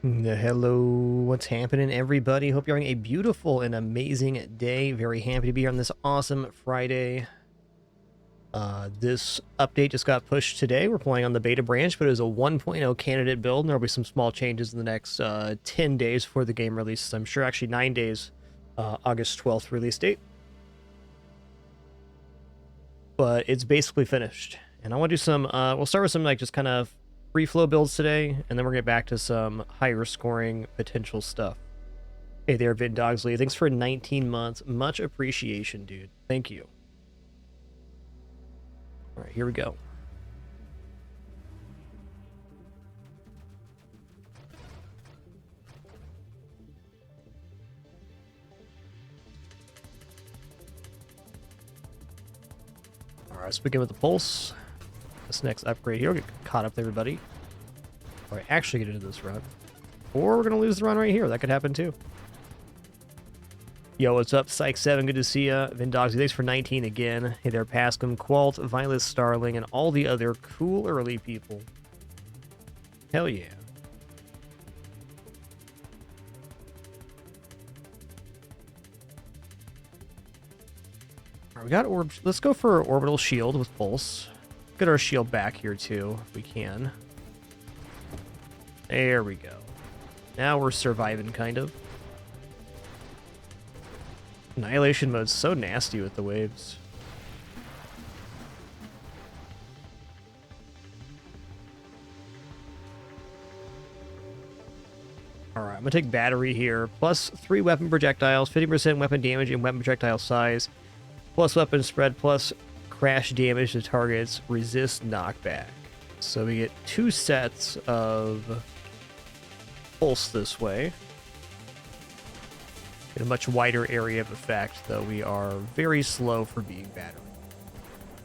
Hello, what's happening, everybody? Hope you're having a beautiful and amazing day. Very happy to be here on this awesome Friday. This update just got pushed today. We're playing on the beta branch, but it was a 1.0 candidate build, and there'll be some small changes in the next 10 days before the game releases. I'm sure actually 9 days, August 12th release date. But it's basically finished. And I want to do some, we'll start with some like just kind of free flow builds today, and then we're going to get back to some higher scoring potential stuff. Hey there, Vin Dogsley. Thanks for 19 months. Much appreciation, dude. Thank you. All right, here we go. All right, let's begin with the pulse. This next upgrade here, we'll get caught up with everybody. All right, actually get into this run. Or we're going to lose the run right here. That could happen too. Yo, what's up? Psych7, good to see ya. Vin Dogsley, thanks for 19 again. Hey there, Pascom, Qualt, Violet Starling, and all the other cool early people. Hell yeah. All right, we got orbs. Let's go for Orbital Shield with Pulse. Get our shield back here too, if we can. There we go. Now we're surviving, kind of. Annihilation mode's so nasty with the waves. Alright, I'm gonna take battery here. Plus 3 weapon projectiles, 50% weapon damage and weapon projectile size. Plus weapon spread, plus crash damage to targets, resist knockback. So we get 2 sets of pulse this way. In a much wider area of effect, though we are very slow for being battery.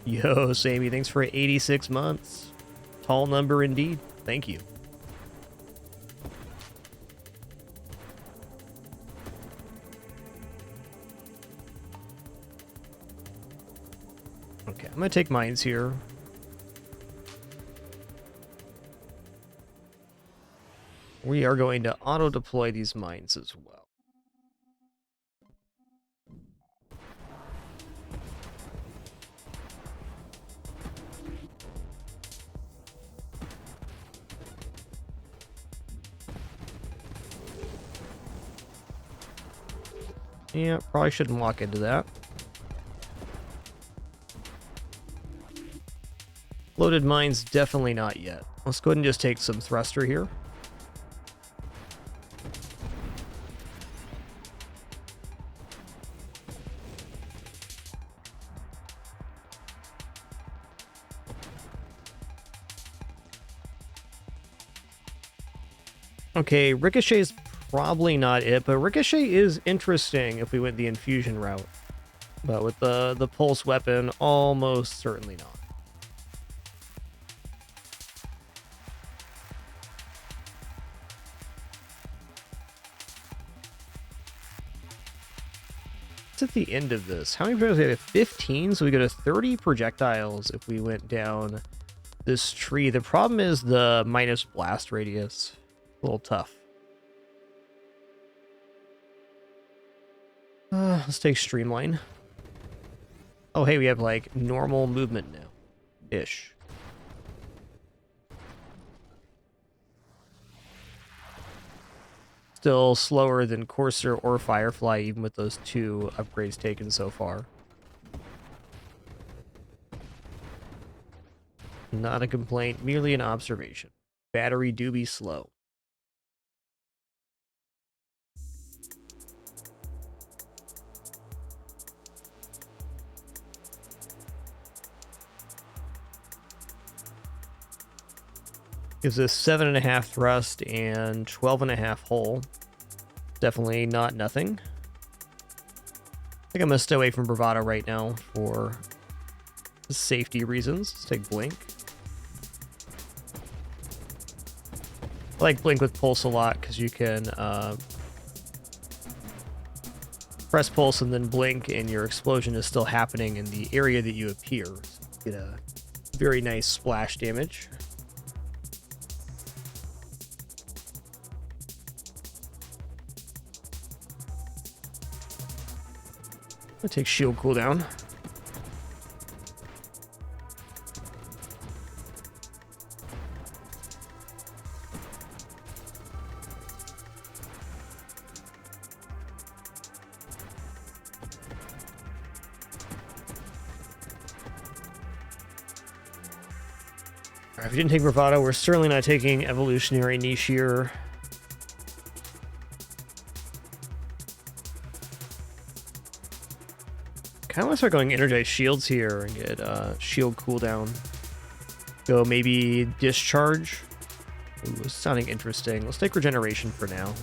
Yo, Sammy, thanks for 86 months. Tall number indeed. Thank you. Okay, I'm going to take mines here. We are going to auto-deploy these mines as well. Yeah, probably shouldn't walk into that. Loaded mines, definitely not yet. Let's go ahead and just take some thruster here. Okay, Ricochet's probably not it, but Ricochet is interesting if we went the infusion route. But with the pulse weapon, almost certainly not. It's at the end of this. How many projectiles do we have? 15, so we go to 30 projectiles if we went down this tree. The problem is the minus blast radius. A little tough. Let's take Streamline. Oh, hey, we have, like, normal movement now. Ish. Still slower than Courser or Firefly, even with those 2 upgrades taken so far. Not a complaint, merely an observation. Battery do be slow. Gives us 7.5 thrust and 12.5 hull. Definitely not nothing. I think I'm gonna stay away from Bravado right now for safety reasons. Let's take Blink. I like Blink with Pulse a lot because you can press Pulse and then Blink, and your explosion is still happening in the area that you appear. So you get a very nice splash damage. I'll take shield cooldown. If we didn't take Bravado, we're certainly not taking Evolutionary Niche here. Kind of want to start going Energized Shields here and get shield cooldown. Go maybe Discharge. Ooh, it's sounding interesting. Let's take Regeneration for now.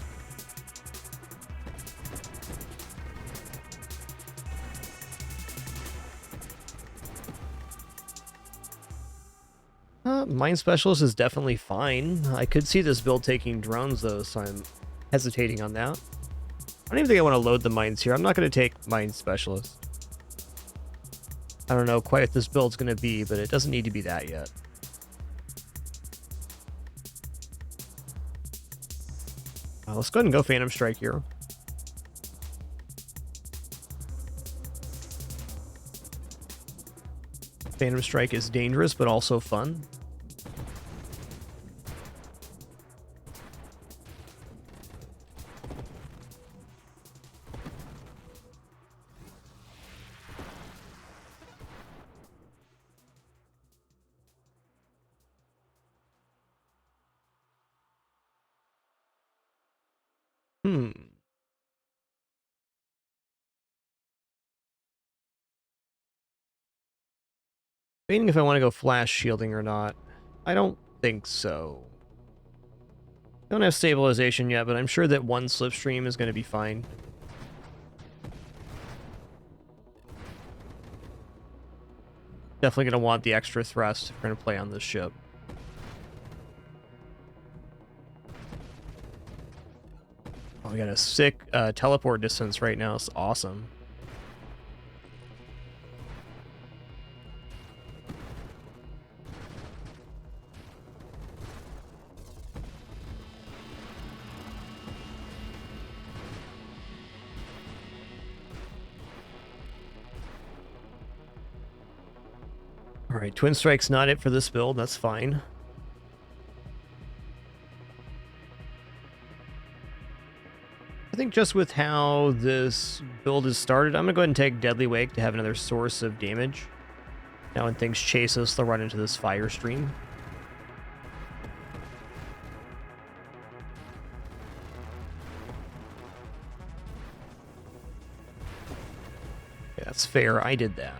Mind Specialist is definitely fine. I could see this build taking drones, though, so I'm hesitating on that. I don't even think I want to load the mines here. I'm not going to take Mind Specialist. I don't know quite what this build's going to be, but it doesn't need to be that yet. Let's go ahead and go Phantom Strike here. Phantom Strike is dangerous, but also fun. Debating if I want to go flash shielding or not. I don't think so. Don't have stabilization yet, but I'm sure that one slipstream is going to be fine. Definitely going to want the extra thrust if we're going to play on this ship. Oh, we got a sick teleport distance right now. It's awesome. Alright, Twin Strike's not it for this build, that's fine. I think just with how this build is started, I'm going to go ahead and take Deadly Wake to have another source of damage. Now when things chase us, they'll run into this fire stream. Yeah, that's fair, I did that.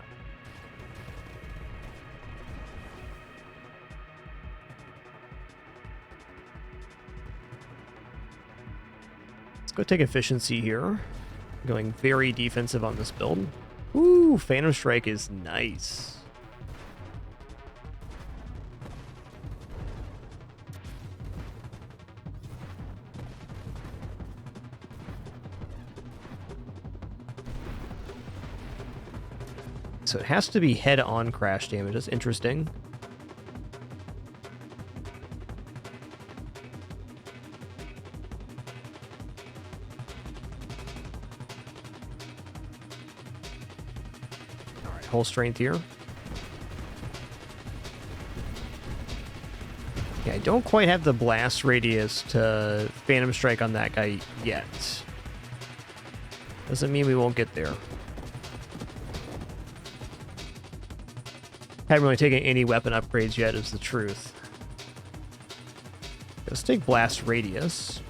Go take efficiency here. Going very defensive on this build. Ooh, Phantom Strike is nice. So it has to be head-on crash damage. That's interesting. Whole strength here. Yeah, I don't quite have the blast radius to Phantom Strike on that guy yet. Doesn't mean we won't get there. Haven't really taken any weapon upgrades yet, is the truth. Let's take blast radius.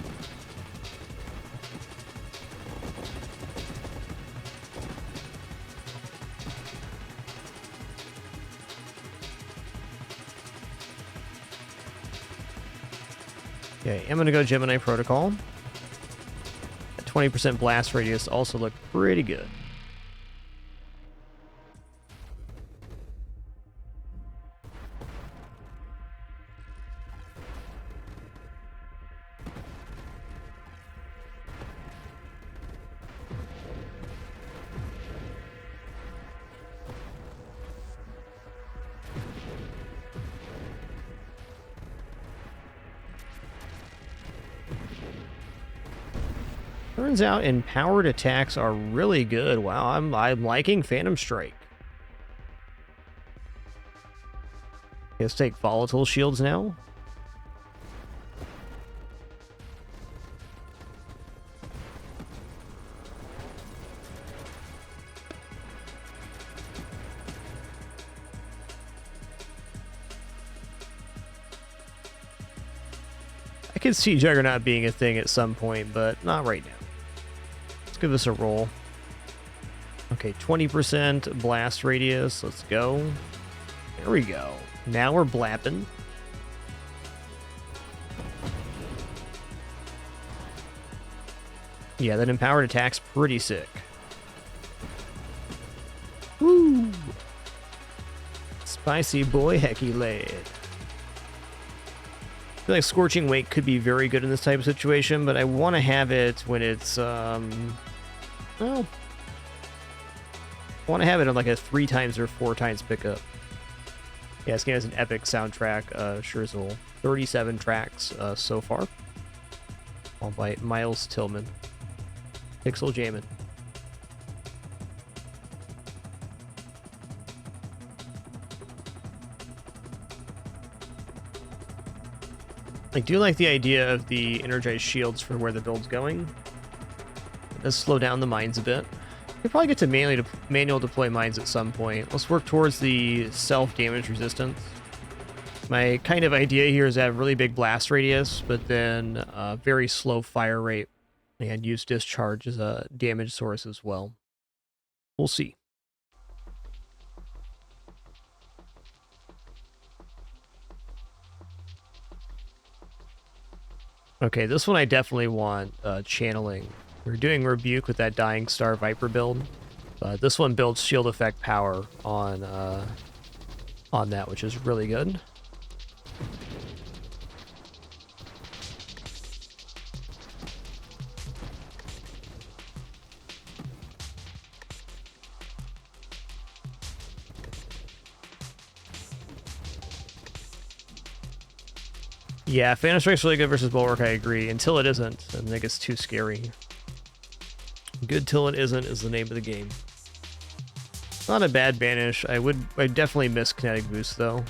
Okay, I'm going to go Gemini Protocol. A 20% blast radius also looked pretty good. Turns out empowered attacks are really good. Wow, I'm liking Phantom Strike. Let's take volatile shields now. I could see Juggernaut being a thing at some point, but not right now. Let's give this a roll. Okay, 20% blast radius. Let's go. There we go. Now we're blapping. Yeah, that empowered attack's pretty sick. Woo! Spicy boy, hecky lad. I feel like Scorching Wake could be very good in this type of situation, but I want to have it when it's, well, I want to have it on like a 3 times or 4 times pickup. Yeah, this game has an epic soundtrack, sure as well. 37 tracks so far. All by Miles Tillman. Pixel Jammin'. I do like the idea of the energized shields for where the build's going. It does slow down the mines a bit. We'll probably get to manual deploy mines at some point. Let's work towards the self-damage resistance. My kind of idea here is to have really big blast radius, but then very slow fire rate, and use discharge as a damage source as well. We'll see. Okay, this one I definitely want channeling. We're doing Rebuke with that Dying Star Viper build, but this one builds shield effect power on that, which is really good. Yeah, Phantom Strike's really good versus Bulwark, I agree. Until it isn't, and it gets too scary. Good till it isn't is the name of the game. Not a bad banish. I definitely miss kinetic boost though.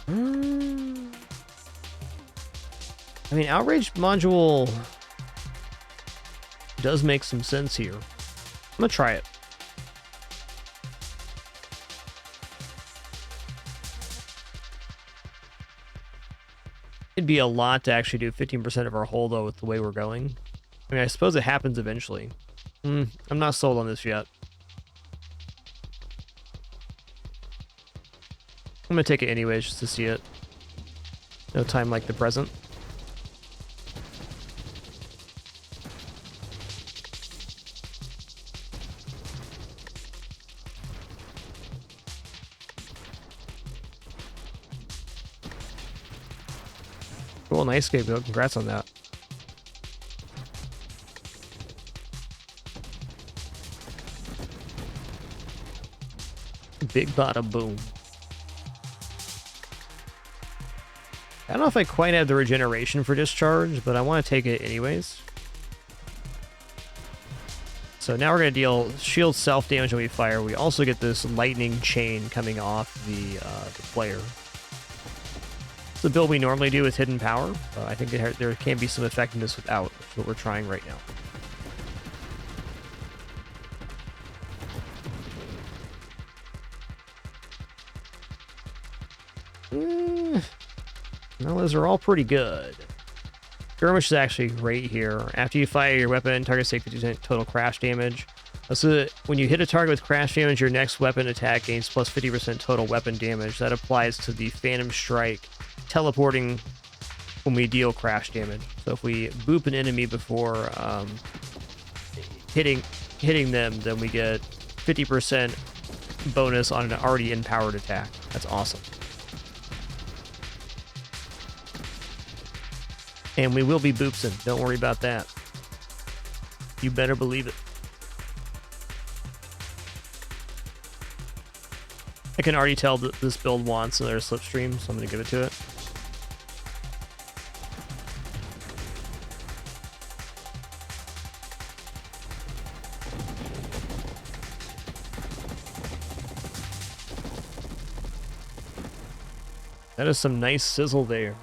I mean, Outrage module does make some sense here. I'm gonna try it. It'd be a lot to actually do 15% of our hull, though, with the way we're going. I mean, I suppose it happens eventually. I'm not sold on this yet. I'm gonna take it anyways, just to see it. No time like the present. Cool, nice scapegoat. Congrats on that. Big bada boom. I don't know if I quite have the regeneration for discharge, but I want to take it anyways. So now we're going to deal shield self-damage when we fire. We also get this lightning chain coming off the player. It's the build we normally do with hidden power. I think there can be some effectiveness without, which is what we're trying right now. Well, those are all pretty good. Skirmish is actually great here. After you fire your weapon, targets take 50% total crash damage. So when you hit a target with crash damage, your next weapon attack gains plus 50% total weapon damage. That applies to the Phantom Strike, teleporting when we deal crash damage. So if we boop an enemy before hitting them, then we get 50% bonus on an already empowered attack. That's awesome. And we will be boopsing. Don't worry about that. You better believe it. I can already tell that this build wants another slipstream, so I'm going to give it to it. That is some nice sizzle there.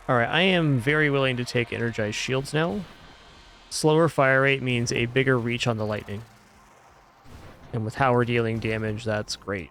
Alright, I am very willing to take energized shields now. Slower fire rate means a bigger reach on the lightning. And with how we're dealing damage, that's great.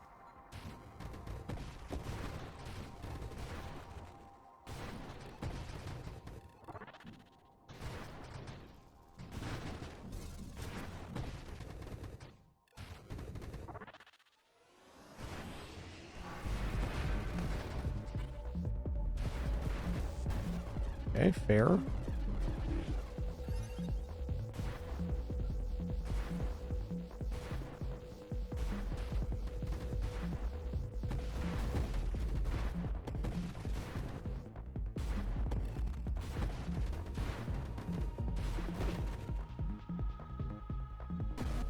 Okay, fair.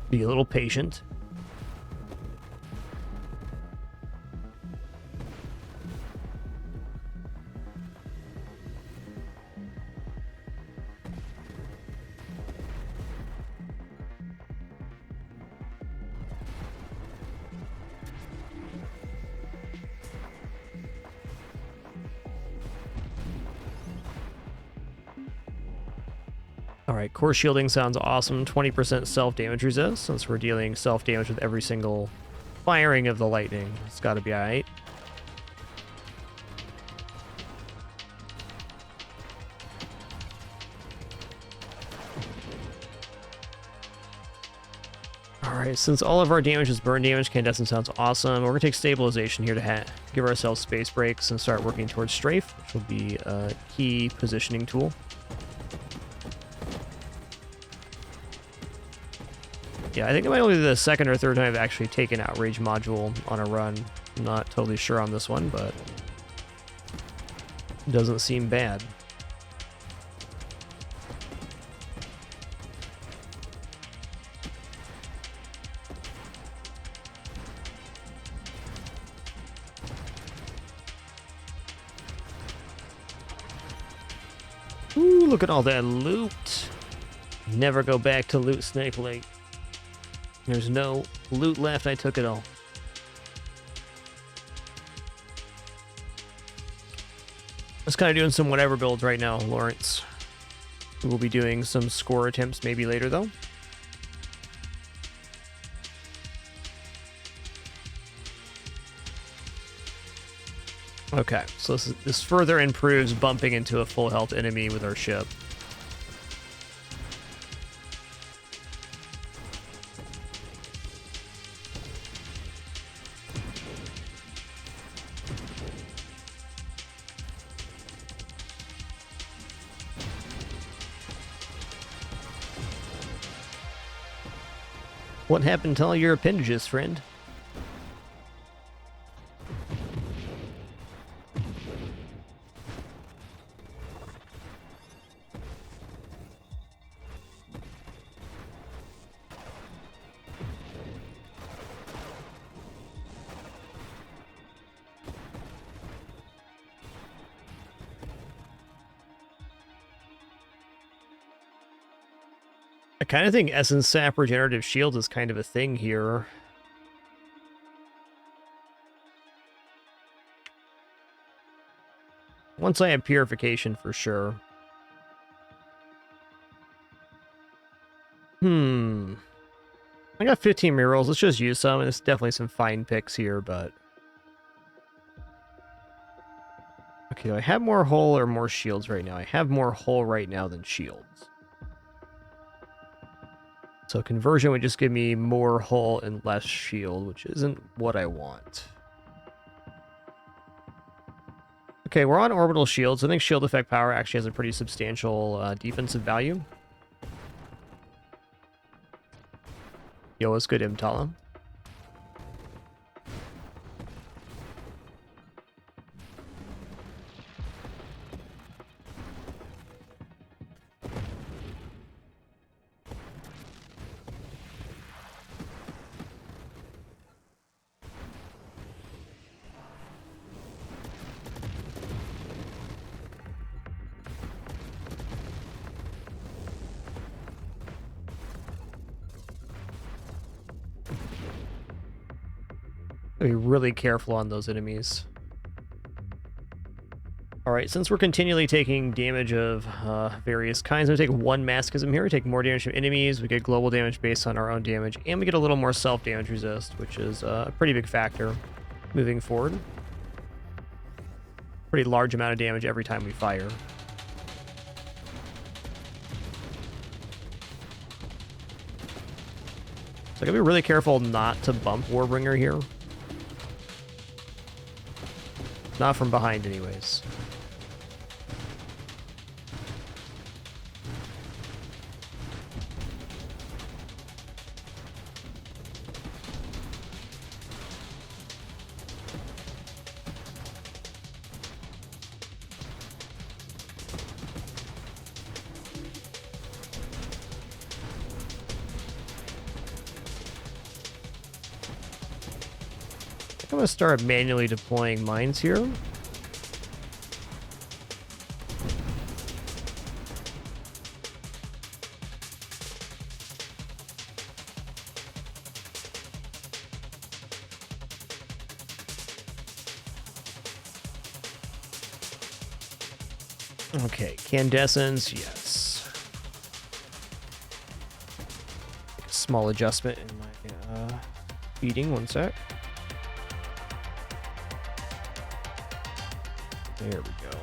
Be a little patient. Alright, core shielding sounds awesome. 20% self-damage resist, since we're dealing self-damage with every single firing of the lightning. It's gotta be alright. Alright, since all of our damage is burn damage, Candescent sounds awesome. We're gonna take stabilization here to give ourselves space breaks and start working towards strafe, which will be a key positioning tool. Yeah, I think it might only be the second or third time I've actually taken Outrage Module on a run. I'm not totally sure on this one, but it doesn't seem bad. Ooh, look at all that loot. Never go back to Loot Snake Lake. There's no loot left, I took it all. Just kind of doing some whatever builds right now, Lawrence. We'll be doing some score attempts maybe later, though. Okay, so this further improves bumping into a full health enemy with our ship. What happened to all your appendages, friend? I kind of think Essence Sap Regenerative Shield is kind of a thing here. Once I have Purification for sure. I got 15 murals. Let's just use some. There's definitely some fine picks here, but... Okay, do I have more hull or more shields right now? I have more hull right now than shields. So conversion would just give me more hull and less shield, which isn't what I want. Okay, we're on orbital shields. I think shield effect power actually has a pretty substantial defensive value. Yo, what's good, Imtala? Be really careful on those enemies. Alright, since we're continually taking damage of various kinds, I'm going to take one Masochism here. We take more damage from enemies, we get global damage based on our own damage, and we get a little more self-damage resist, which is a pretty big factor moving forward. Pretty large amount of damage every time we fire. So I gotta be really careful not to bump Warbringer here. Not from behind anyways. I'm going to start manually deploying mines here. Okay, Candescence, yes. Small adjustment in my feeding, one sec. There we go.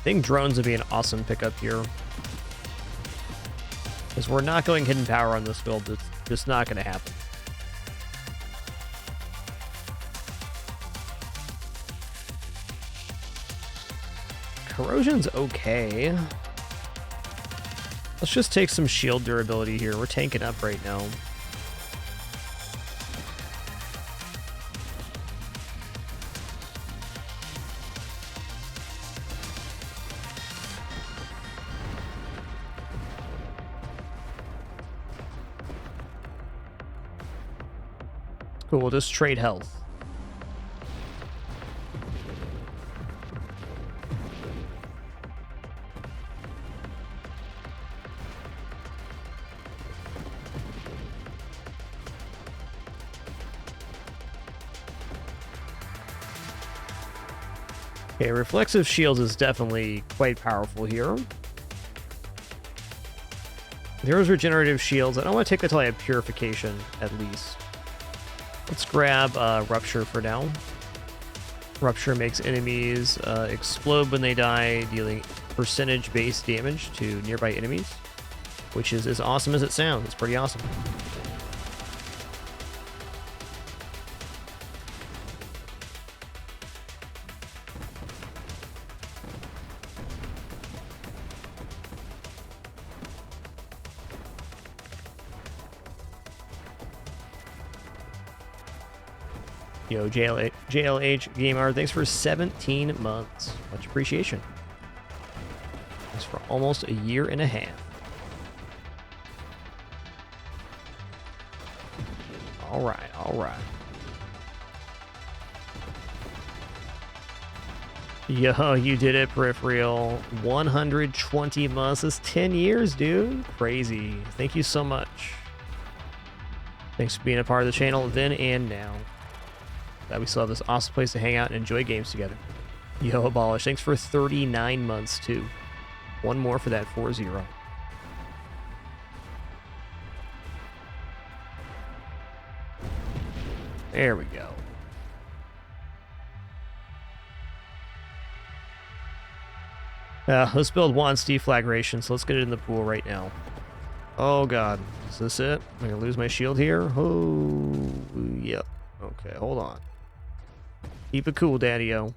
I think drones would be an awesome pickup here. Because we're not going hidden power on this build. It's just not going to happen. Corrosion's okay. Let's just take some shield durability here. We're tanking up right now. Cool, we'll just trade health. Okay, reflexive shields is definitely quite powerful here. There's regenerative shields. I don't want to take until I have purification, at least. Let's grab Rupture for now. Rupture makes enemies explode when they die, dealing percentage-based damage to nearby enemies, which is as awesome as it sounds. It's pretty awesome. Yo, JLH Gamer, thanks for 17 months. Much appreciation. Thanks for almost a year and a half. All right, all right. Yo, you did it, Peripheral. 120 months. That's 10 years, dude. Crazy. Thank you so much. Thanks for being a part of the channel then and now. Glad we still have this awesome place to hang out and enjoy games together. Yo, Abolish, thanks for 39 months, too. One more for that 4-0. There we go. Let's build once deflagration, so let's get it in the pool right now. Oh, God. Is this it? I'm going to lose my shield here? Oh, yep. Okay, hold on. Keep it cool, Daddy-O.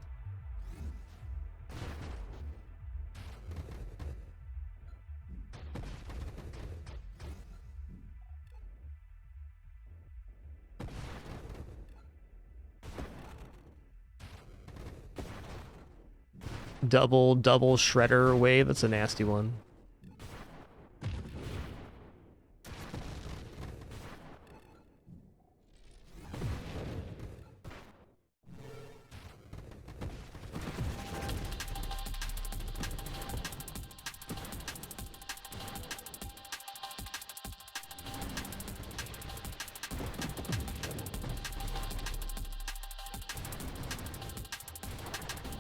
Double shredder wave. That's a nasty one.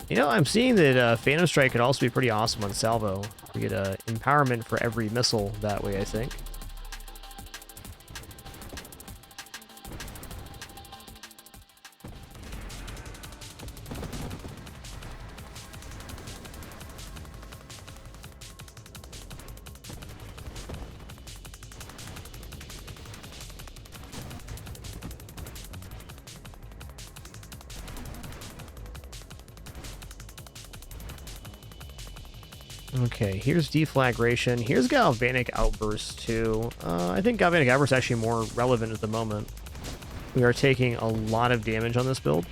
You know, I'm seeing that Phantom Strike could also be pretty awesome on Salvo. We get empowerment for every missile that way, I think. Okay, here's Deflagration. Here's Galvanic Outburst, too. I think Galvanic Outburst is actually more relevant at the moment. We are taking a lot of damage on this build.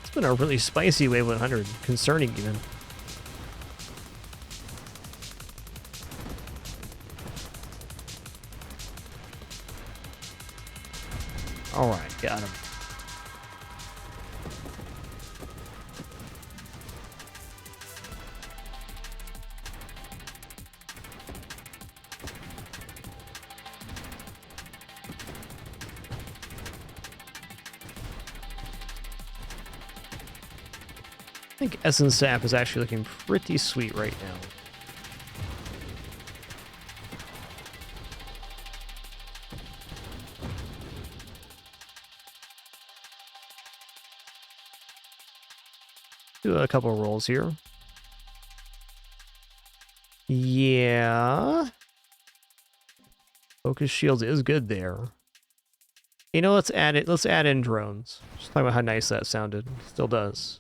It's been a really spicy Wave 100, concerning even. Alright, got him. I think Essence Sap is actually looking pretty sweet right now. Do a couple of rolls here. Yeah. Focus shields is good there. You know, let's add it. Let's add in drones. Just talk about how nice that sounded. Still does.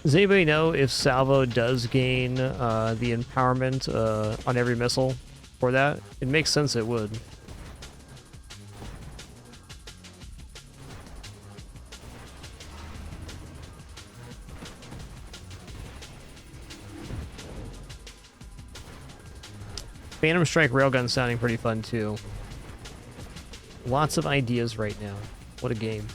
Does anybody know if Salvo does gain the empowerment on every missile for that? It makes sense it would. Phantom Strike Railgun sounding pretty fun too. Lots of ideas right now. What a game.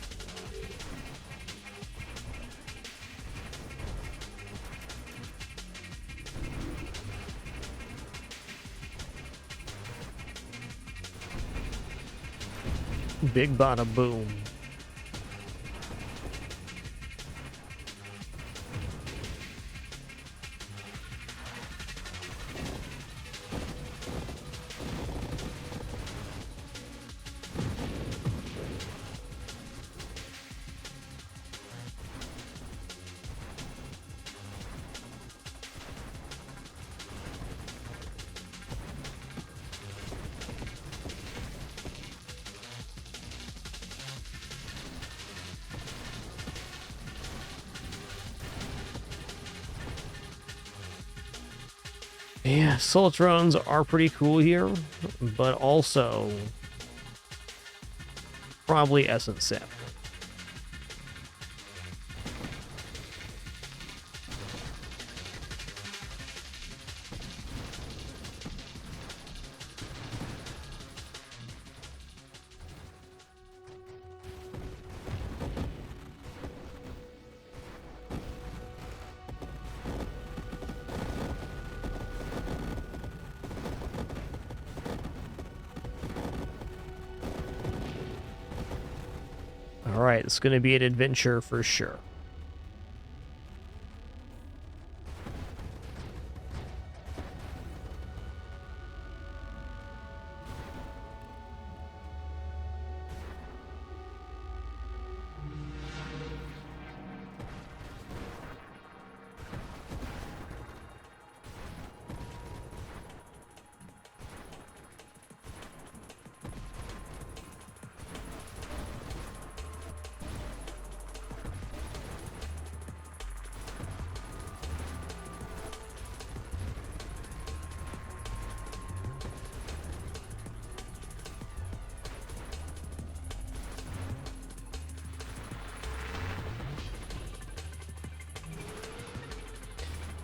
Big bada boom. Yeah, assault drones are pretty cool here, but also probably essence sap. All right, it's going to be an adventure for sure.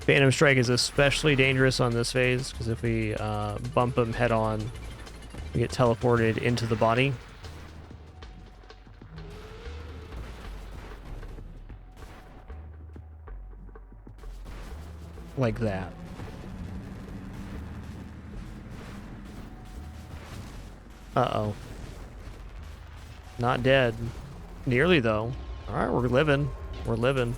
Phantom Strike is especially dangerous on this phase, because if we bump him head on, we get teleported into the body. Like that. Uh-oh. Not dead. Nearly, though. Alright, we're living. We're living.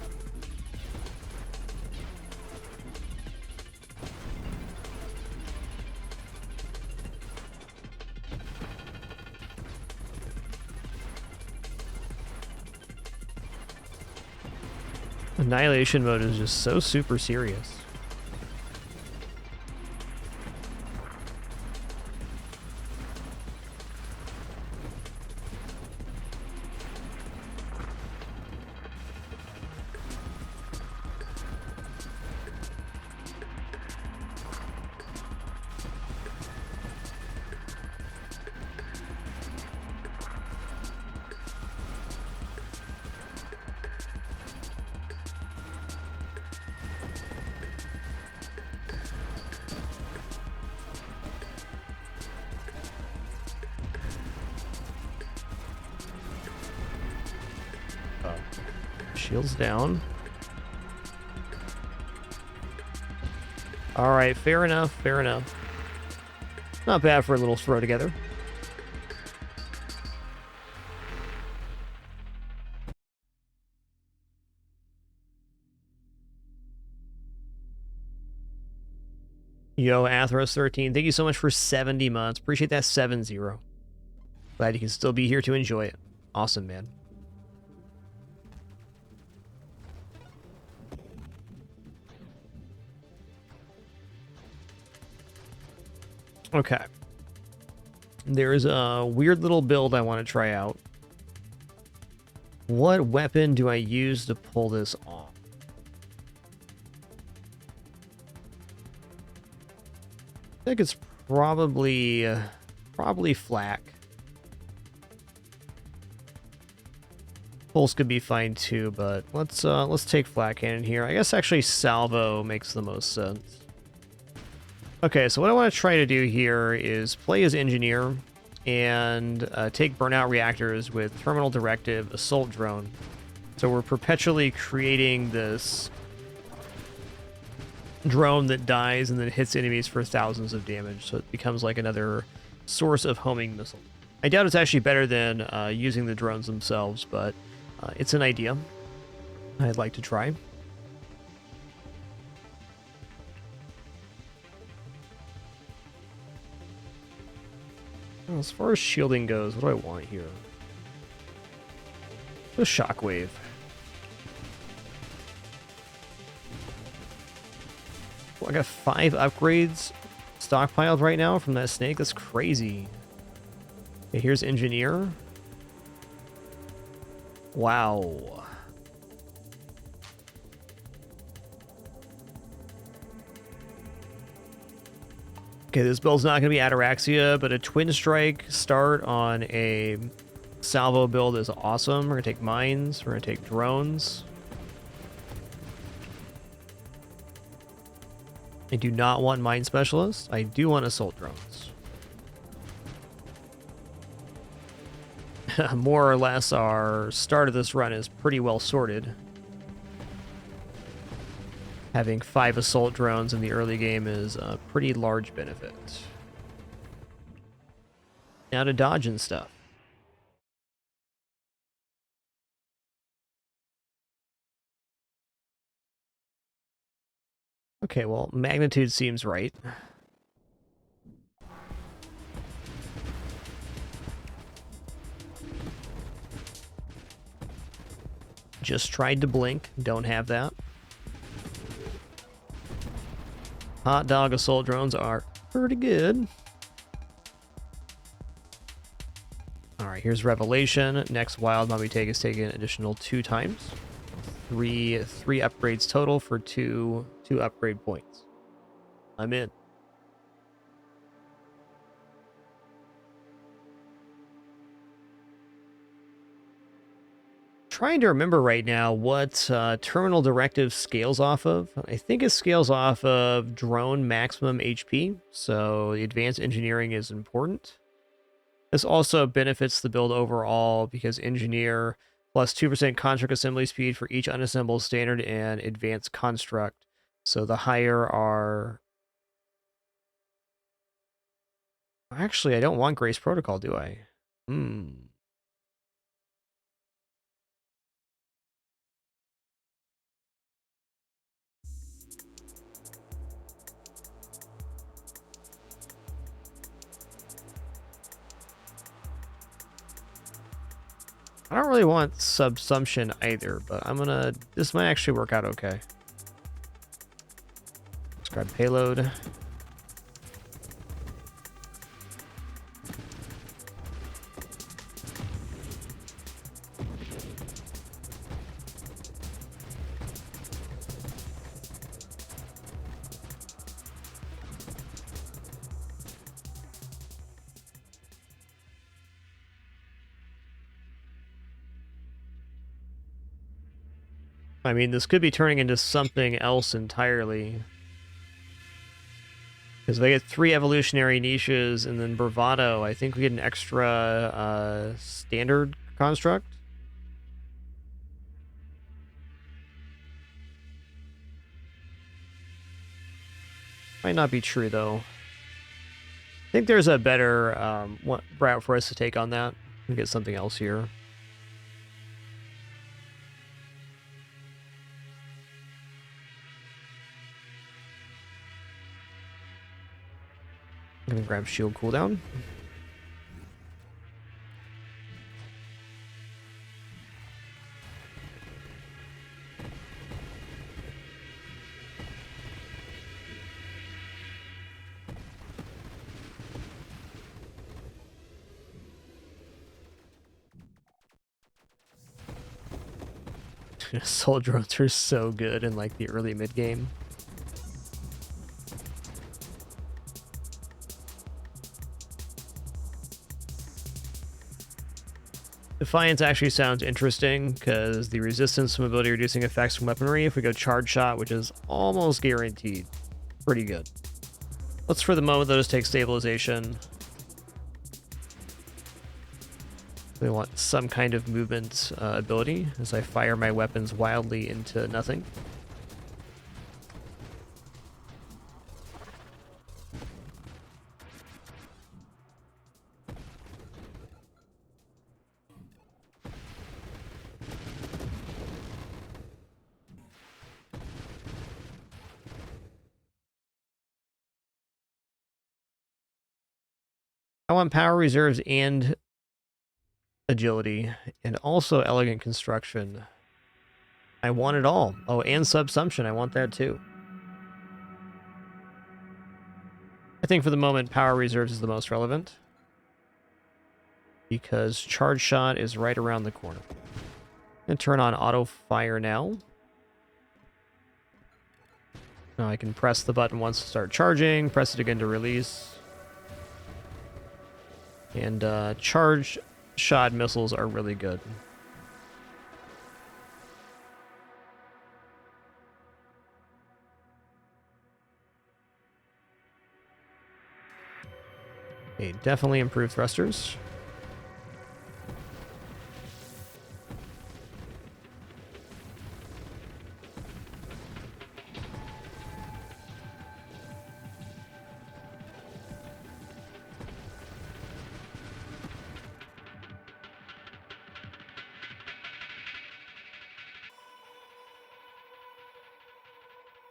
Annihilation mode is just so super serious. Shields down. Alright, fair enough, fair enough. Not bad for a little throw together. Yo, Athros13, thank you so much for 70 months. Appreciate that 7-0. Glad you can still be here to enjoy it. Awesome, man. Okay. There's a weird little build I want to try out. What weapon do I use to pull this off? I think it's probably flak. Pulse could be fine too, but let's take flak cannon here. I guess actually salvo makes the most sense. Okay, so what I want to try to do here is play as engineer and take burnout reactors with terminal directive assault drone. So we're perpetually creating this drone that dies and then hits enemies for thousands of damage, so it becomes like another source of homing missile. I doubt it's actually better than using the drones themselves, but it's an idea I'd like to try. As far as shielding goes, what do I want here? The shockwave. Well, I got 5 upgrades stockpiled right now from that snake. That's crazy. Okay, here's engineer. Wow. Okay, this build's not going to be Ataraxia, but a Twin Strike start on a salvo build is awesome. We're going to take mines. We're going to take drones. I do not want mine specialists. I do want assault drones. More or less, our start of this run is pretty well sorted. Having 5 assault drones in the early game is a pretty large benefit. Now to dodge and stuff. Okay, well, magnitude seems right. Just tried to blink. Don't have that. Hot dog assault drones are pretty good. Alright, here's Revelation. Next wild mom we take is taken an additional 2 times. Three upgrades total for two upgrade points. I'm in. Trying to remember right now what terminal directive scales off of. I think it scales off of drone maximum HP, so the advanced engineering is important. This also benefits the build overall because engineer plus 2% construct assembly speed for each unassembled standard and advanced construct. So the higher our... Actually, I don't want Grace Protocol, do I? I don't really want subsumption either, but I'm gonna... This might actually work out okay. Let's grab payload. I mean, this could be turning into something else entirely. Because they get 3 evolutionary niches and then bravado. I think we get an extra standard construct. Might not be true, though. I think there's a better route for us to take on that. We get something else here. I'm gonna grab shield cooldown. Soul drones are so good in like the early mid game. Defiance actually sounds interesting because the resistance from ability reducing effects from weaponry, if we go charge shot, which is almost guaranteed, pretty good. Let's for the moment though just take stabilization. We want some kind of movement ability as I fire my weapons wildly into nothing. I want power reserves and agility, and also elegant construction. I want it all. Oh, and subsumption. I want that too. I think for the moment, power reserves is the most relevant. Because charge shot is right around the corner. I'm going to turn on auto fire now. Now I can press the button once to start charging, press it again to release. And charge shot missiles are really good. Okay, definitely improved thrusters.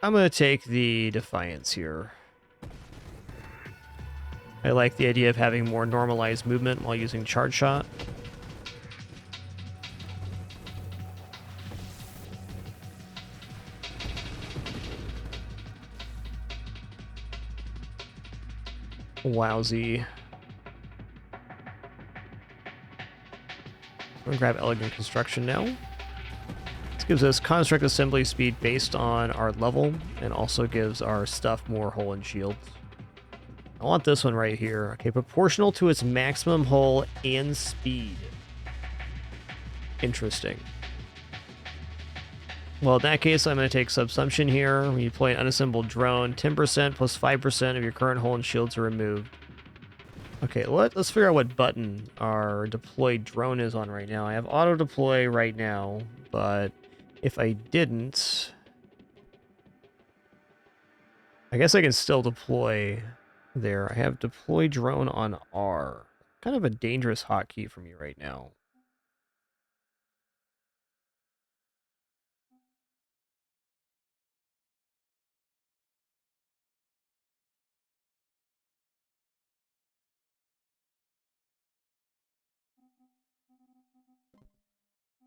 I'm going to take the Defiance here. I like the idea of having more normalized movement while using charge shot. Wowsy. I'm going to grab Elegant Construction now. This gives us construct assembly speed based on our level, and also gives our stuff more hull and shields. I want this one right here. Okay, proportional to its maximum hull and speed. Interesting. Well, in that case, I'm going to take Subsumption here. When you deploy an unassembled drone, 10% plus 5% of your current hull and shields are removed. Okay, let's figure out what button our deployed drone is on right now. I have auto deploy right now, but if I didn't, I guess I can still deploy there. I have deploy drone on R. Kind of a dangerous hotkey for me right now.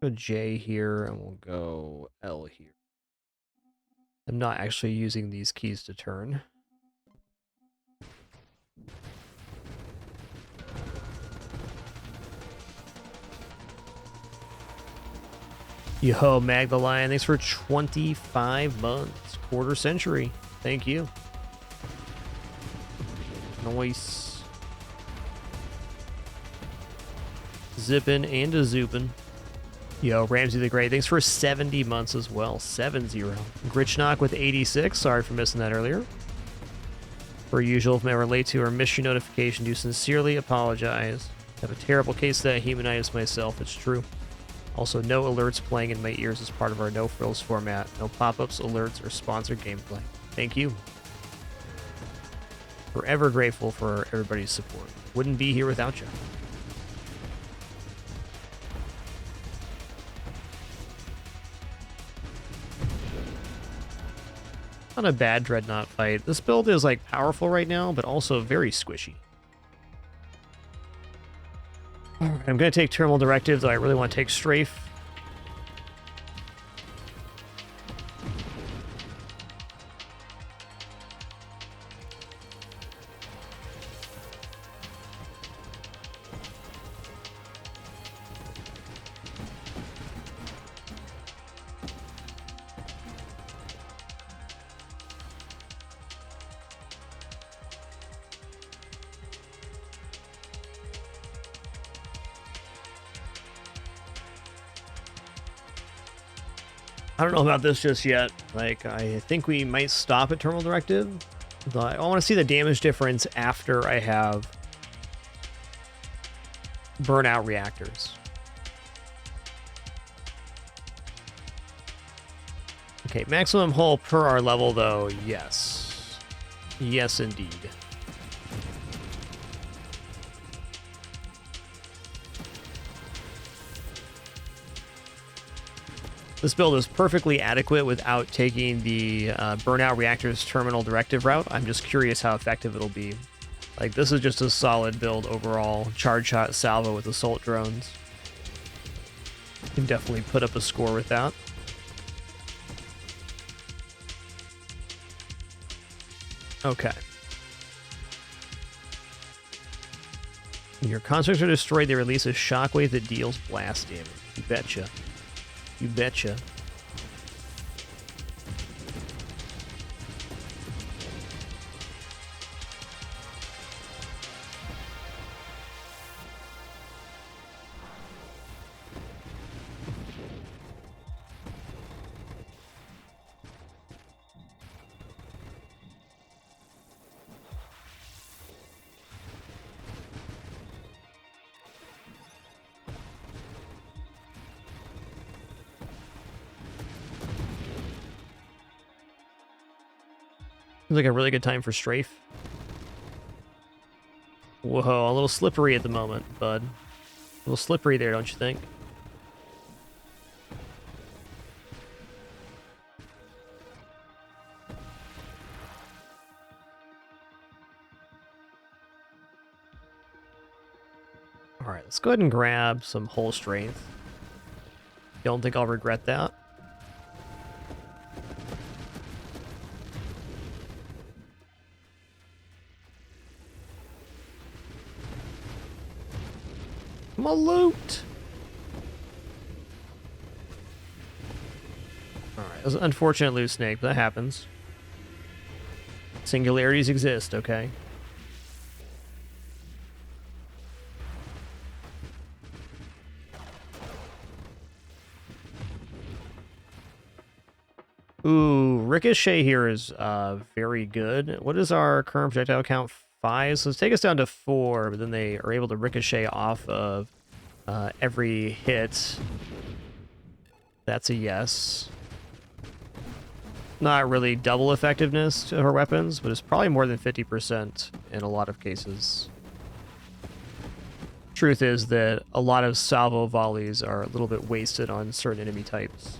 Go J here, and we'll go L here. I'm not actually using these keys to turn. Yo, Magdalion, thanks for 25 months. Quarter century. Thank you. Nice. Zippin' and a zoopin'. Yo, Ramsey the Great, thanks for 70 months as well. 7-0. Gritchnock with 86. Sorry for missing that earlier. Per usual, if I ever late to or miss your notification, do sincerely apologize. I have a terrible case of that humanitis myself, it's true. Also, no alerts playing in my ears as part of our no frills format. No pop-ups, alerts, or sponsored gameplay. Thank you. Forever grateful for everybody's support. Wouldn't be here without you. Not a bad Dreadnought fight. This build is like powerful right now, but also very squishy. Alright, I'm going to take Terminal Directive, though I really want to take Strafe. I don't know about this just yet. Like, I think we might stop at Terminal Directive. But I want to see the damage difference after I have burnout reactors. Okay, maximum hull per our level, though, yes. Yes, indeed. This build is perfectly adequate without taking the burnout reactors terminal directive route. I'm just curious how effective it'll be. Like, this is just a solid build overall. Charge shot salvo with assault drones. You can definitely put up a score with that. Okay. When your constructs are destroyed, they release a shockwave that deals blast damage. You betcha. You betcha. Seems like a really good time for strafe. Whoa, a little slippery at the moment, bud. A little slippery there, don't you think? Alright, let's go ahead and grab some whole strength. Don't think I'll regret that. My loot! Alright, that was an unfortunate loot snake, but that happens. Singularities exist, okay? Ooh, Ricochet here is very good. What is our current projectile count? 5? So let's take us down to 4, but then they are able to ricochet off of every hit. That's a yes. Not really double effectiveness to her weapons, but it's probably more than 50% in a lot of cases. Truth is that a lot of salvo volleys are a little bit wasted on certain enemy types.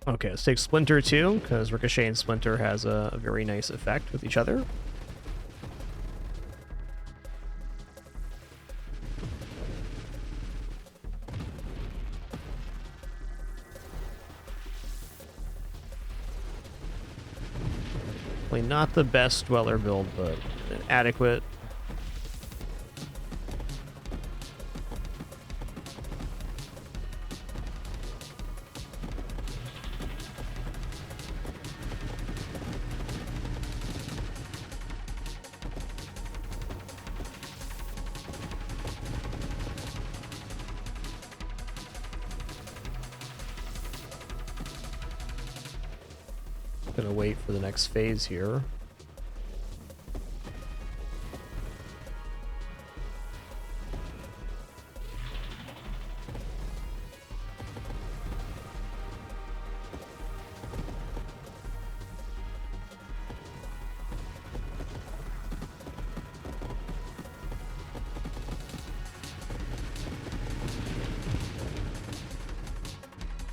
Okay, let's take Splinter too, because Ricochet and Splinter has a very nice effect with each other. Probably not the best Dweller build, but adequate. Gonna wait for the next phase here.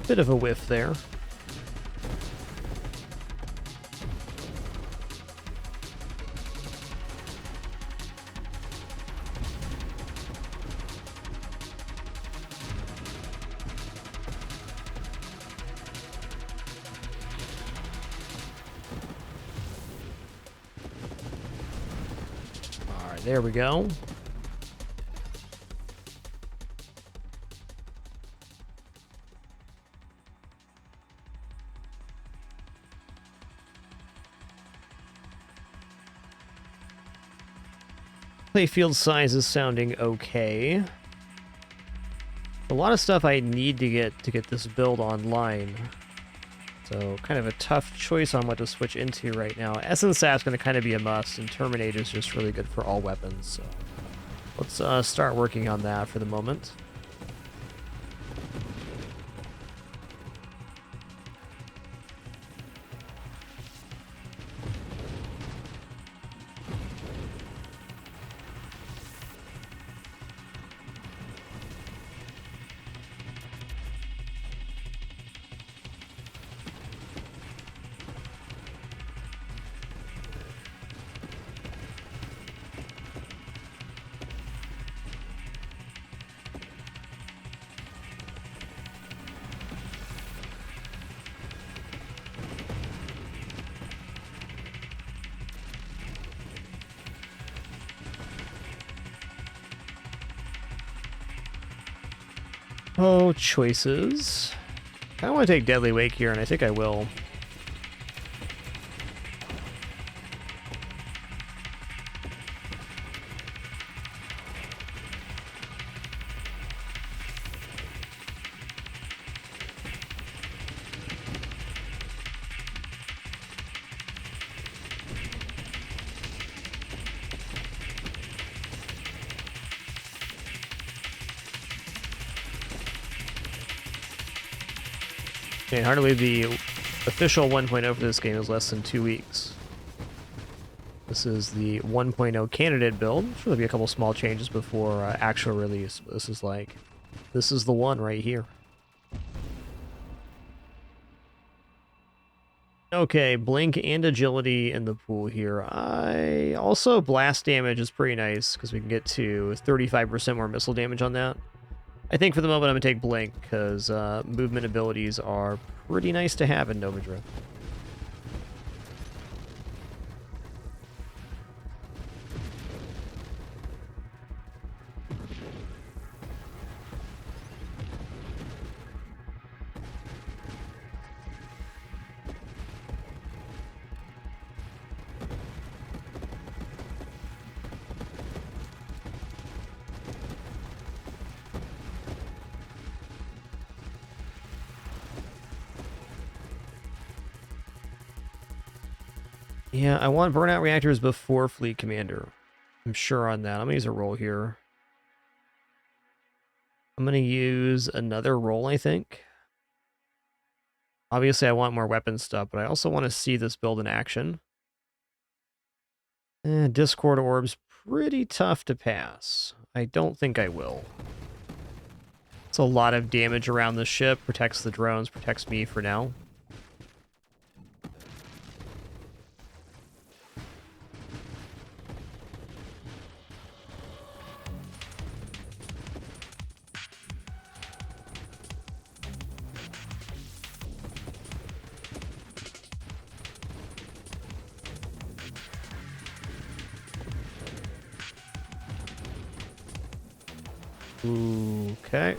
Bit of a whiff there. There we go. Playfield size is sounding okay. A lot of stuff I need to get this build online. So kind of a tough choice on what to switch into right now. Essence Sap's going to kind of be a must, and Terminate is just really good for all weapons. So let's start working on that for the moment. Oh, choices. I kind of want to take Deadly Wake here, and I think I will. Okay, hard to believe the official 1.0 for this game is less than 2 weeks. This is the 1.0 candidate build. Sure, there'll be a couple small changes before actual release. But this is the one right here. Okay, blink and agility in the pool here. Also blast damage is pretty nice because we can get to 35% more missile damage on that. I think for the moment I'm gonna take blink because movement abilities are pretty nice to have in Nova Drift. Yeah, I want burnout reactors before Fleet Commander. I'm sure on that. I'm gonna use a roll here. I'm gonna use another roll, I think. Obviously, I want more weapon stuff, but I also want to see this build in action. Discord Orb's pretty tough to pass. I don't think I will. It's a lot of damage around the ship. Protects the drones, protects me for now. Okay.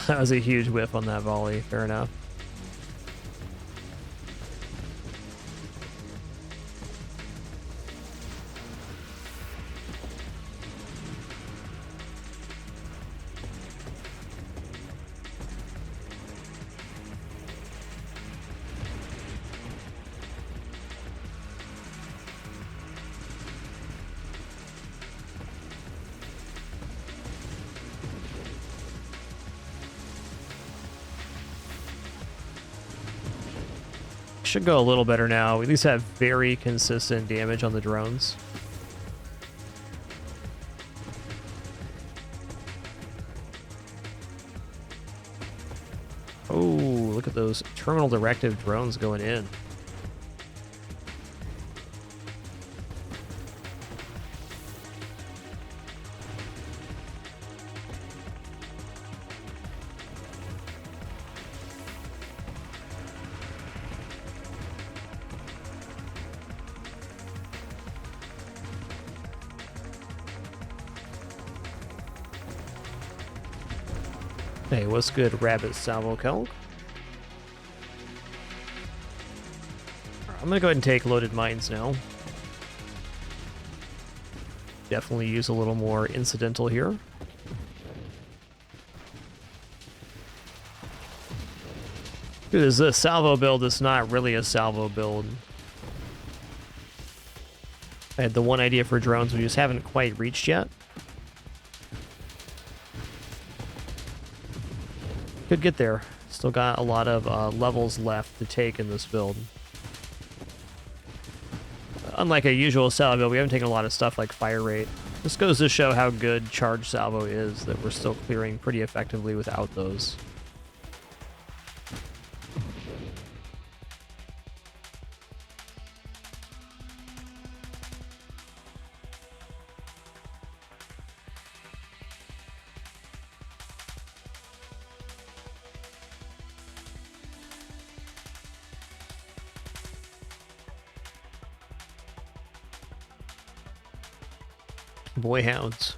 That was a huge whiff on that volley. Fair enough. Should go a little better now. We at least have very consistent damage on the drones. Oh, look at those terminal directive drones going in. Hey, what's good, Rabbit Salvo Kelk? I'm gonna go ahead and take loaded mines now. Definitely use a little more incidental here. Dude, this is a salvo build. It's not really a salvo build. I had the one idea for drones we just haven't quite reached yet. Could get there. Still got a lot of levels left to take in this build. Unlike a usual salvo build, we haven't taken a lot of stuff like fire rate. This goes to show how good charge salvo is, that we're still clearing pretty effectively without those. Boy hounds.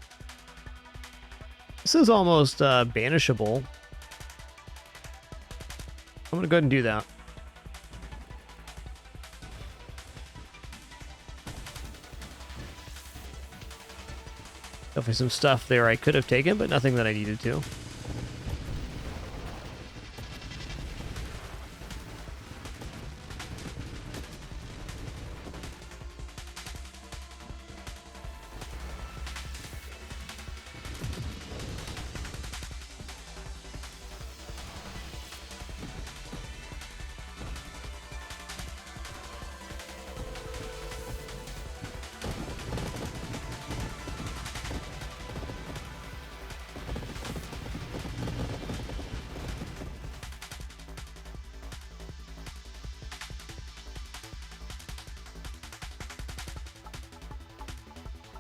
This is almost banishable. I'm gonna go ahead and do that. Definitely some stuff there I could have taken, but nothing that I needed to.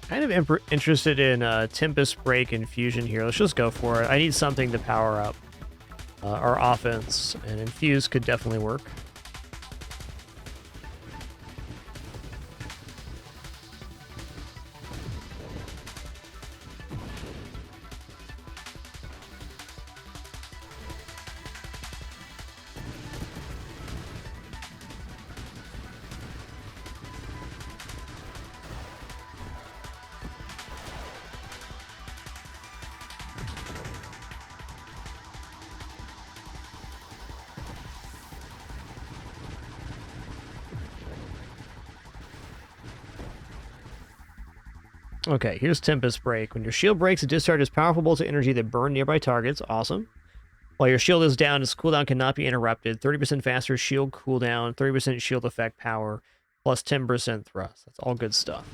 Kind of interested in Tempest Break and Fusion here. Let's just go for it. I need something to power up our offense, and Infuse could definitely work. Okay, here's Tempest Break. When your shield breaks, it discharges powerful bolts of energy that burn nearby targets. Awesome. While your shield is down, its cooldown cannot be interrupted. 30% faster shield cooldown, 30% shield effect power, plus 10% thrust. That's all good stuff.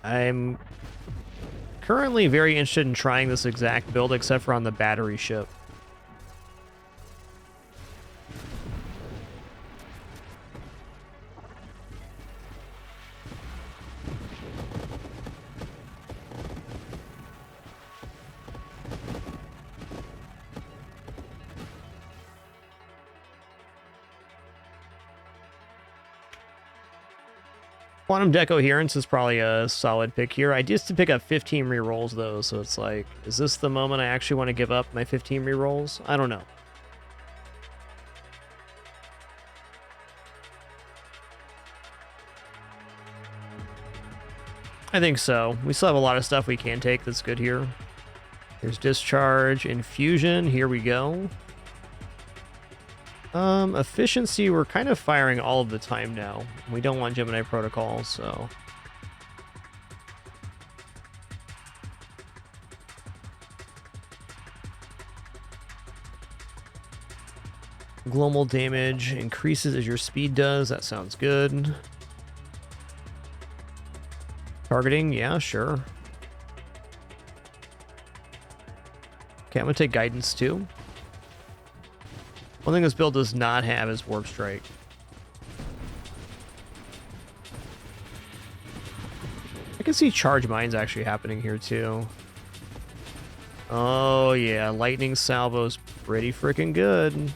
I'm currently very interested in trying this exact build, except for on the battery ship. Quantum Decoherence is probably a solid pick here. I used to pick up 15 rerolls, though, so it's like, is this the moment I actually want to give up my 15 rerolls? I don't know. I think so. We still have a lot of stuff we can take that's good here. There's Discharge, Infusion. Here we go. Efficiency, we're kind of firing all of the time now. We don't want Gemini Protocol, so... Global damage increases as your speed does. That sounds good. Targeting, yeah, sure. Okay, I'm gonna take Guidance too. One thing this build does not have is Warp Strike. I can see Charge Mines actually happening here too. Oh yeah, Lightning Salvo's pretty freaking good.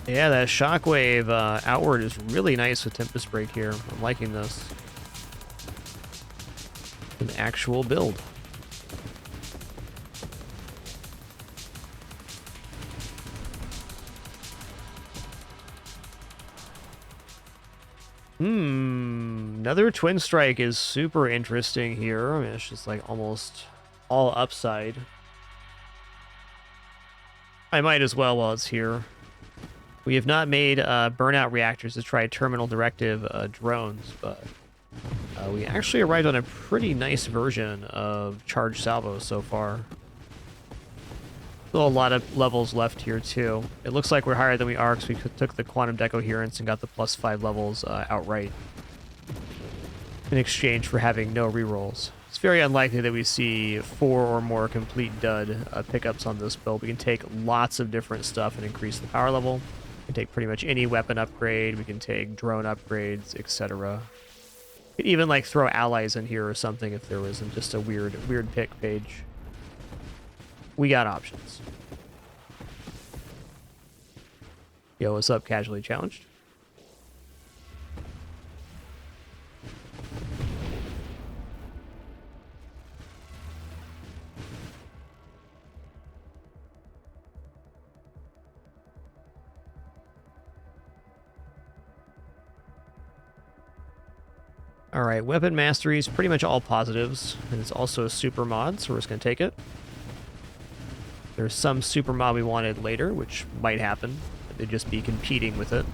Yeah, that shockwave outward is really nice with Tempest Break here. I'm liking this. An actual build. Another Twin Strike is super interesting here. I mean, it's just like almost all upside. I might as well while it's here. We have not made burnout reactors to try terminal directive drones, but We actually arrived on a pretty nice version of charged salvos so far. Still a lot of levels left here, too. It looks like we're higher than we are because we took the quantum decoherence and got the +5 levels outright in exchange for having no rerolls. It's very unlikely that we see 4 or more complete dud pickups on this build. We can take lots of different stuff and increase the power level. We can take pretty much any weapon upgrade. We can take drone upgrades, etc. We could even like throw allies in here or something if there wasn't just a weird pick page. We got options. Yo, what's up, Casually Challenged? All right, weapon mastery is pretty much all positives, and it's also a super mod, so we're just going to take it. There's some super mod we wanted later, which might happen. They'd just be competing with it.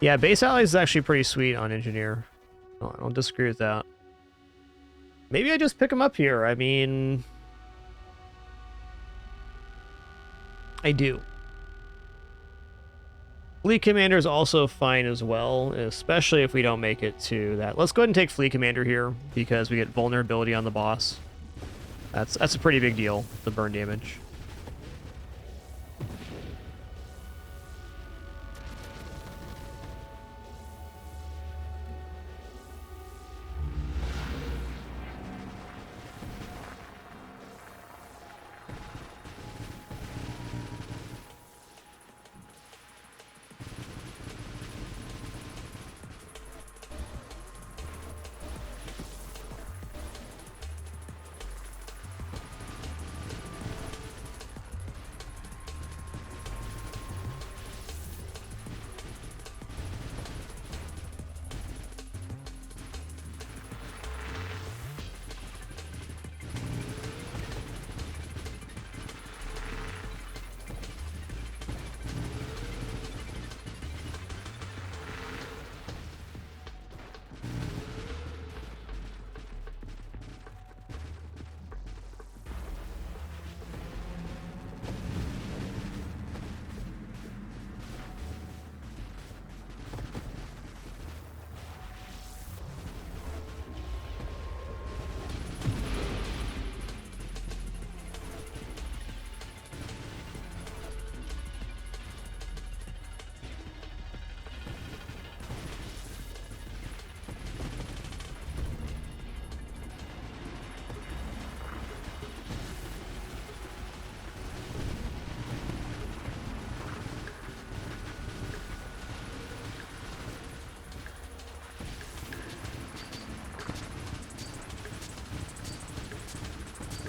Yeah, base allies is actually pretty sweet on engineer. I don't disagree with that. Maybe I just pick them up here. I mean, I do. Fleet Commander is also fine as well, especially if we don't make it to that. Let's go ahead and take Fleet Commander here because we get vulnerability on the boss. That's a pretty big deal, the burn damage.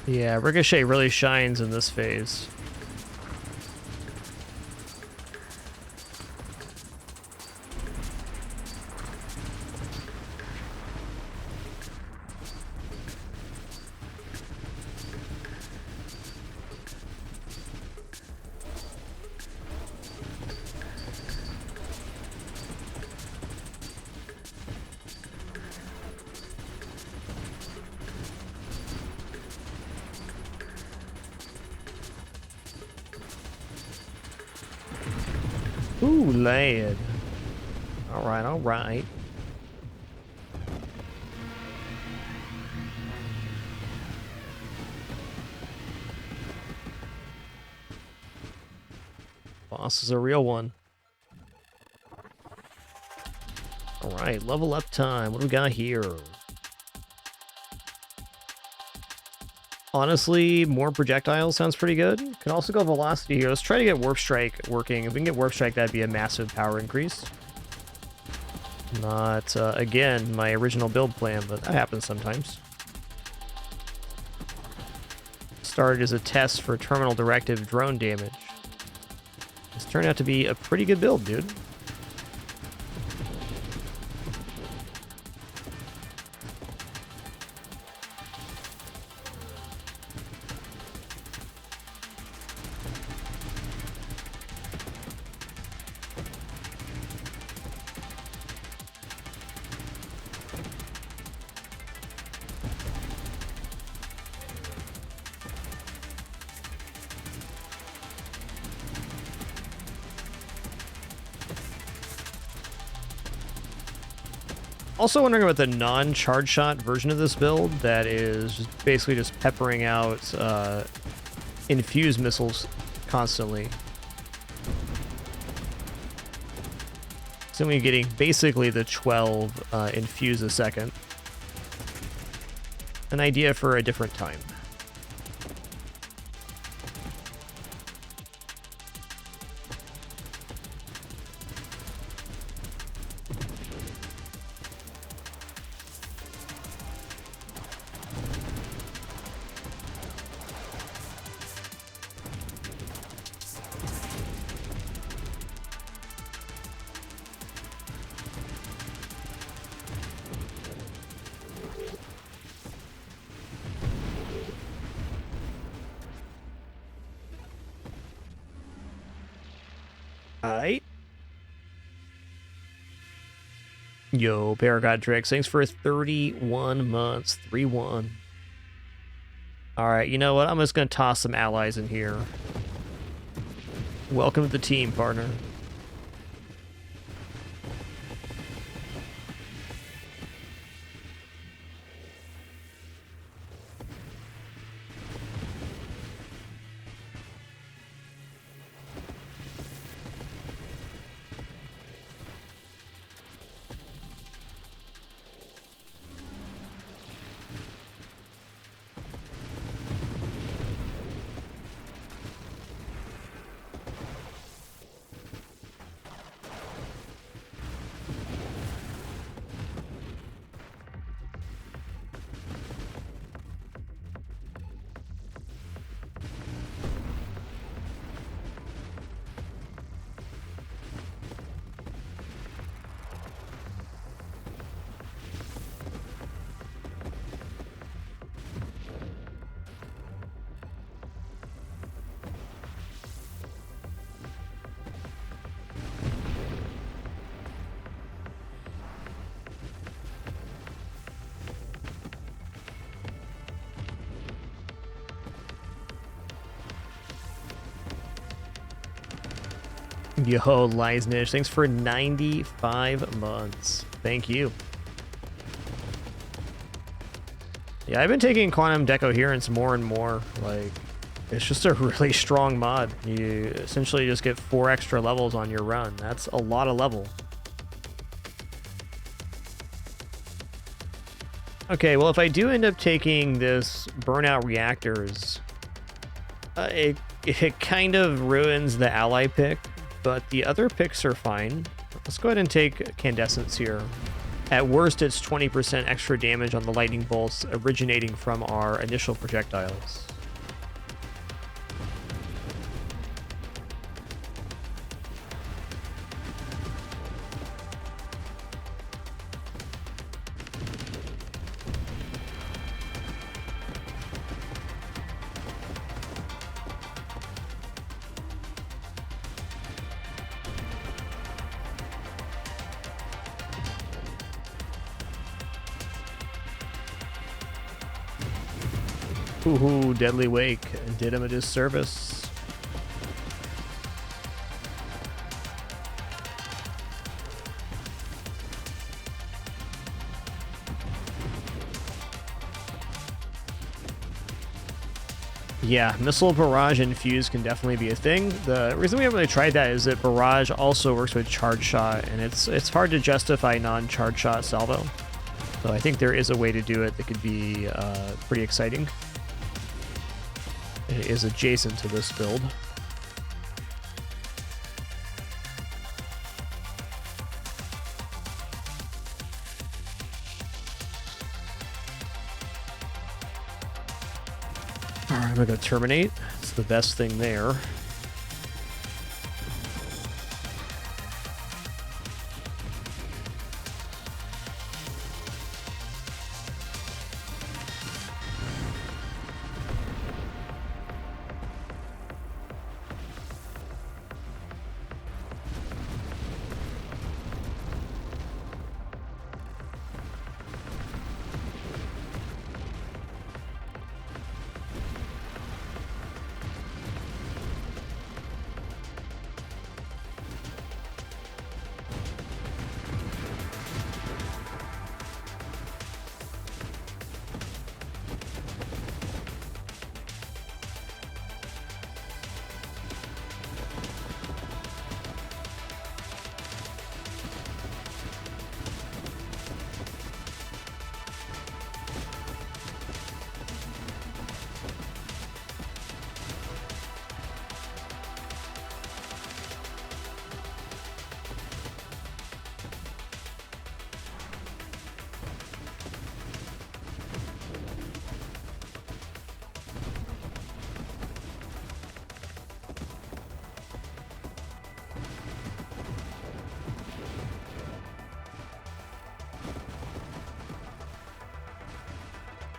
Yeah, Ricochet really shines in this phase. Ooh, lad. All right, all right. Boss is a real one. All right, level up time. What do we got here? Honestly, more projectiles sounds pretty good. Can also go velocity here. Let's try to get Warp Strike working. If we can get Warp Strike, that'd be a massive power increase. Not, again, my original build plan, but that happens sometimes. Started as a test for terminal directive drone damage. This turned out to be a pretty good build, dude. Also wondering about the non-charge shot version of this build that is basically just peppering out infused missiles constantly. So we're getting basically the 12 infuse a second. An idea for a different time. Alright. Yo, Paragodrix, thanks for 31 months. 3-1. Alright, you know what? I'm just going to toss some allies in here. Welcome to the team, partner. Yo, Leisnish, thanks for 95 months. Thank you. Yeah, I've been taking Quantum Decoherence more and more. Like, it's just a really strong mod. You essentially just get 4 extra levels on your run. That's a lot of level. Okay, well, if I do end up taking this Burnout Reactors, it kind of ruins the ally pick. But the other picks are fine. Let's go ahead and take Candescence here. At worst, it's 20% extra damage on the lightning bolts originating from our initial projectiles. Ooh, Deadly Wake did him a disservice. Yeah, Missile Barrage and Fuse can definitely be a thing. The reason we haven't really tried that is that Barrage also works with Charge Shot, and it's hard to justify non-Charge Shot salvo. So I think there is a way to do it that could be pretty exciting. is adjacent to this build. All right, I'm gonna go terminate. It's the best thing there.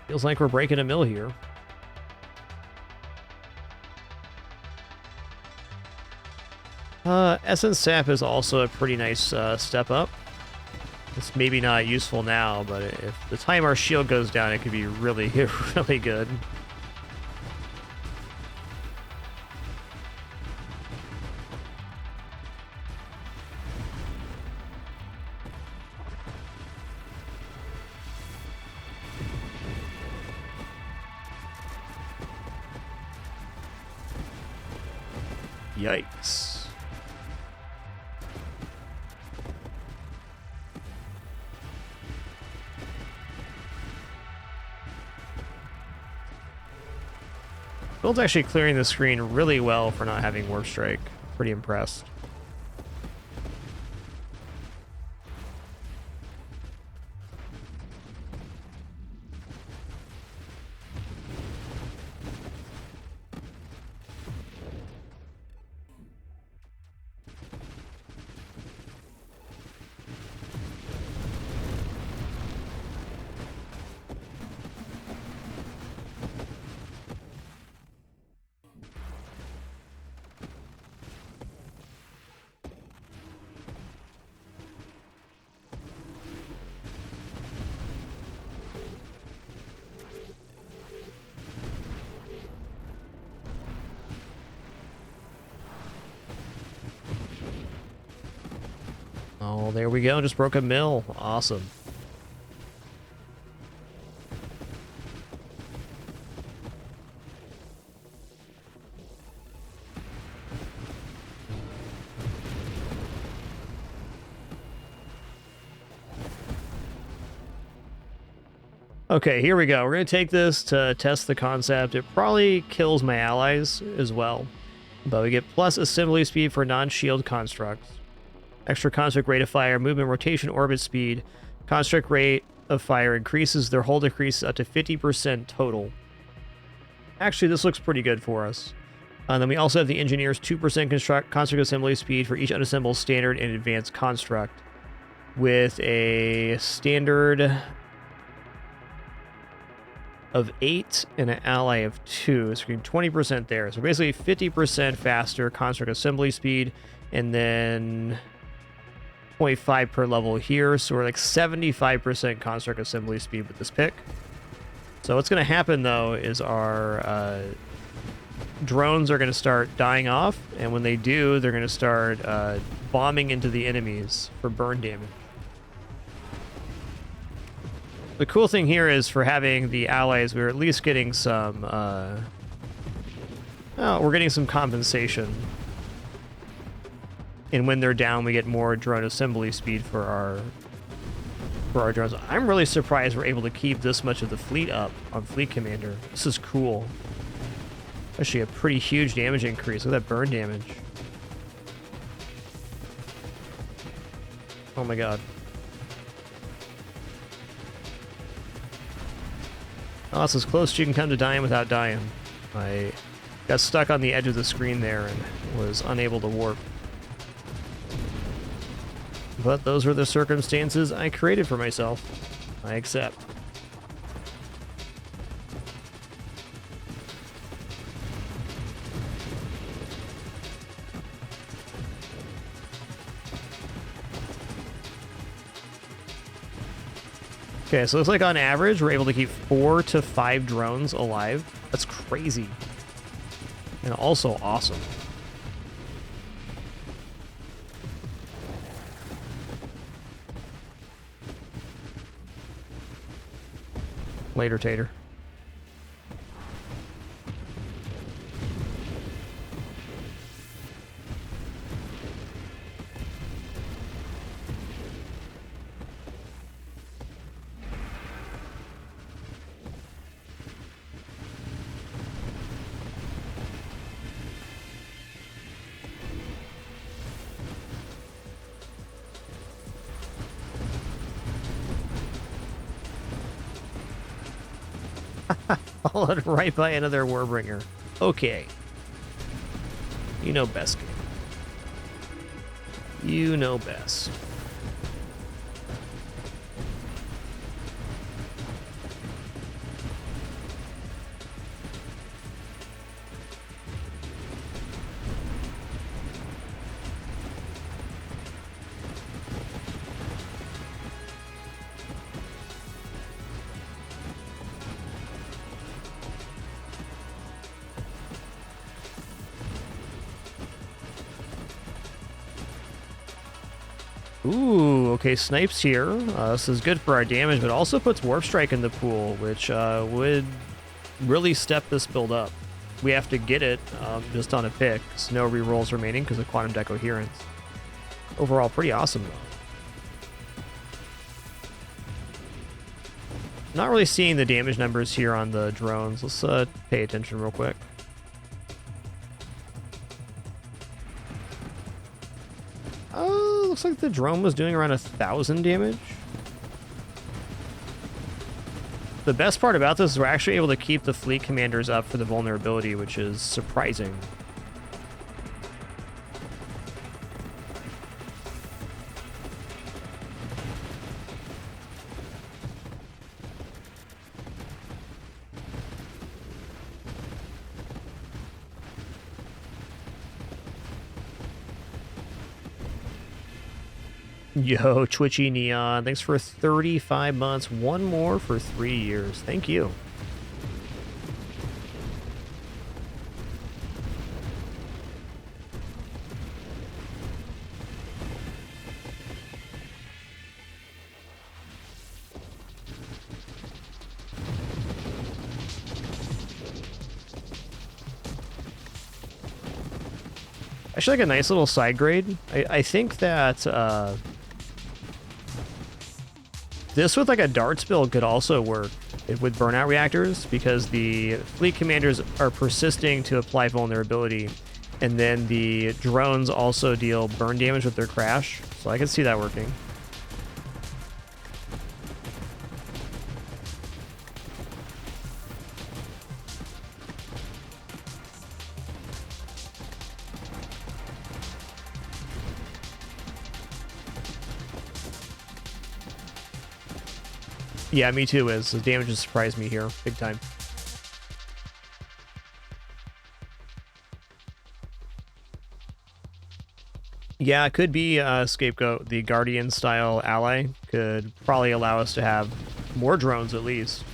Feels like we're breaking a mill here. Essence Sap is also a pretty nice step up. It's maybe not useful now, but if the time our shield goes down, it could be really, really good. Yikes. Build's actually clearing the screen really well for not having Warp Strike. Pretty impressed. Oh, there we go. Just broke a mill. Awesome. Okay, here we go. We're going to take this to test the concept. It probably kills my allies as well. But we get plus assembly speed for non-shield constructs. Extra construct rate of fire, movement, rotation, orbit speed. Construct rate of fire increases. Their hold increases up to 50% total. Actually, this looks pretty good for us. And then we also have the engineer's 2% construct assembly speed for each unassembled standard and advanced construct. With a standard of 8 and an ally of 2. So we're getting 20% there. So basically 50% faster construct assembly speed, and then 0.5 per level here. So we're like 75% construct assembly speed with this pick. So what's going to happen though is our drones are going to start dying off, and when they do, they're going to start bombing into the enemies for burn damage. The cool thing here is for having the allies, we're at least getting some, we're getting some compensation. And when they're down, we get more drone assembly speed for our drones. I'm really surprised we're able to keep this much of the fleet up on Fleet Commander. This is cool. Actually, a pretty huge damage increase. Look at that burn damage. Oh my god. Oh, that's as close as you can come to dying without dying. I got stuck on the edge of the screen there and was unable to warp. But those were the circumstances I created for myself. I accept. Okay, so it looks like on average, we're able to keep 4 to 5 drones alive. That's crazy. And also awesome. Later, Tater. Followed right by another Warbringer. Okay. You know best. You know best. Ooh, okay, Snipes here. This is good for our damage, but also puts Warp Strike in the pool, which would really step this build up. We have to get it just on a pick. So no rerolls remaining because of Quantum Decoherence. Overall, pretty awesome, though. Not really seeing the damage numbers here on the drones. Let's pay attention real quick. Looks like the drone was doing around 1,000 damage. The best part about this is we're actually able to keep the fleet commanders up for the vulnerability, which is surprising. Yo, Twitchy Neon, thanks for 35 months. One more for 3 years. Thank you. Actually, like a nice little side grade. I think that this with like a darts build could also work with burnout reactors because the fleet commanders are persisting to apply vulnerability, and then the drones also deal burn damage with their crash. So I can see that working. Yeah, me too, Wiz. The damage has surprised me here, big time. Yeah, it could be a Scapegoat. The Guardian-style ally could probably allow us to have more drones, at least.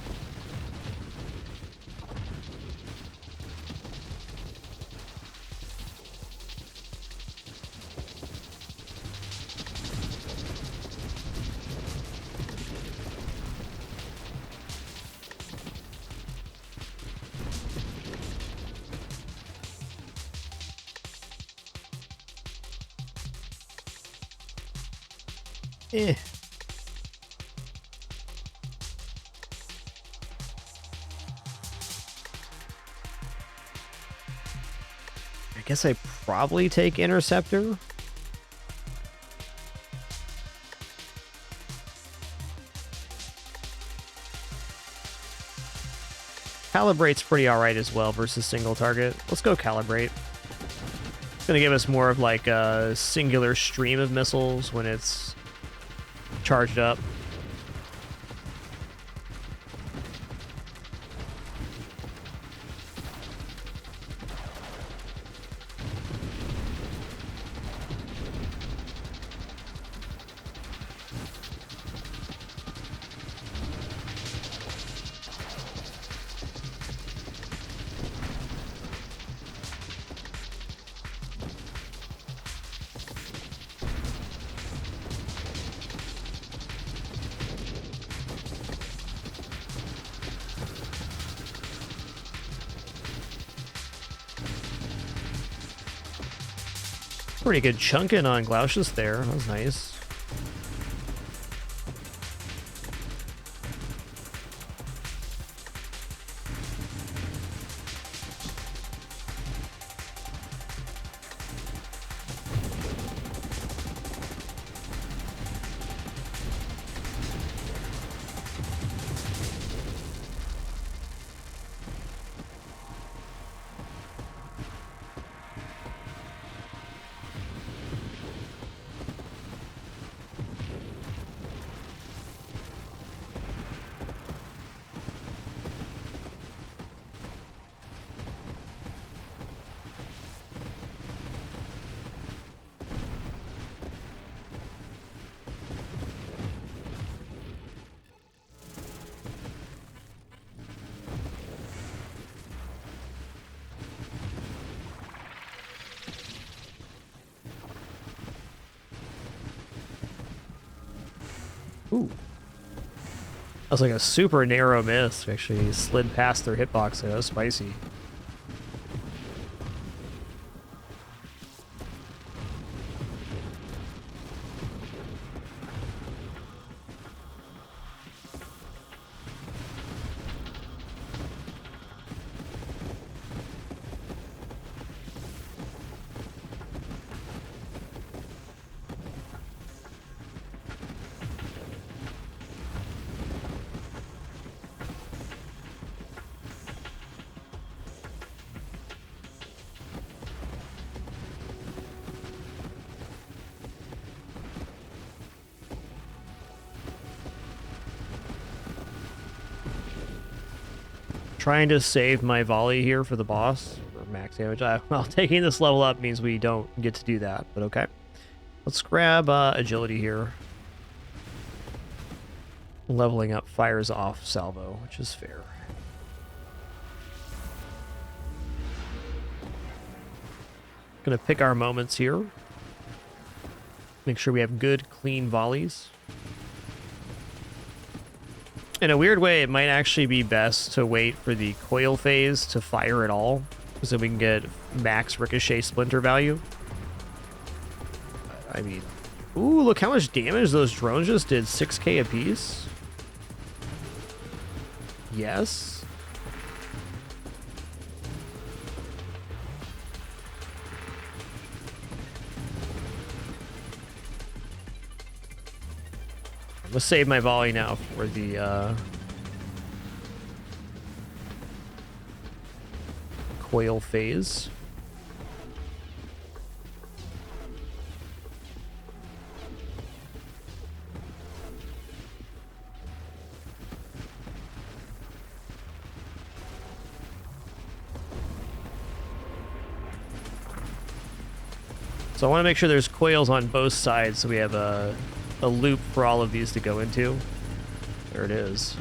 Eh. guess I probably take Interceptor. Calibrate's pretty alright as well versus single target. Let's go Calibrate. It's going to give us more of like a singular stream of missiles when it's charged up. Pretty good chunking on Glaucius there. That was nice. Ooh. That was like a super narrow miss. Actually slid past their hitbox. That was spicy. Trying to save my volley here for the boss for max damage. Well, taking this level up means we don't get to do that, but okay. Let's grab agility here. Leveling up fires off salvo, which is fair. Gonna pick our moments here. Make sure we have good, clean volleys. In a weird way, it might actually be best to wait for the coil phase to fire at all, because then we can get max ricochet splinter value. I mean, ooh, look how much damage those drones just did. 6k apiece. Yes. I'm gonna save my volley now for the coil phase. So I want to make sure there's coils on both sides so we have a loop for all of these to go into. There it is.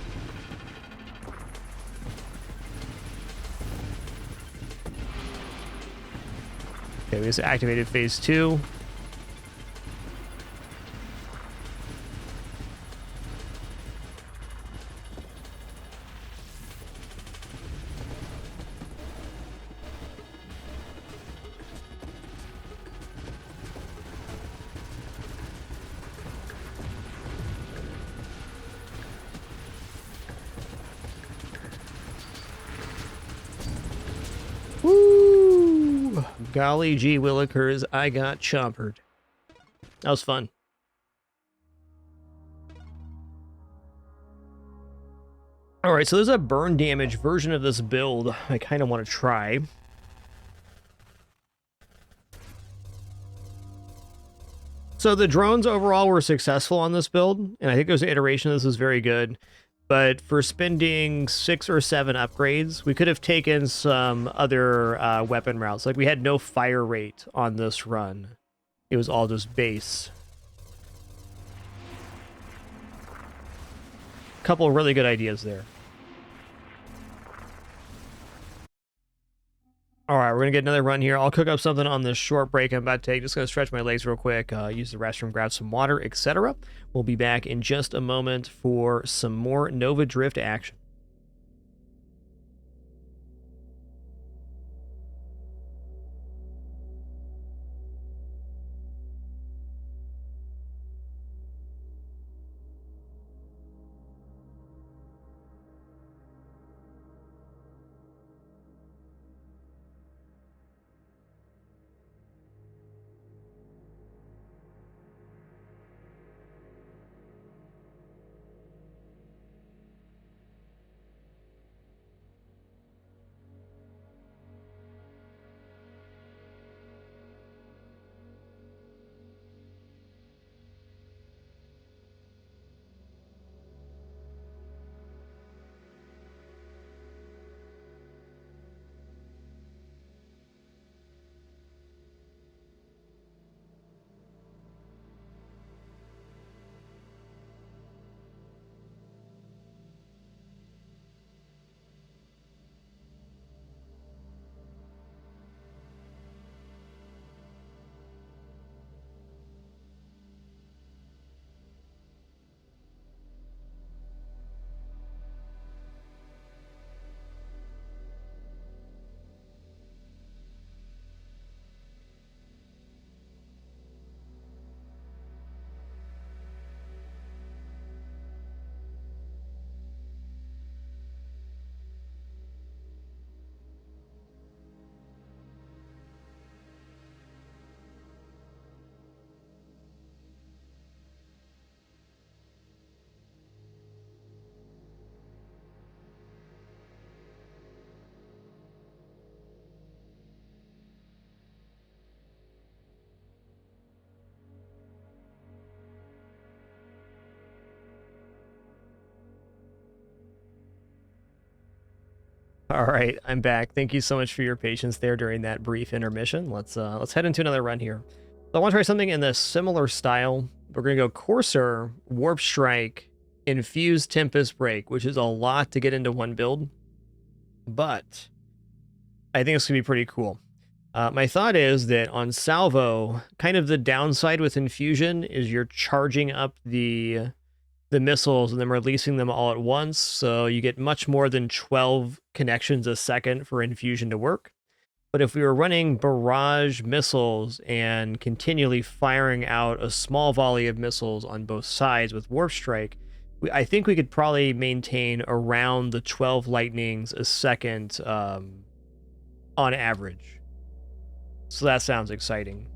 Okay, we just activated phase 2. Woo! Golly gee willikers, I got chompered. That was fun. Alright, so there's a burn damage version of this build I kind of want to try. So the drones overall were successful on this build, and I think there's an iteration of this was very good. But for spending 6 or 7 upgrades, we could have taken some other weapon routes. Like, we had no fire rate on this run. It was all just base. Couple of really good ideas there. Alright, we're going to get another run here. I'll cook up something on this short break I'm about to take. Just going to stretch my legs real quick, use the restroom, grab some water, etc. We'll be back in just a moment for some more Nova Drift action. All right, I'm back. Thank you so much for your patience there during that brief intermission. Let's head into another run here. So I want to try something in this similar style. We're going to go Courser, Warp Strike, Infused Tempest Break, which is a lot to get into one build, but I think it's going to be pretty cool. My thought is that on Salvo, kind of the downside with Infusion is you're charging up the missiles and then releasing them all at once, so you get much more than 12 connections a second for Infusion to work. But if we were running barrage missiles and continually firing out a small volley of missiles on both sides with Warp Strike, I think we could probably maintain around the 12 lightnings a second on average. So that sounds exciting.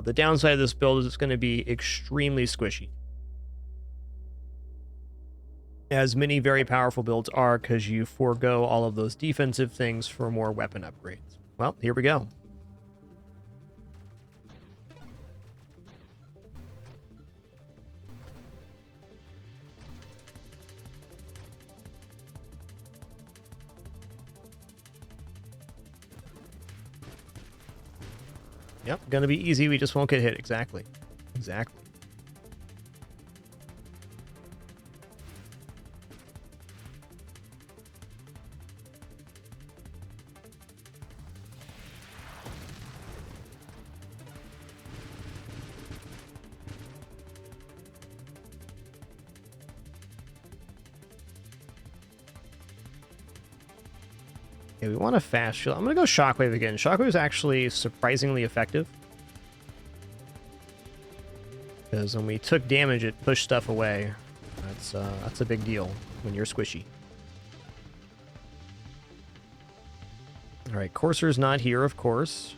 The downside of this build is it's going to be extremely squishy, as many very powerful builds are, because you forego all of those defensive things for more weapon upgrades. Well, here we go. Yep, gonna be easy, we just won't get hit. Exactly. Exactly. Okay, we want a fast shield. I'm going to go Shockwave again. Shockwave is actually surprisingly effective, because when we took damage, it pushed stuff away. That's a big deal when you're squishy. All right, Courser's not here, of course.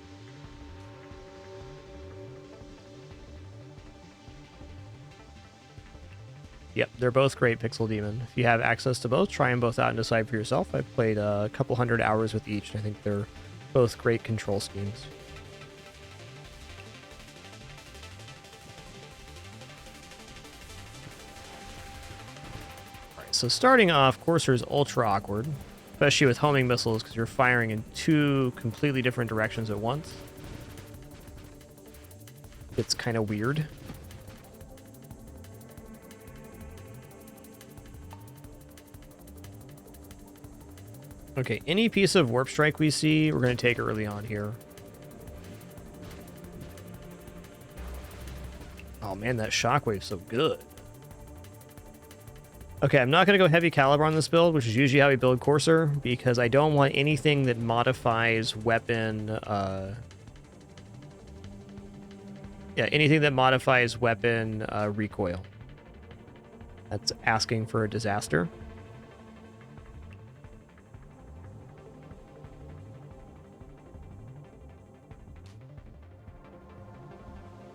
Yep, they're both great Pixel Demon. If you have access to both, try them both out and decide for yourself. I've played a couple hundred hours with each, and I think they're both great control schemes. Alright, so starting off, Courser is ultra awkward, especially with homing missiles, because you're firing in two completely different directions at once. It's kind of weird. Okay, any piece of Warp Strike we see, we're going to take early on here. Oh man, that shockwave's so good. Okay, I'm not going to go heavy caliber on this build, which is usually how we build Courser, because I don't want anything that modifies weapon... anything that modifies weapon recoil. That's asking for a disaster.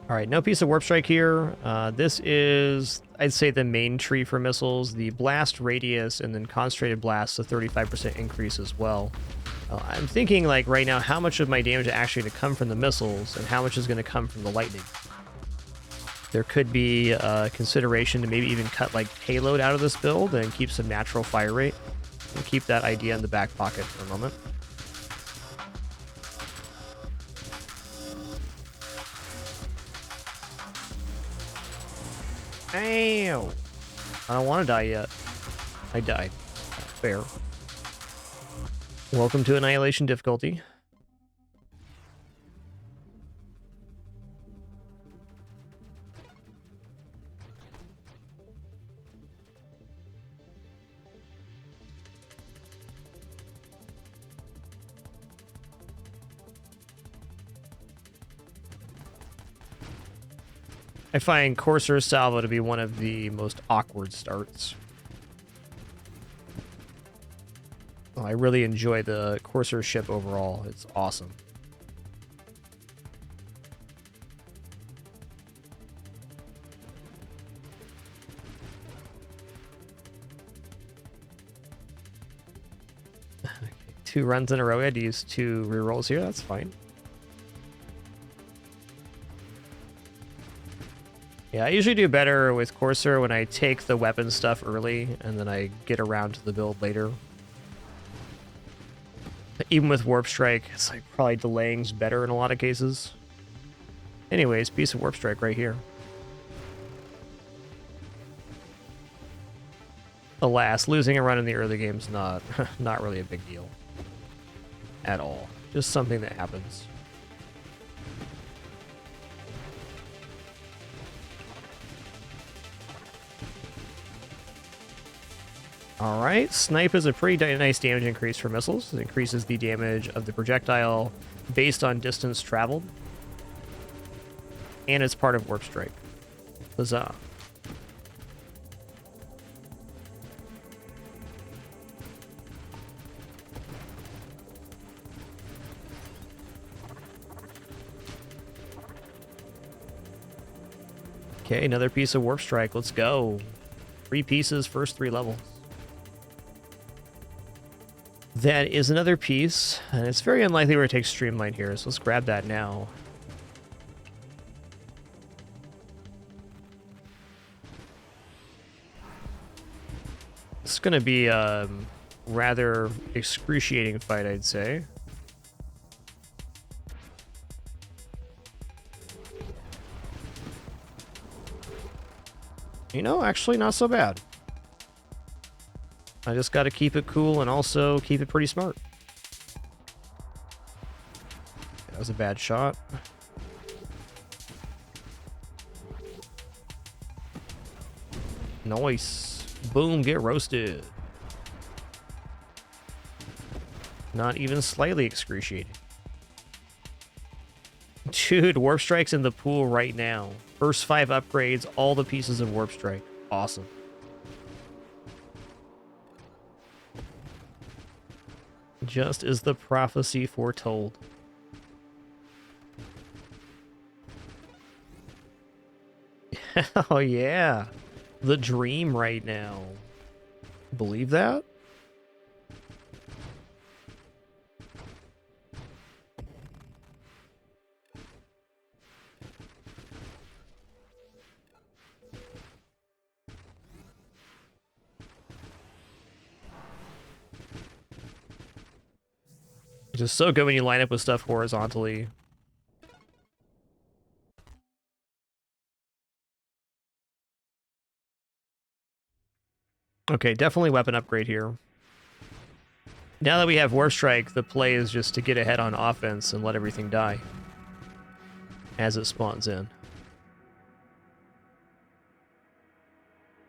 All right, no piece of Warp Strike here. This is, I'd say, the main tree for missiles. The blast radius and then concentrated blast, a 35% increase as well. I'm thinking, like, right now, how much of my damage is actually going to come from the missiles and how much is going to come from the lightning. There could be consideration to maybe even cut, like, payload out of this build and keep some natural fire rate. We'll keep that idea in the back pocket for a moment. Ow! I don't want to die yet. I died. Fair. Welcome to Annihilation difficulty. I find Courser Salvo to be one of the most awkward starts. Oh, I really enjoy the Courser ship overall. It's awesome. Okay, 2 runs in a row. I had to use 2 rerolls here. That's fine. Yeah, I usually do better with Courser when I take the weapon stuff early, and then I get around to the build later. Even with Warp Strike, it's like probably delaying's better in a lot of cases. Anyways, piece of Warp Strike right here. Alas, losing a run in the early game's not really a big deal. At all. Just something that happens. Alright, Snipe is a pretty nice damage increase for missiles. It increases the damage of the projectile based on distance traveled. And it's part of Warp Strike. Huzzah. Okay, another piece of Warp Strike. Let's go. 3 pieces, first 3 levels. That is another piece, and it's very unlikely we're going to take Streamline here, so let's grab that now. It's going to be a rather excruciating fight, I'd say. You know, actually not so bad. I just got to keep it cool and also keep it pretty smart. That was a bad shot. Nice. Boom, get roasted. Not even slightly excruciating. Dude, Warp Strike's in the pool right now. First 5 upgrades, all the pieces of Warp Strike. Awesome. Just as the prophecy foretold. Oh yeah. the dream right now. Believe that? It's just so good when you line up with stuff horizontally. Okay, definitely weapon upgrade here. Now that we have Warp Strike, the play is just to get ahead on offense and let everything die as it spawns in.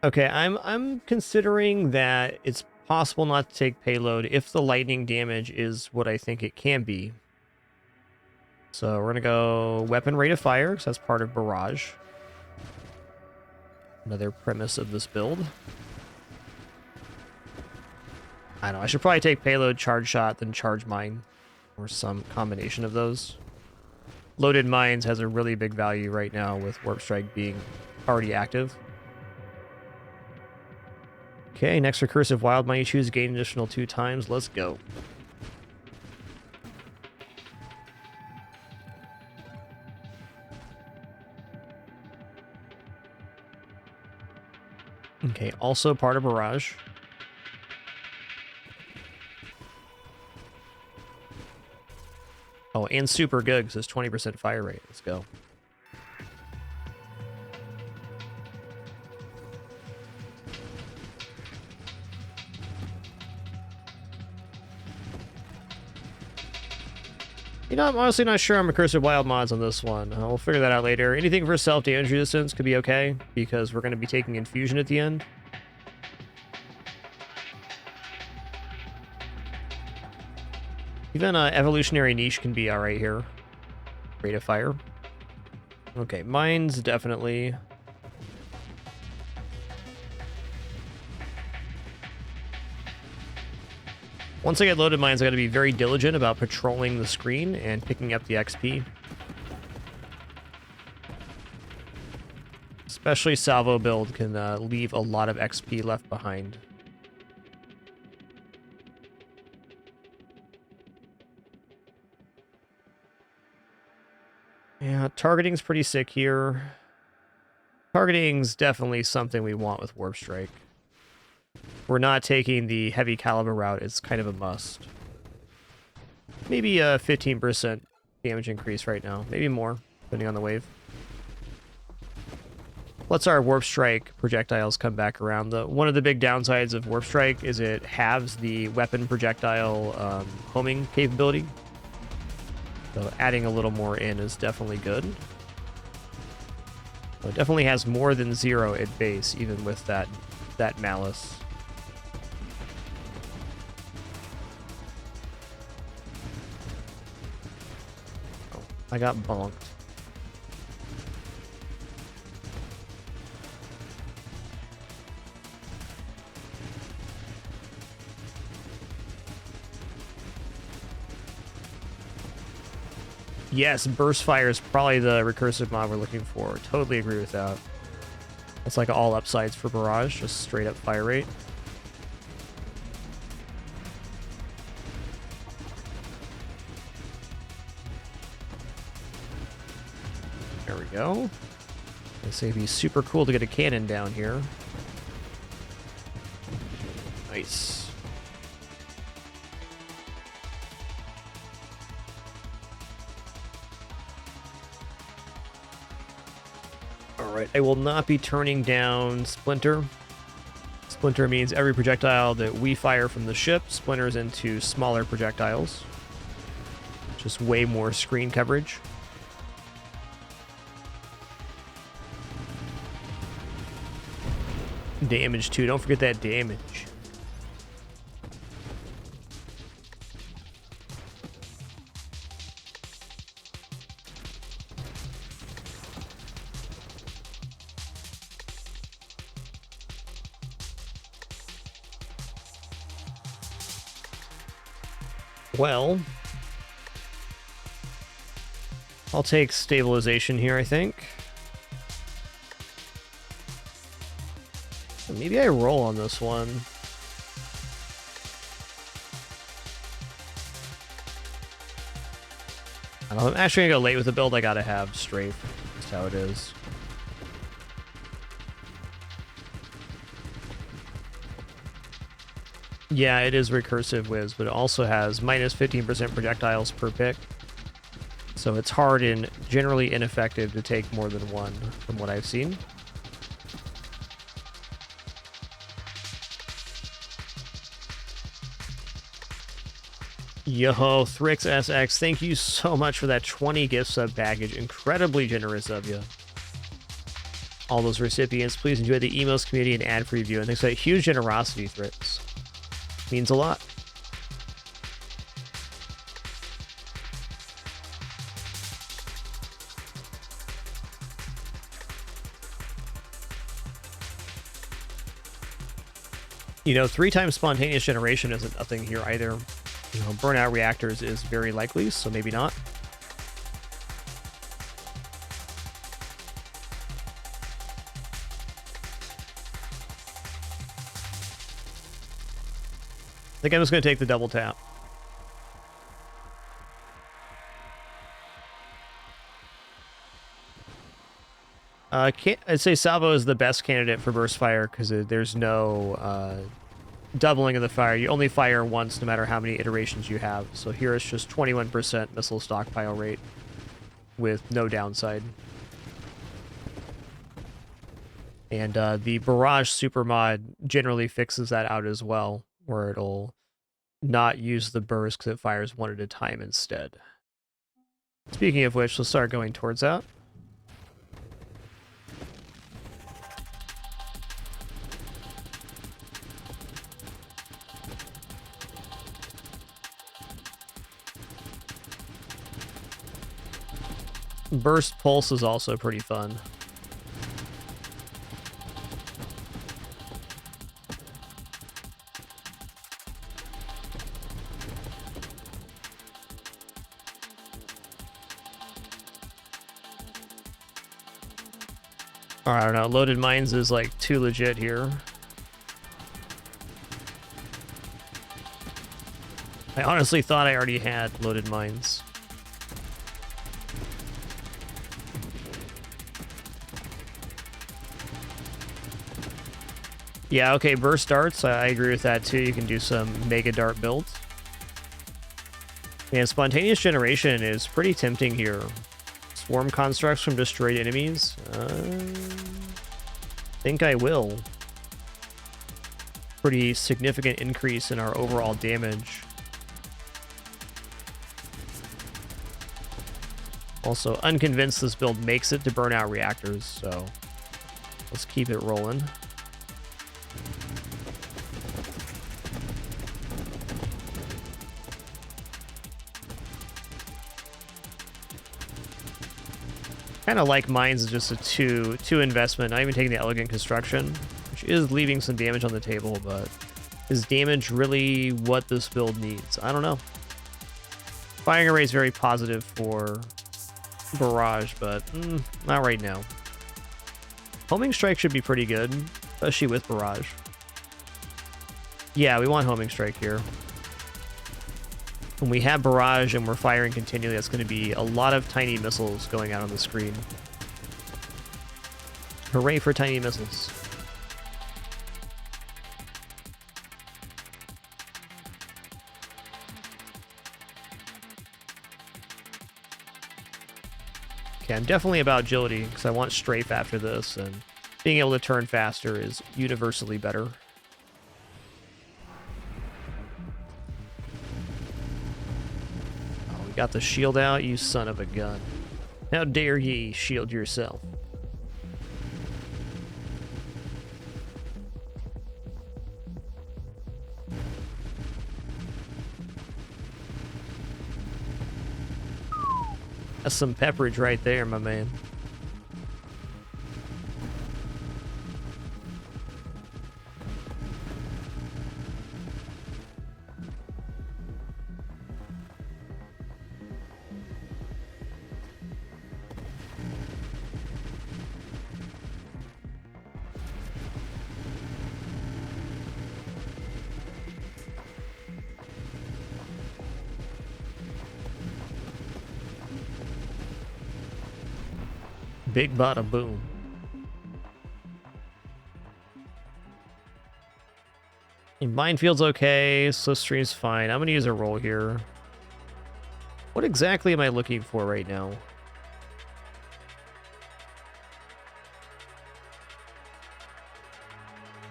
Okay, I'm considering that it's possible not to take payload if the lightning damage is what I think it can be. So we're gonna go weapon rate of fire, because that's part of barrage. Another premise of this build. I don't know, I should probably take payload, charge shot, then charge mine, or some combination of those. Loaded mines has a really big value right now with Warp Strike being already active. Okay, next recursive wild mine you choose, gain additional 2 times. Let's go. Okay, also part of barrage. Oh, and super good because it's 20% fire rate. Let's go. You know, I'm honestly not sure on recursive wild mods on this one. We'll figure that out later. Anything for self-damage resistance could be okay, because we're going to be taking infusion at the end. Even evolutionary niche can be alright here. Rate of fire. Okay, mines definitely. Once I get loaded mines, I gotta be very diligent about patrolling the screen and picking up the XP. Especially salvo build can leave a lot of XP left behind. Yeah, targeting's pretty sick here. Targeting's definitely something we want with Warp Strike. We're not taking the heavy caliber route. It's kind of a must. Maybe a 15% damage increase right now. Maybe more, depending on the wave. Let's our Warp Strike projectiles come back around. One of the big downsides of Warp Strike is it halves the weapon projectile homing capability. So adding a little more in is definitely good. So it definitely has more than 0 at base, even with that malice. I got bonked. Yes, burst fire is probably the recursive mod we're looking for. Totally agree with that. It's like all upsides for barrage, just straight up fire rate. There we go. I say it'd be super cool to get a cannon down here. Nice. Alright, I will not be turning down Splinter. Splinter means every projectile that we fire from the ship splinters into smaller projectiles. Just way more screen coverage. Damage too, don't forget that damage. Well, I'll take stabilization here, I think. Maybe I roll on this one. I don't know, I'm actually gonna go late with the build. I gotta have strafe. That's how it is. Yeah, it is recursive whiz, but it also has minus 15% projectiles per pick. So it's hard and generally ineffective to take more than one, from what I've seen. Yo, Thrix SX, thank you so much for that 20 gift sub package. Incredibly generous of you. All those recipients, please enjoy the emails, community, and ad-free view. And thanks for that huge generosity, Thrix. Means a lot. You know, 3 times spontaneous generation isn't a thing here either. You know, burnout reactors is very likely, so maybe not. I think I'm just going to take the double tap. I'd say Salvo is the best candidate for burst fire because there's no doubling of the fire. You only fire once no matter how many iterations you have. So here it's just 21% missile stockpile rate with no downside. And the Barrage super mod generally fixes that out as well, where it'll not use the burst because it fires one at a time instead. Speaking of which, let's start going towards that. Burst Pulse is also pretty fun. Or, I don't know, Loaded Mines is like too legit here. I honestly thought I already had Loaded Mines. Yeah, okay, burst darts, I agree with that too. You can do some mega dart builds. And spontaneous generation is pretty tempting here. Swarm constructs from destroyed enemies. Think I will. Pretty significant increase in our overall damage. Also, unconvinced this build makes it to burnout reactors, so let's keep it rolling. Kind of like mines is just a two investment, not even taking the elegant construction, which is leaving some damage on the table, but is damage really what this build needs? I don't know. Firing array is very positive for Barrage, but not right now. Homing Strike should be pretty good, especially with Barrage. Yeah, we want Homing Strike here. When we have Barrage and we're firing continually, that's going to be a lot of tiny missiles going out on the screen. Hooray for tiny missiles. Okay, I'm definitely about agility because I want strafe after this, and being able to turn faster is universally better. Got the shield out, you son of a gun. How dare ye shield yourself? That's some pepperage right there, my man. Big bada boom. Minefield's okay. Slipstream's fine. I'm gonna use a roll here. What exactly am I looking for right now?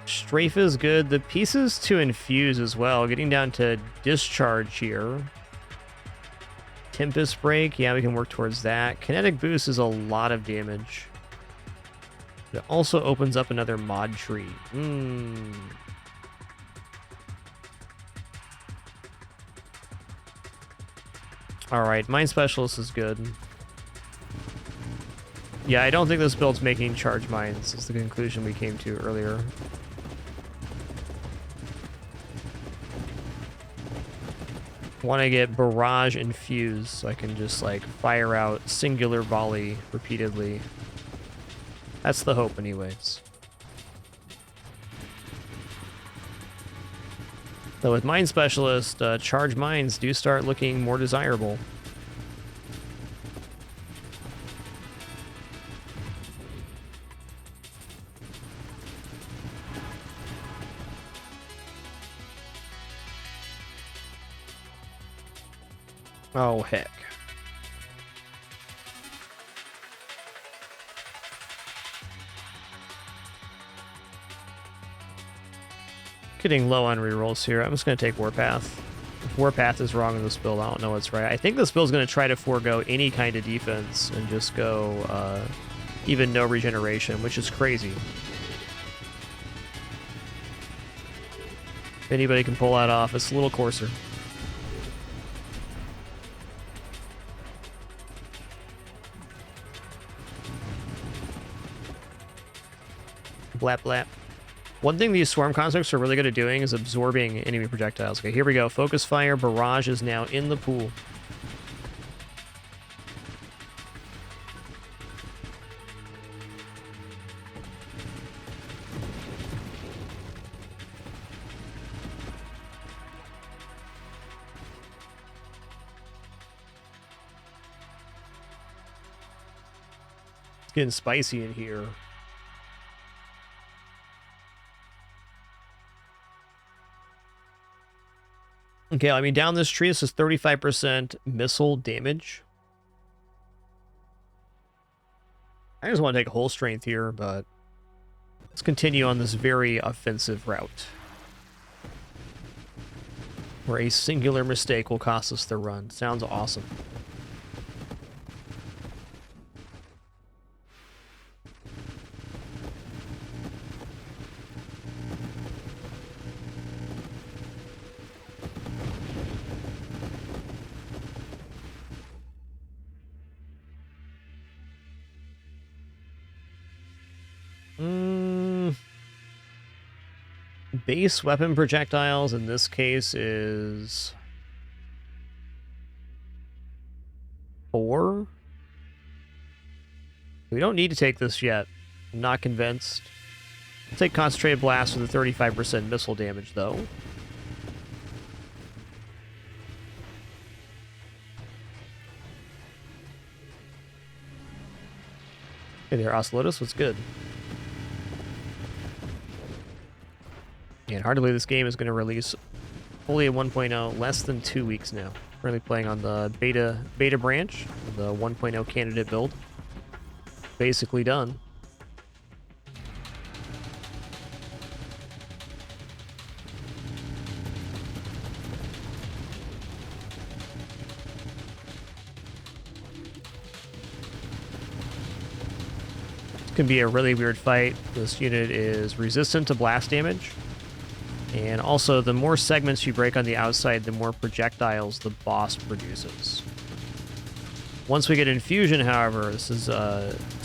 Strafe is good. The pieces to infuse as well. Getting down to discharge here. Tempest break. Yeah, we can work towards that. Kinetic boost is a lot of damage. It also opens up another mod tree. Alright, Mind Specialist is good. Yeah, I don't think this build's making charge mines, is the conclusion we came to earlier. Want to get Barrage infused so I can just, like, fire out singular volley repeatedly. That's the hope, anyways. Though with Mind Specialist, charge mines do start looking more desirable. Oh, heck. Getting low on rerolls here. I'm just going to take Warpath. If Warpath is wrong in this build, I don't know what's right. I think this build's going to try to forego any kind of defense and just go even no regeneration, which is crazy. If anybody can pull that off, it's a little coarser. Blap, blap. One thing these swarm constructs are really good at doing is absorbing enemy projectiles. Okay, here we go. Focus fire. Barrage is now in the pool. It's getting spicy in here. Okay, I mean, down this tree, this is 35% missile damage. I just want to take a whole strength here, but let's continue on this very offensive route, where a singular mistake will cost us the run. Sounds awesome. Base weapon projectiles in this case is 4. We don't need to take this yet. I'm not convinced. I'll take concentrated blast with a 35% missile damage though. Hey there, Ocelotus, what's good? And hard to believe this game is going to release fully at 1.0 less than 2 weeks now. Currently playing on the beta branch, the 1.0 candidate build. Basically done. This can be a really weird fight. This unit is resistant to blast damage. And also, the more segments you break on the outside, the more projectiles the boss produces. Once we get infusion, however, this is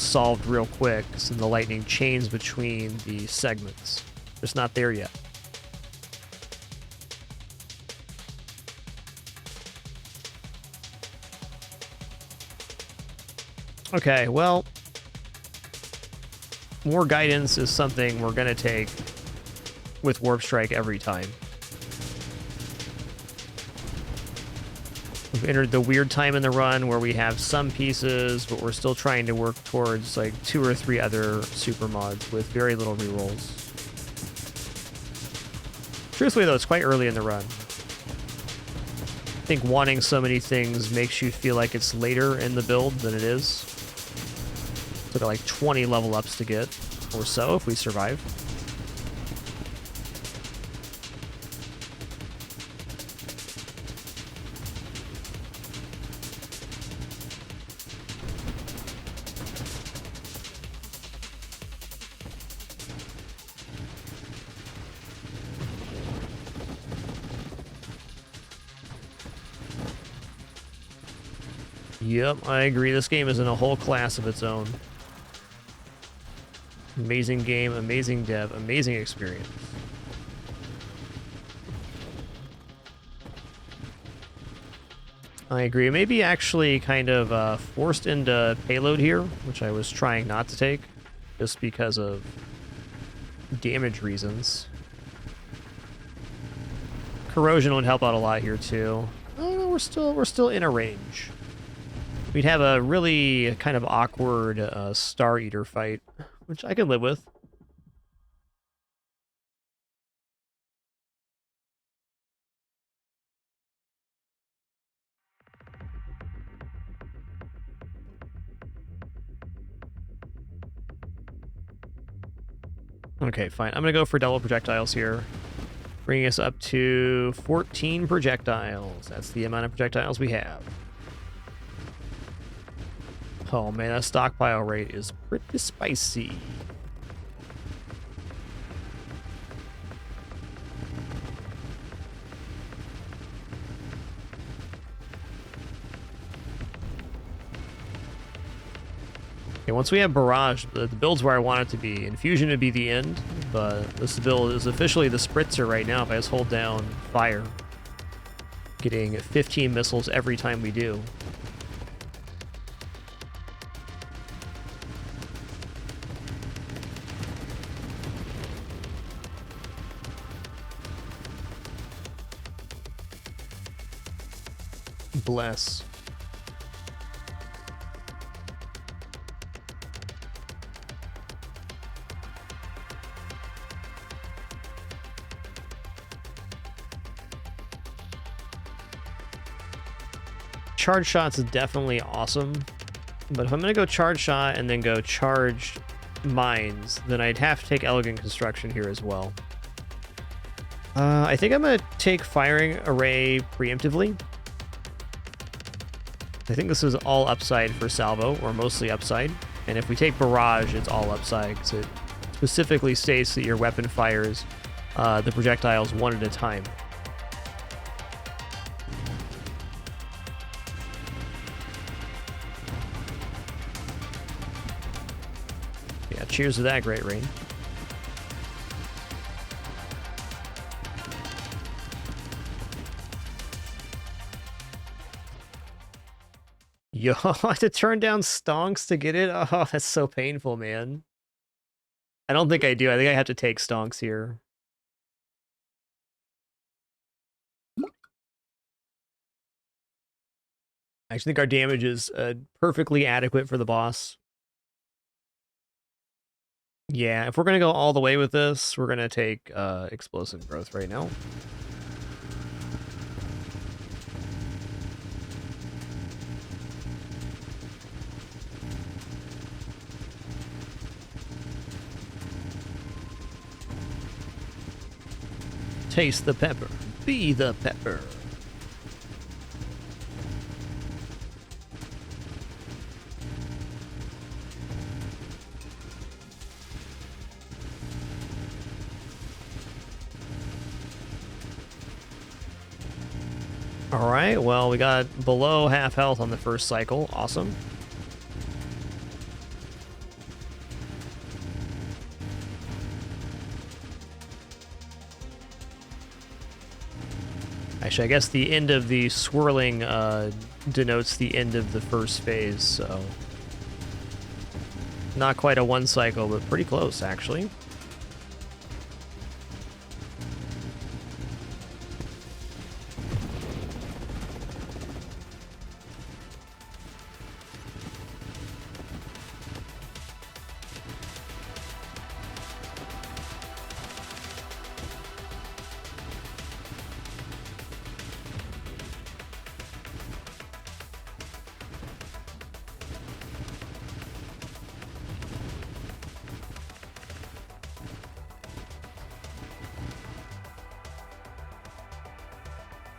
solved real quick, so the lightning chains between the segments. It's not there yet. Okay, well, more guidance is something we're going to take with Warp Strike every time. We've entered the weird time in the run where we have some pieces, but we're still trying to work towards like 2 or 3 other super mods with very little rerolls. Truthfully though, it's quite early in the run. I think wanting so many things makes you feel like it's later in the build than it is. Took like 20 level ups to get, or so if we survive. Yep, I agree. This game is in a whole class of its own. Amazing game, amazing dev, amazing experience. I agree. Maybe actually kind of forced into payload here, which I was trying not to take, just because of damage reasons. Corrosion would help out a lot here too. Oh, no, we're still in a range. We'd have a really kind of awkward Star Eater fight, which I can live with. Okay, fine. I'm going to go for double projectiles here, bringing us up to 14 projectiles. That's the amount of projectiles we have. Oh man, that stockpile rate is pretty spicy. Okay, once we have Barrage, the build's where I want it to be. Infusion would be the end, but this build is officially the Spritzer right now if I just hold down fire. Getting 15 missiles every time we do. Bless. Charge shot's definitely awesome, but if I'm gonna go charge shot and then go charged mines, then I'd have to take elegant construction here as well. I think I'm gonna take firing array preemptively. I think this is all upside for salvo, or mostly upside. And if we take barrage, it's all upside, because it specifically states that your weapon fires the projectiles one at a time. Yeah, cheers to that, Great Rain. Yo, I have to turn down stonks to get it? Oh, that's so painful, man. I don't think I do. I think I have to take stonks here. I actually think our damage is perfectly adequate for the boss. Yeah, if we're going to go all the way with this, we're going to take explosive growth right now. Taste the pepper. Be the pepper. All right, well, we got below half health on the first cycle. Awesome. Actually, I guess the end of the swirling denotes the end of the first phase, so... Not quite a one cycle, but pretty close, actually.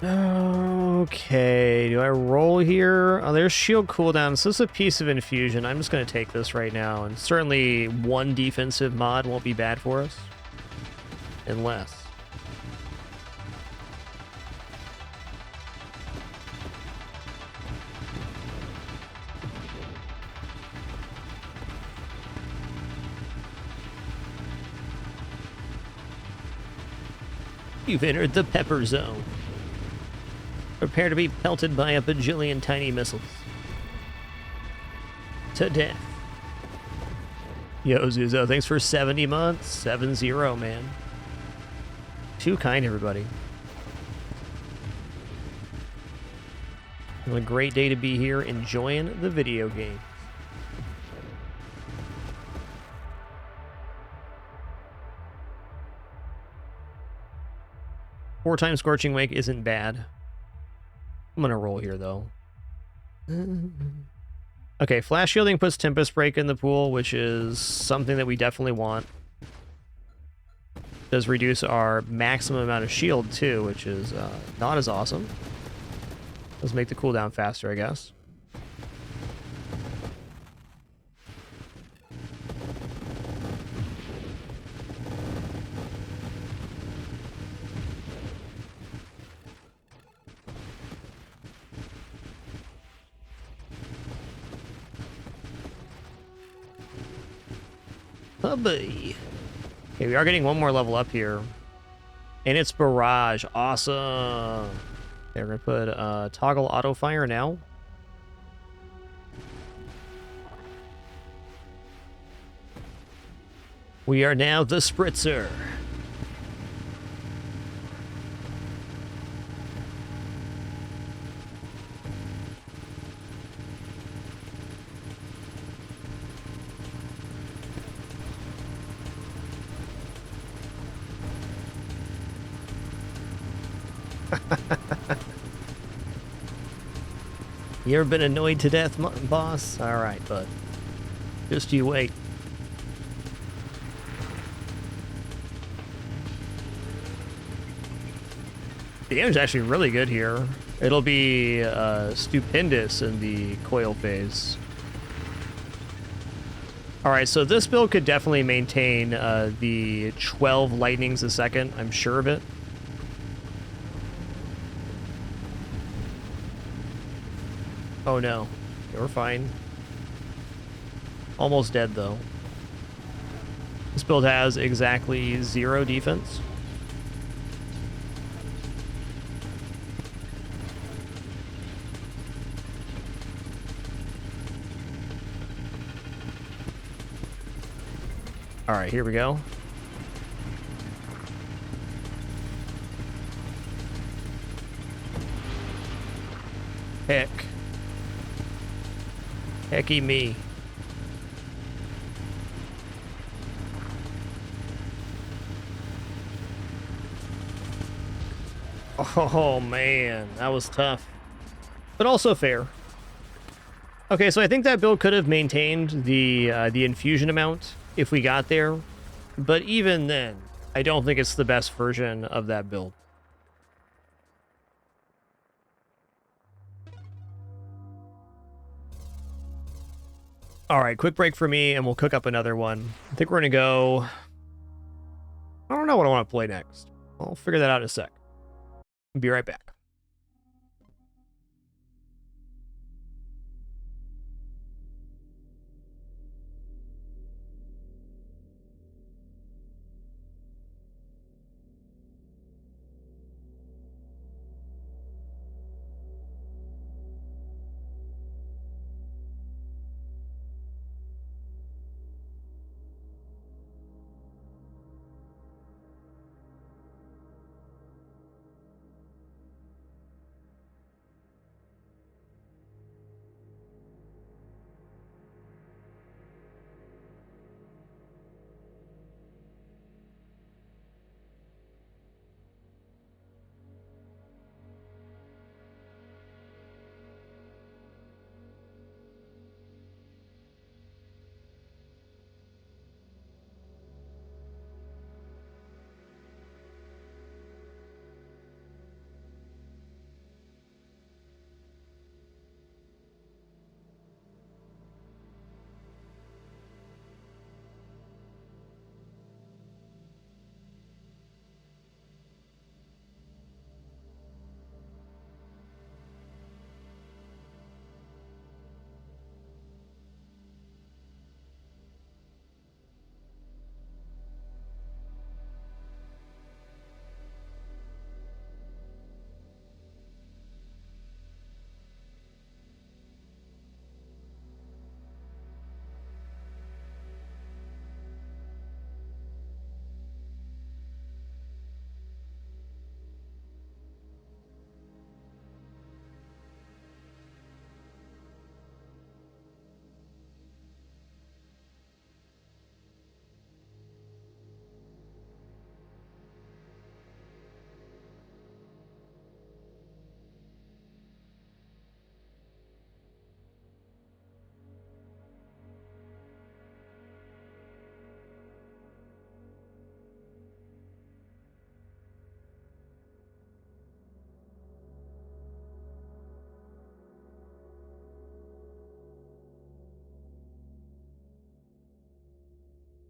Okay, do I roll here? Oh, there's shield cooldown, so this is a piece of infusion. I'm just going to take this right now, and certainly one defensive mod won't be bad for us. Unless... You've entered the Pepper Zone. Prepare to be pelted by a bajillion tiny missiles. To death. Yo, Zuzo, thanks for 70 months. 7-0, man. Too kind, everybody. What a great day to be here enjoying the video game. Four times Scorching Wake isn't bad. I'm gonna roll here, though. Okay, Flash Shielding puts Tempest Break in the pool, which is something that we definitely want. Does reduce our maximum amount of shield, too, which is not as awesome. Does make the cooldown faster, I guess. Hubby. Okay, we are getting one more level up here. And it's Barrage. Awesome. Okay, we're going to put Toggle Auto Fire now. We are now the Spritzer. You ever been annoyed to death, boss? All right, bud. Just you wait. The damage is actually really good here. It'll be stupendous in the coil phase. All right, so this build could definitely maintain the 12 lightnings a second. I'm sure of it. Oh no, we're fine. Almost dead though. This build has exactly 0 defense. All right, here we go. Heck. Hecky me. Oh man, that was tough. But also fair. Okay, so I think that build could have maintained the infusion amount if we got there. But even then, I don't think it's the best version of that build. All right, quick break for me, and we'll cook up another one. I think we're going to go... I don't know what I want to play next. I'll figure that out in a sec. Be right back.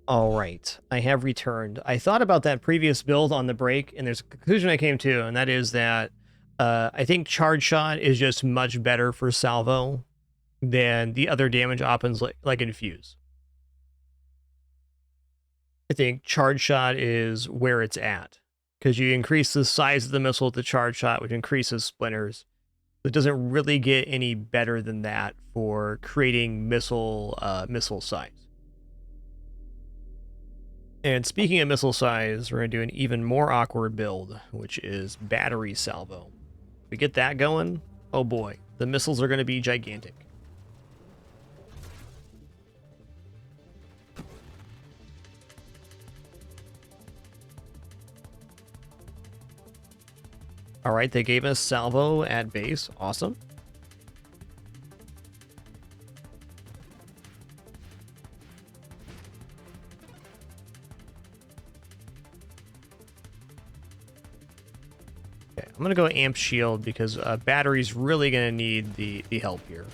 All right, I have returned. I thought about that previous build on the break, and there's a conclusion I came to, and that is that I think Charge Shot is just much better for salvo than the other damage options like Infuse. I think Charge Shot is where it's at, because you increase the size of the missile with the Charge Shot, which increases splinters. It doesn't really get any better than that for creating missile size. And speaking of missile size, we're going to do an even more awkward build, which is battery salvo. If we get that going, oh boy, the missiles are going to be gigantic. All right, they gave us salvo at base. Awesome. Okay, I'm going to go amp shield because battery's really going to need the help here.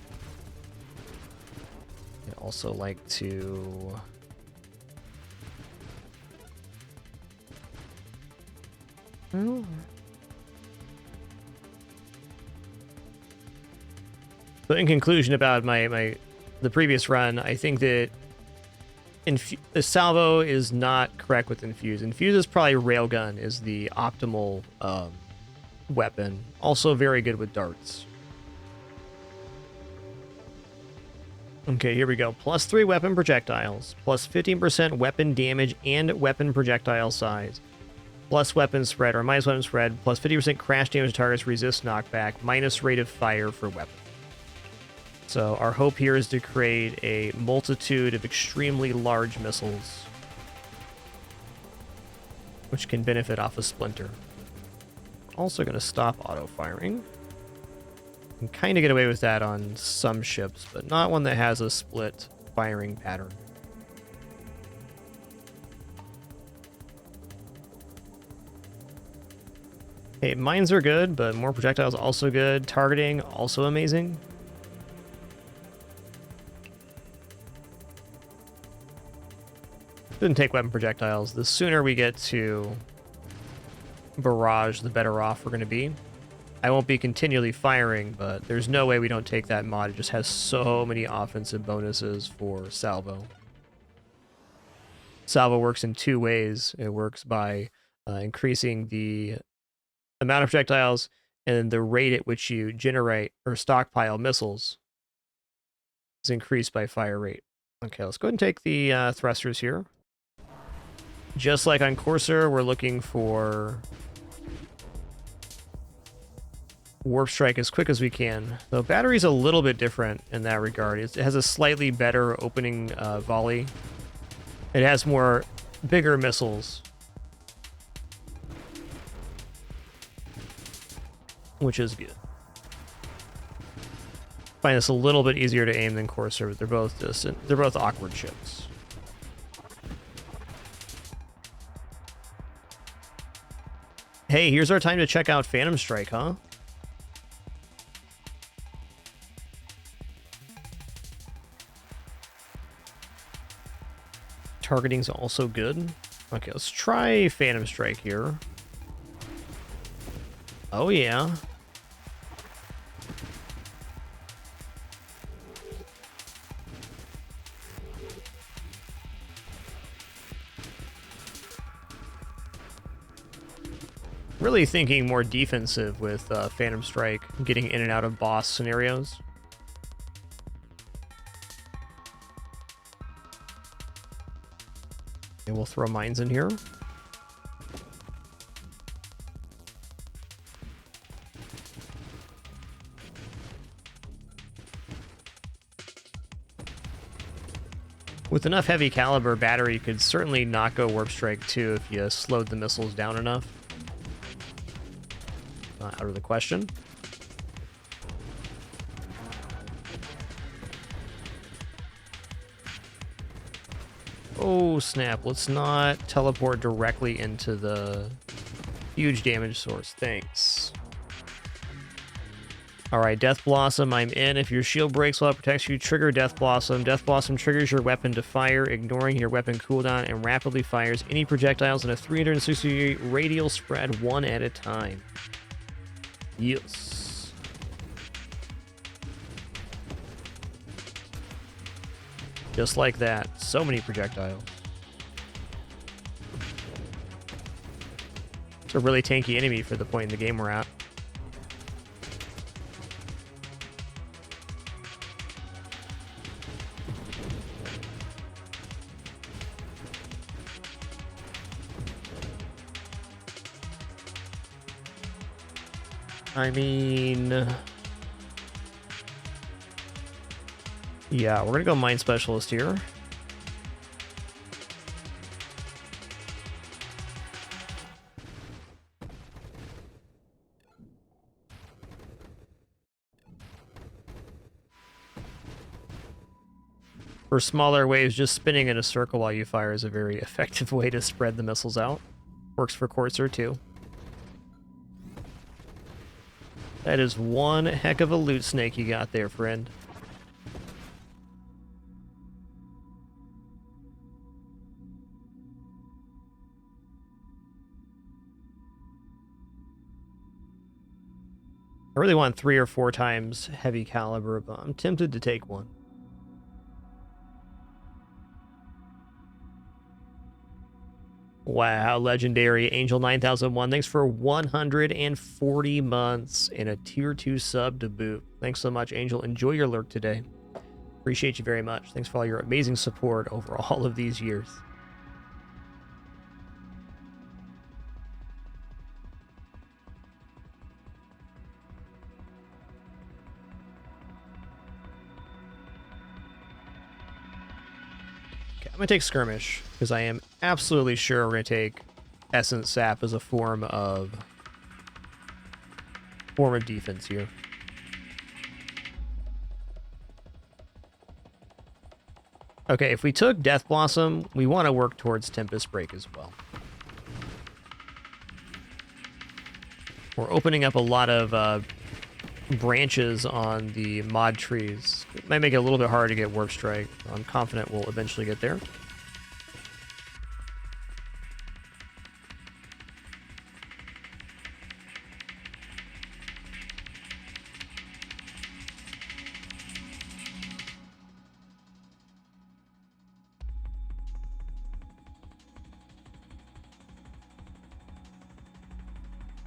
I'd also like to... Oh. So in conclusion about the previous run, I think that the salvo is not correct with Infuse. Infuse is probably Railgun is the optimal weapon. Also very good with darts. Okay, here we go. +3 weapon projectiles, plus 15% weapon damage and weapon projectile size, plus weapon spread or minus weapon spread, plus 50% crash damage to targets, resist knockback, minus rate of fire for weapon. So our hope here is to create a multitude of extremely large missiles, which can benefit off a splinter. Also going to stop auto-firing. Can kind of get away with that on some ships, but not one that has a split firing pattern. Okay, mines are good, but more projectiles also good. Targeting also amazing. Didn't take weapon projectiles. The sooner we get to barrage, the better off we're going to be. I won't be continually firing, but there's no way we don't take that mod. It just has so many offensive bonuses for salvo. Salvo works in two ways. It works by increasing the amount of projectiles and the rate at which you generate or stockpile missiles is increased by fire rate. Okay, let's go ahead and take the thrusters here. Just like on Courser, we're looking for warp strike as quick as we can. The battery's a little bit different in that regard. It has a slightly better opening volley. It has more bigger missiles, which is good. Find this a little bit easier to aim than Courser, but they're both awkward ships. Hey, here's our time to check out Phantom Strike, huh? Targeting's also good. Okay, let's try Phantom Strike here. Oh, yeah. Really thinking more defensive with Phantom Strike, getting in and out of boss scenarios. And we'll throw mines in here. With enough heavy caliber battery, you could certainly not go Warp Strike too if you slowed the missiles down enough. Not out of the question. Oh snap, let's not teleport directly into the huge damage source. Thanks. Alright, Death Blossom, I'm in. If your shield breaks while it protects you, trigger Death Blossom. Death Blossom triggers your weapon to fire, ignoring your weapon cooldown, and rapidly fires any projectiles in a 360 radial spread one at a time. Yes. Just like that. So many projectiles. It's a really tanky enemy for the point in the game we're at. I mean, yeah, we're gonna go Mind Specialist here. For smaller waves, just spinning in a circle while you fire is a very effective way to spread the missiles out. Works for Courser too. That is one heck of a loot snake you got there, friend. I really want 3 or 4 times heavy caliber, but I'm tempted to take one. Wow, legendary Angel 9001. Thanks for 140 months and a tier 2 sub to boot. Thanks so much, Angel. Enjoy your lurk today. Appreciate you very much. Thanks for all your amazing support over all of these years. I'm going to take Skirmish, because I am absolutely sure we're going to take Essence Sap as a form of defense here. Okay, if we took Death Blossom, we want to work towards Tempest Break as well. We're opening up a lot of branches on the mod trees. It might make it a little bit harder to get Warp Strike. I'm confident we'll eventually get there.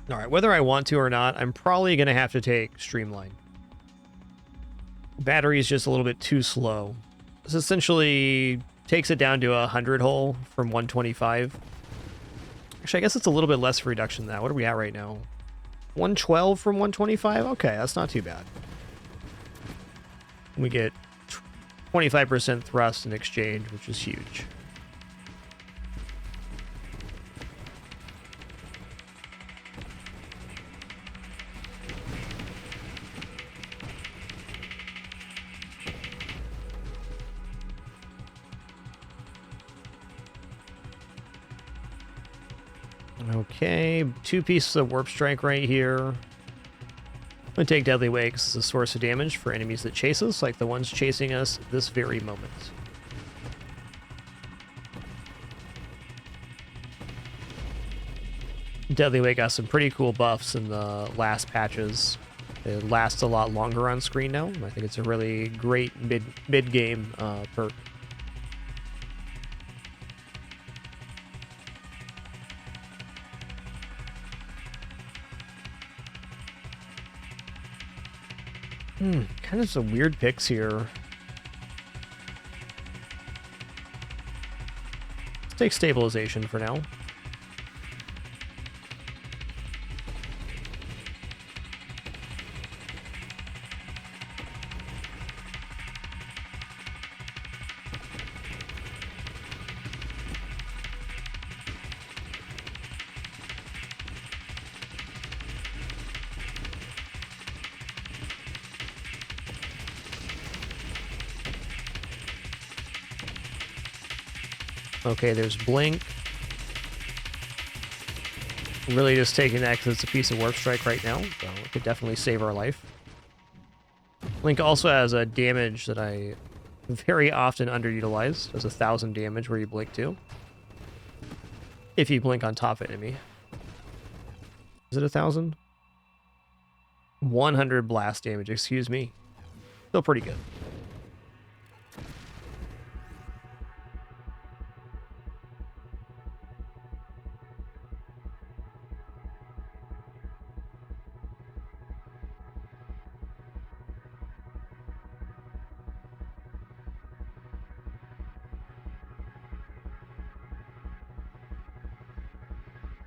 Alright, whether I want to or not, I'm probably going to have to take Streamline. Battery is just a little bit too slow. This essentially takes it down to a 100 hull from 125. Actually, I guess it's a little bit less of a reduction than that. What are we at right now? 112 from 125? Okay, that's not too bad. We get 25% thrust in exchange, which is huge. Okay, 2 pieces of Warp Strike right here. I'm going to take Deadly Wakes as a source of damage for enemies that chase us, like the ones chasing us this very moment. Deadly Wake got some pretty cool buffs in the last patches. It lasts a lot longer on screen now. I think it's a really great mid-game perk. Kind of some weird picks here. Let's take Stabilization for now. Okay, there's Blink. Really just taking that because it's a piece of Warp Strike right now, so it could definitely save our life. Blink also has a damage that I very often underutilize. Does 1,000 damage where you blink too. If you blink on top enemy. Is it 1,000? 100 blast damage, excuse me. Still pretty good.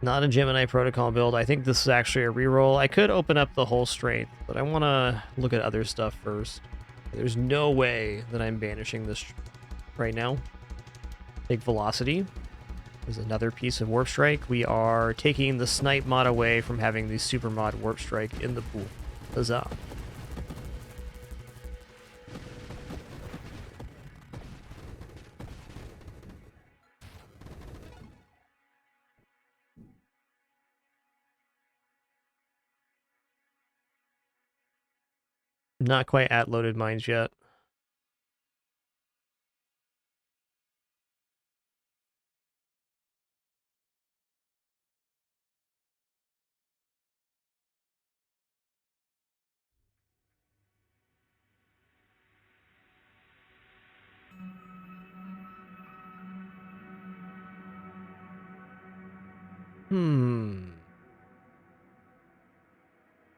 Not a Gemini protocol build. I think this is actually a reroll. I could open up the whole strength, but I want to look at other stuff first. There's no way that I'm banishing this right now. Take velocity. There's another piece of warp strike. We are taking the snipe mod away from having the super mod warp strike in the pool. Huzzah. Not quite at loaded mines yet.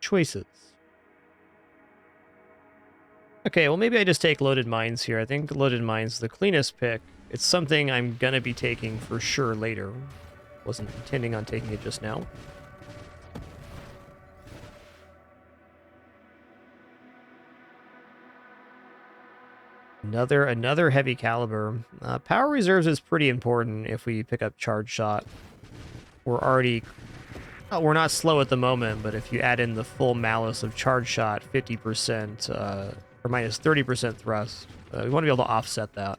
Choices. Okay, well maybe I just take loaded mines here. I think loaded mines is the cleanest pick. It's something I'm gonna be taking for sure later. Wasn't intending on taking it just now. Another heavy caliber. Power reserves is pretty important if we pick up charge shot. We're not slow at the moment, but if you add in the full malice of charge shot, 50% or minus 30% thrust, we want to be able to offset that.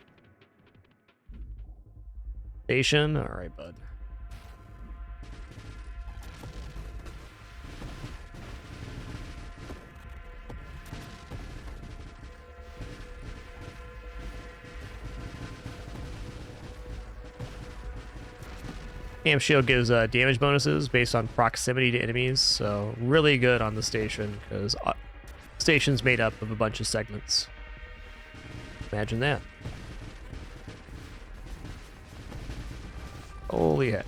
Station, all right, bud. Amp Shield gives damage bonuses based on proximity to enemies, so really good on the station, because station's made up of a bunch of segments. Imagine that. Holy heck.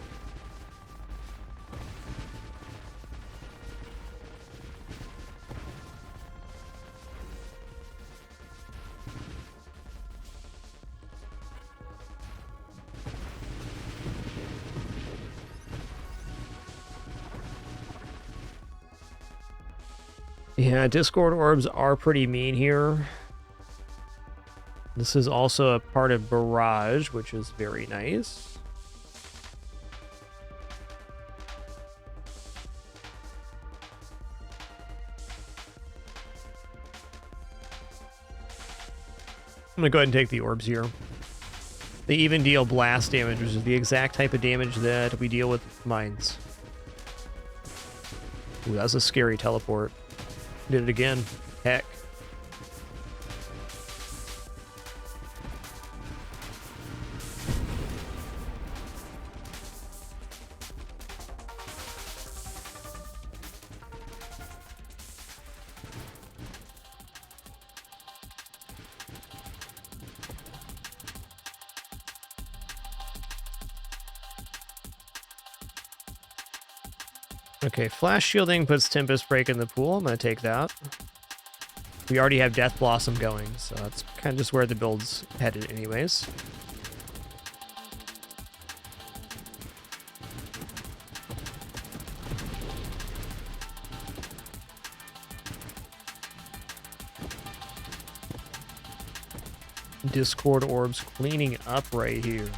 Yeah, Discord orbs are pretty mean here. This is also a part of Barrage, which is very nice. I'm gonna go ahead and take the orbs here. They even deal blast damage, which is the exact type of damage that we deal with mines. Ooh, that's a scary teleport. Did it again. Heck. Okay, flash shielding puts Tempest Break in the pool. I'm going to take that. We already have Death Blossom going, so that's kind of just where the build's headed anyways. Discord orbs cleaning up right here.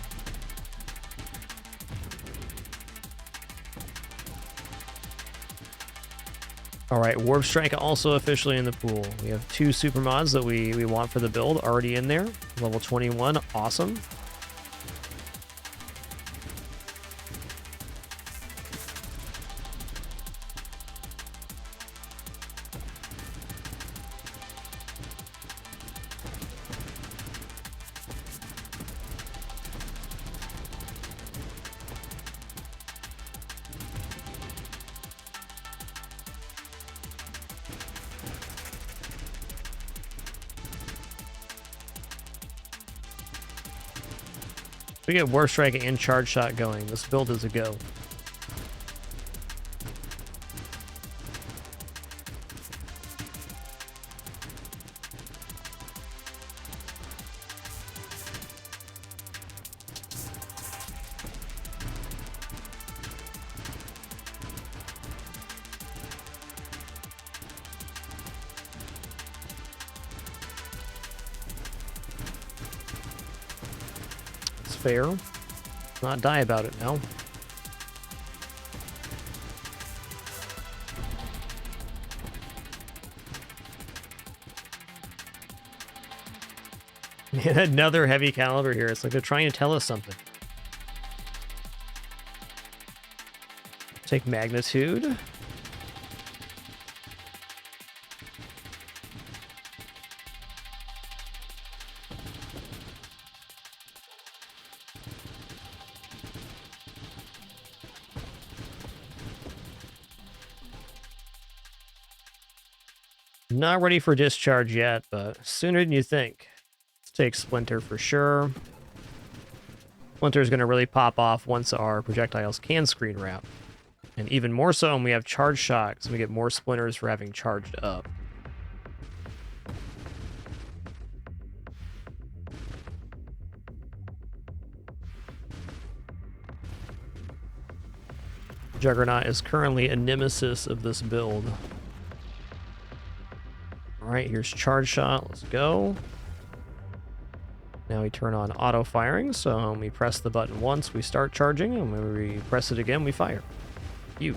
All right, Warp Strike also officially in the pool. We have 2 super mods that we want for the build already in there. Level 21, awesome. We get Warp Strike and Charge Shot going. This build is a go. Fair. Not die about it now. Man, another heavy caliber here. It's like they're trying to tell us something. Take magnitude. Not ready for discharge yet, but sooner than you think. Let's take Splinter for sure. Splinter is going to really pop off once our projectiles can screen wrap. And even more so when we have Charge Shot, so we get more Splinters for having charged up. Juggernaut is currently a nemesis of this build. Alright, here's Charge Shot. Let's go. Now we turn on auto firing, so when we press the button once, we start charging, and when we press it again, we fire. Cute.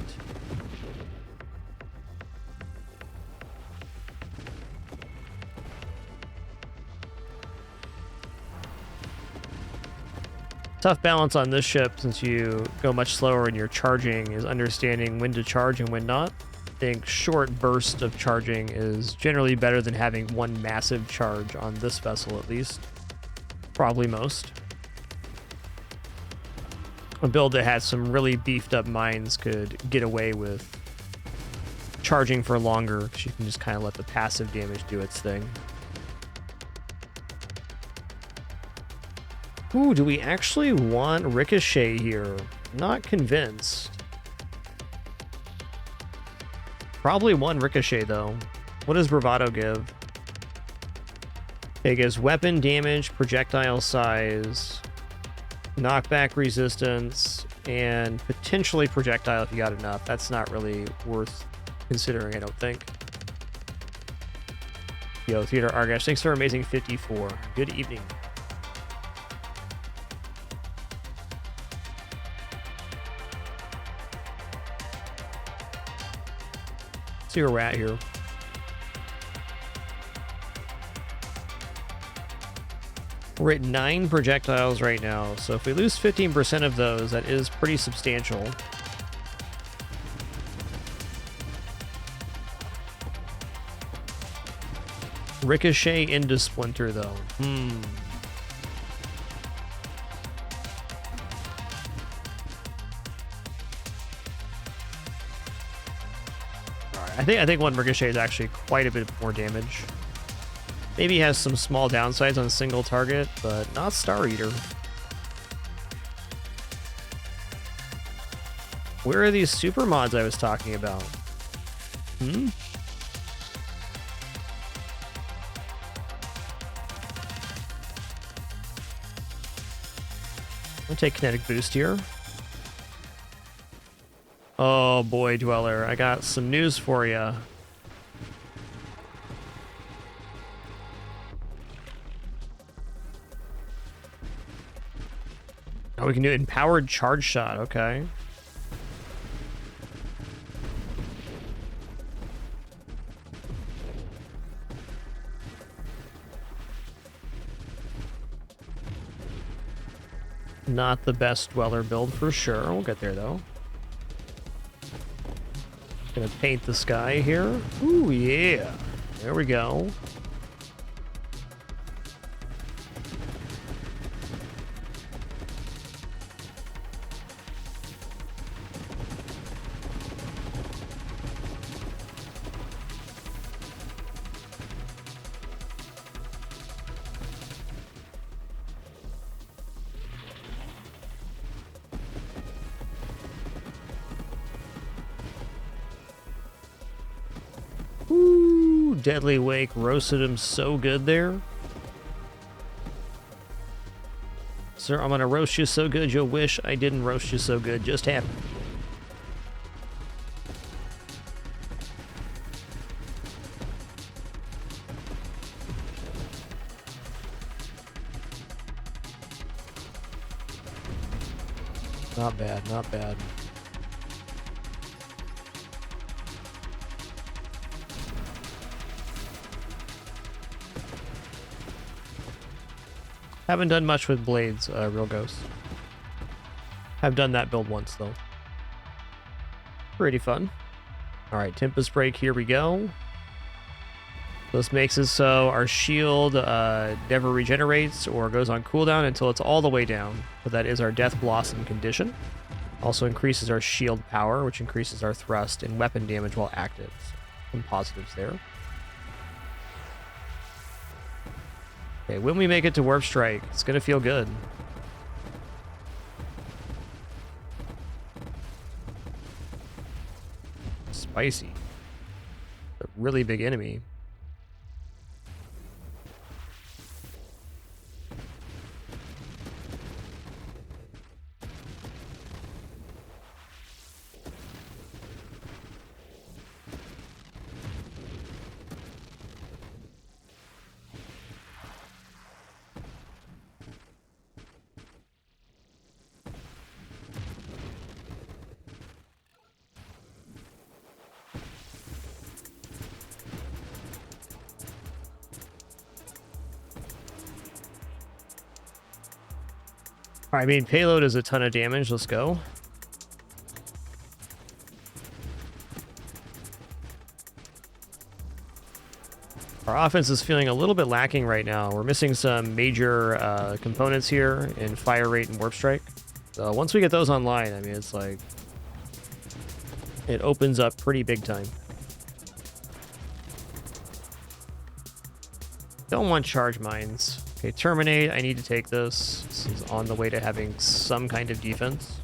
Tough balance on this ship, since you go much slower and you're charging, is understanding when to charge and when not. I think short burst of charging is generally better than having one massive charge on this vessel, at least. Probably most. A build that has some really beefed up mines could get away with charging for longer, because you can just kind of let the passive damage do its thing. Ooh, do we actually want Ricochet here? Not convinced. Probably one Ricochet, though. What does Bravado give? It gives weapon damage, projectile size, knockback resistance, and potentially projectile if you got enough. That's not really worth considering, I don't think. Yo, Theater Argash, thanks for amazing 54. Good evening. See where we're at here. We're at 9 projectiles right now, so if we lose 15% of those, that is pretty substantial. Ricochet into Splinter, though. I think one Ricochet is actually quite a bit more damage. Maybe has some small downsides on single target, but not Star Eater. Where are these super mods I was talking about? I'll take kinetic boost here. Oh boy, Dweller, I got some news for you. Oh, we can do empowered charge shot, okay. Not the best Dweller build for sure. We'll get there though. Gonna paint the sky here. Ooh, yeah. There we go. Deadly Wake roasted him so good there. Sir, I'm gonna roast you so good you'll wish I didn't roast you so good. Just happened. Not bad, not bad. Haven't done much with blades, Real Ghost. I've done that build once, though. Pretty fun. Alright, Tempest Break, here we go. This makes it so our shield never regenerates or goes on cooldown until it's all the way down. So that is our Death Blossom condition. Also increases our shield power, which increases our thrust and weapon damage while active. Some positives there. Okay, when we make it to Warp Strike, it's gonna feel good. Spicy. A really big enemy. I mean, payload is a ton of damage. Let's go. Our offense is feeling a little bit lacking right now. We're missing some major components here in Fire Rate and Warp Strike. So once we get those online, I mean, it's like... it opens up pretty big time. Don't want charge mines. Okay, Terminate, I need to take this. This is on the way to having some kind of defense.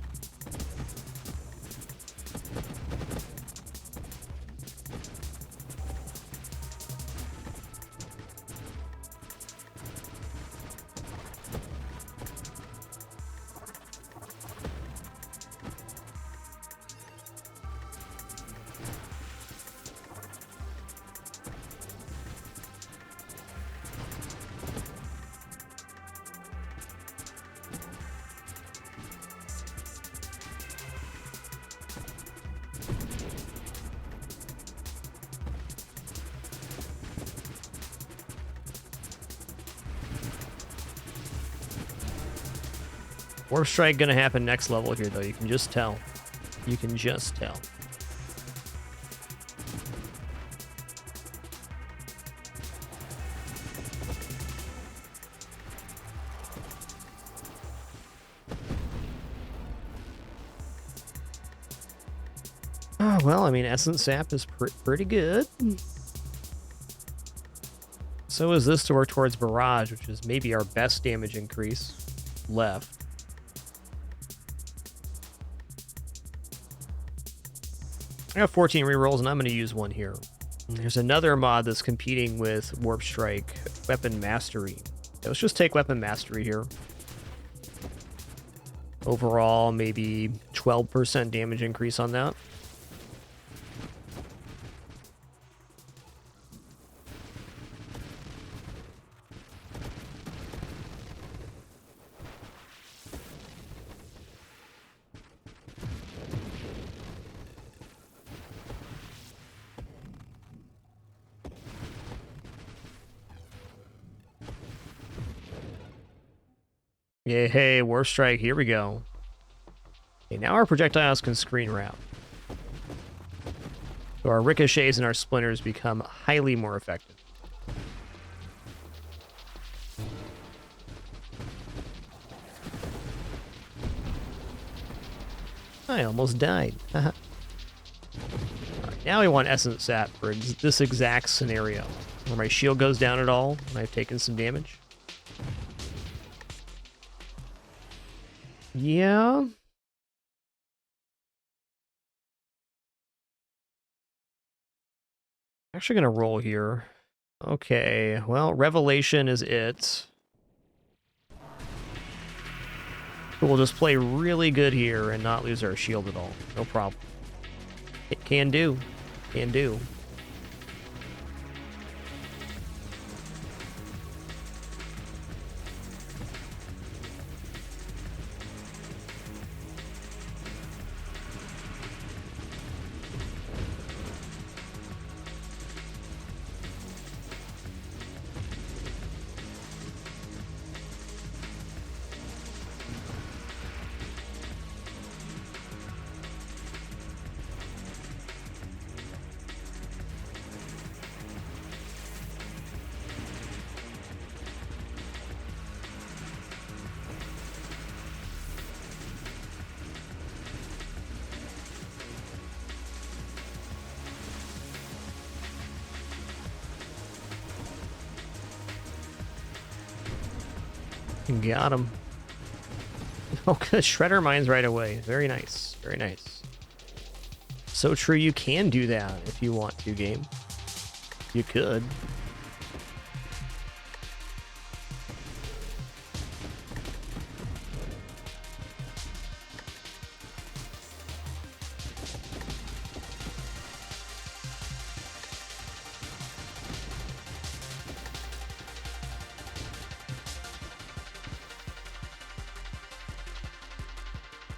Warp Strike gonna happen next level here, though. You can just tell. You can just tell. Oh, well, I mean, Essence Sap is pretty good. So is this to work towards Barrage, which is maybe our best damage increase left. I got 14 rerolls, and I'm going to use one here. There's another mod that's competing with Warp Strike, Weapon Mastery. So let's just take Weapon Mastery here. Overall, maybe 12% damage increase on that. Yeah, hey, Warp Strike, here we go. Okay, now our projectiles can screen wrap. So our ricochets and our splinters become highly more effective. I almost died. Alright, now we want Essence Sap for this exact scenario, where my shield goes down at all, and I've taken some damage. Yeah. Actually gonna roll here. Okay, well, Revelation is it. We'll just play really good here and not lose our shield at all. No problem. It can do. Can do. Got him. Oh, Shredder mines right away. Very nice. Very nice. So true, you can do that if you want to, game. You could.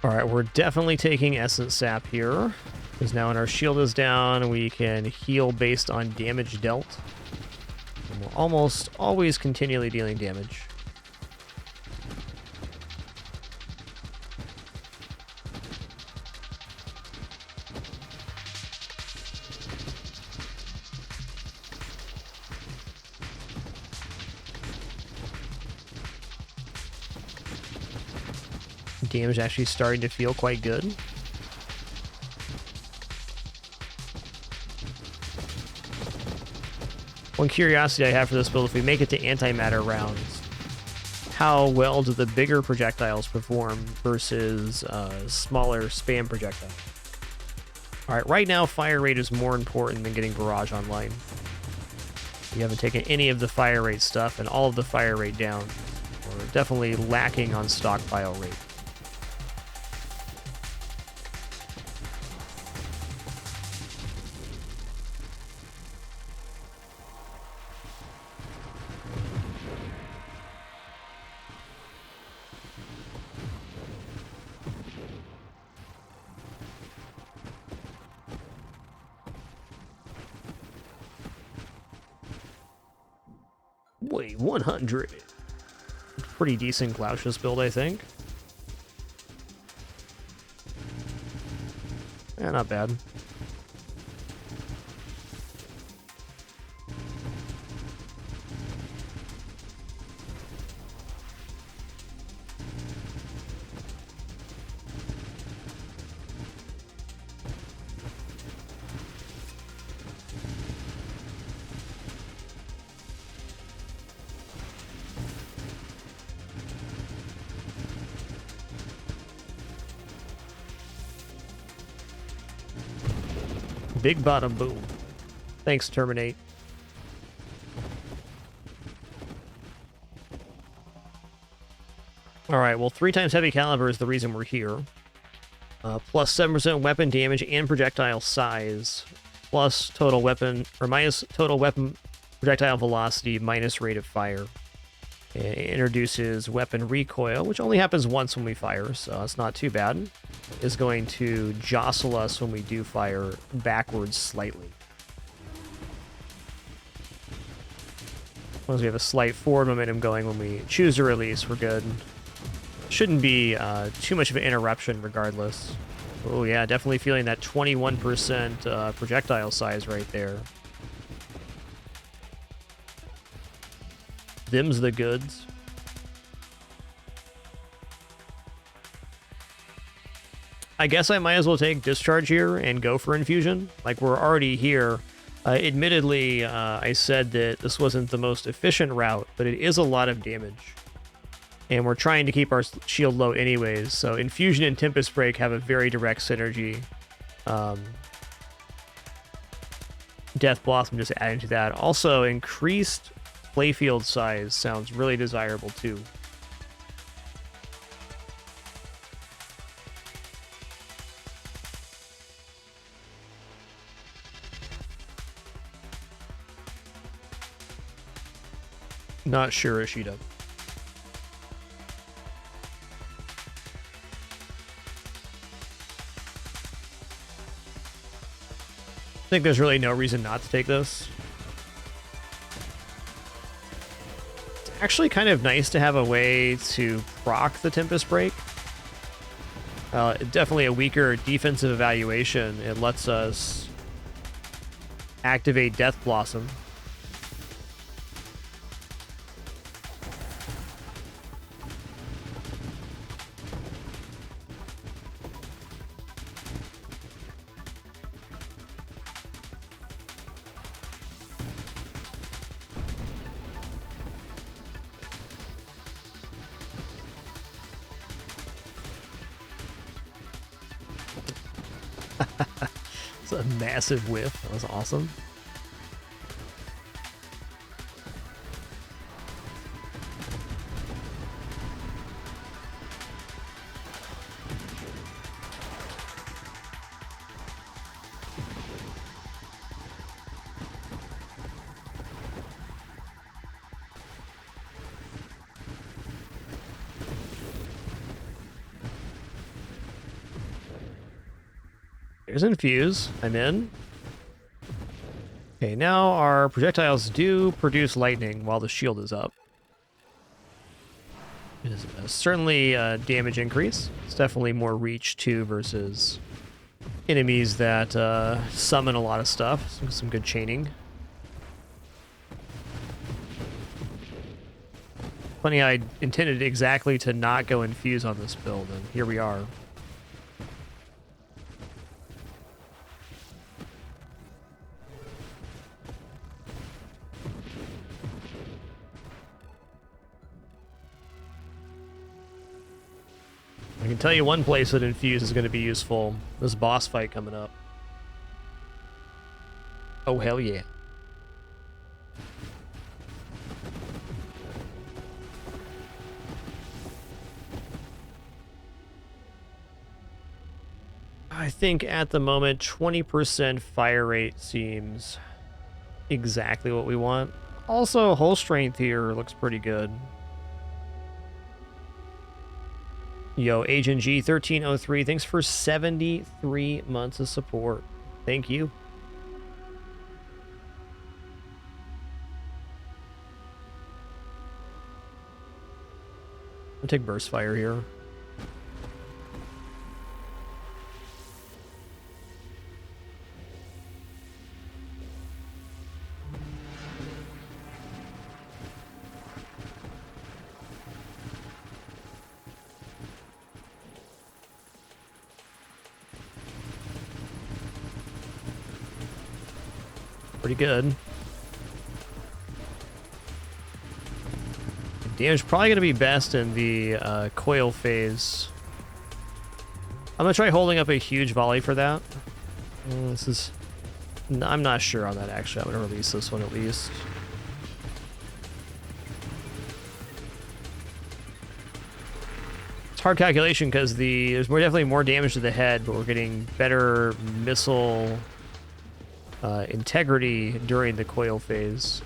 Alright, we're definitely taking Essence Sap here. Because now when our shield is down, we can heal based on damage dealt. And we're almost always continually dealing damage. Damage actually starting to feel quite good. One curiosity I have for this build, if we make it to antimatter rounds, how well do the bigger projectiles perform versus smaller spam projectiles? Alright, right now fire rate is more important than getting barrage online. We haven't taken any of the fire rate stuff and all of the fire rate down. We're definitely lacking on stockpile rate. Wait, 100. Pretty decent Glaucius build, I think. Yeah, not bad. Big bottom boom. Thanks, Terminate. Alright, well, 3 times heavy caliber is the reason we're here. Plus 7% weapon damage and projectile size. Plus total weapon, or minus total weapon projectile velocity minus rate of fire. It introduces weapon recoil, which only happens once when we fire, so it's not too bad. Is going to jostle us when we do fire backwards slightly. As long as we have a slight forward momentum going when we choose to release, we're good. Shouldn't be too much of an interruption regardless. Oh yeah, definitely feeling that 21% projectile size right there. Them's the goods. I guess I might as well take Discharge here and go for Infusion. Like, we're already here. Admittedly, I said that this wasn't the most efficient route, but it is a lot of damage. And we're trying to keep our shield low anyways, so Infusion and Tempest Break have a very direct synergy. Death Blossom just adding to that. Also, increased playfield size sounds really desirable too. Not sure, Ishida. I think there's really no reason not to take this. It's actually kind of nice to have a way to proc the Tempest Break. Definitely a weaker defensive evaluation. It lets us activate Death Blossom. It's a massive whiff. That was awesome. There's Infuse. I'm in. Okay, now our projectiles do produce lightning while the shield is up. It is certainly a damage increase. It's definitely more reach too versus enemies that summon a lot of stuff. Some good chaining. Funny, I intended exactly to not go Infuse on this build, and here we are. I can tell you one place that Infuse is going to be useful. This boss fight coming up. Oh, hell yeah. I think at the moment, 20% fire rate seems exactly what we want. Also, hull strength here looks pretty good. Yo, Agent G1303, thanks for 73 months of support. Thank you. I'll take Burst Fire here. Pretty good. Damage probably going to be best in the coil phase. I'm going to try holding up a huge volley for that. I'm not sure on that, actually. I'm going to release this one at least. It's hard calculation because there's definitely more damage to the head, but we're getting better missile integrity during the coil phase.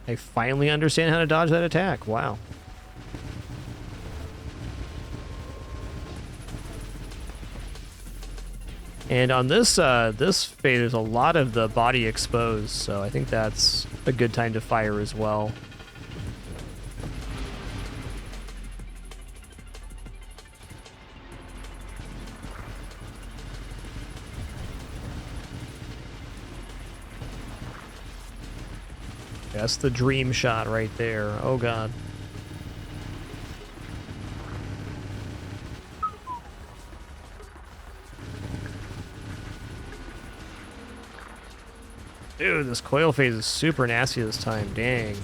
I finally understand how to dodge that attack. Wow. And on this this phase, there's a lot of the body exposed, so I think that's a good time to fire as well. That's the dream shot right there. Oh god. Dude, this coil phase is super nasty this time. Dang.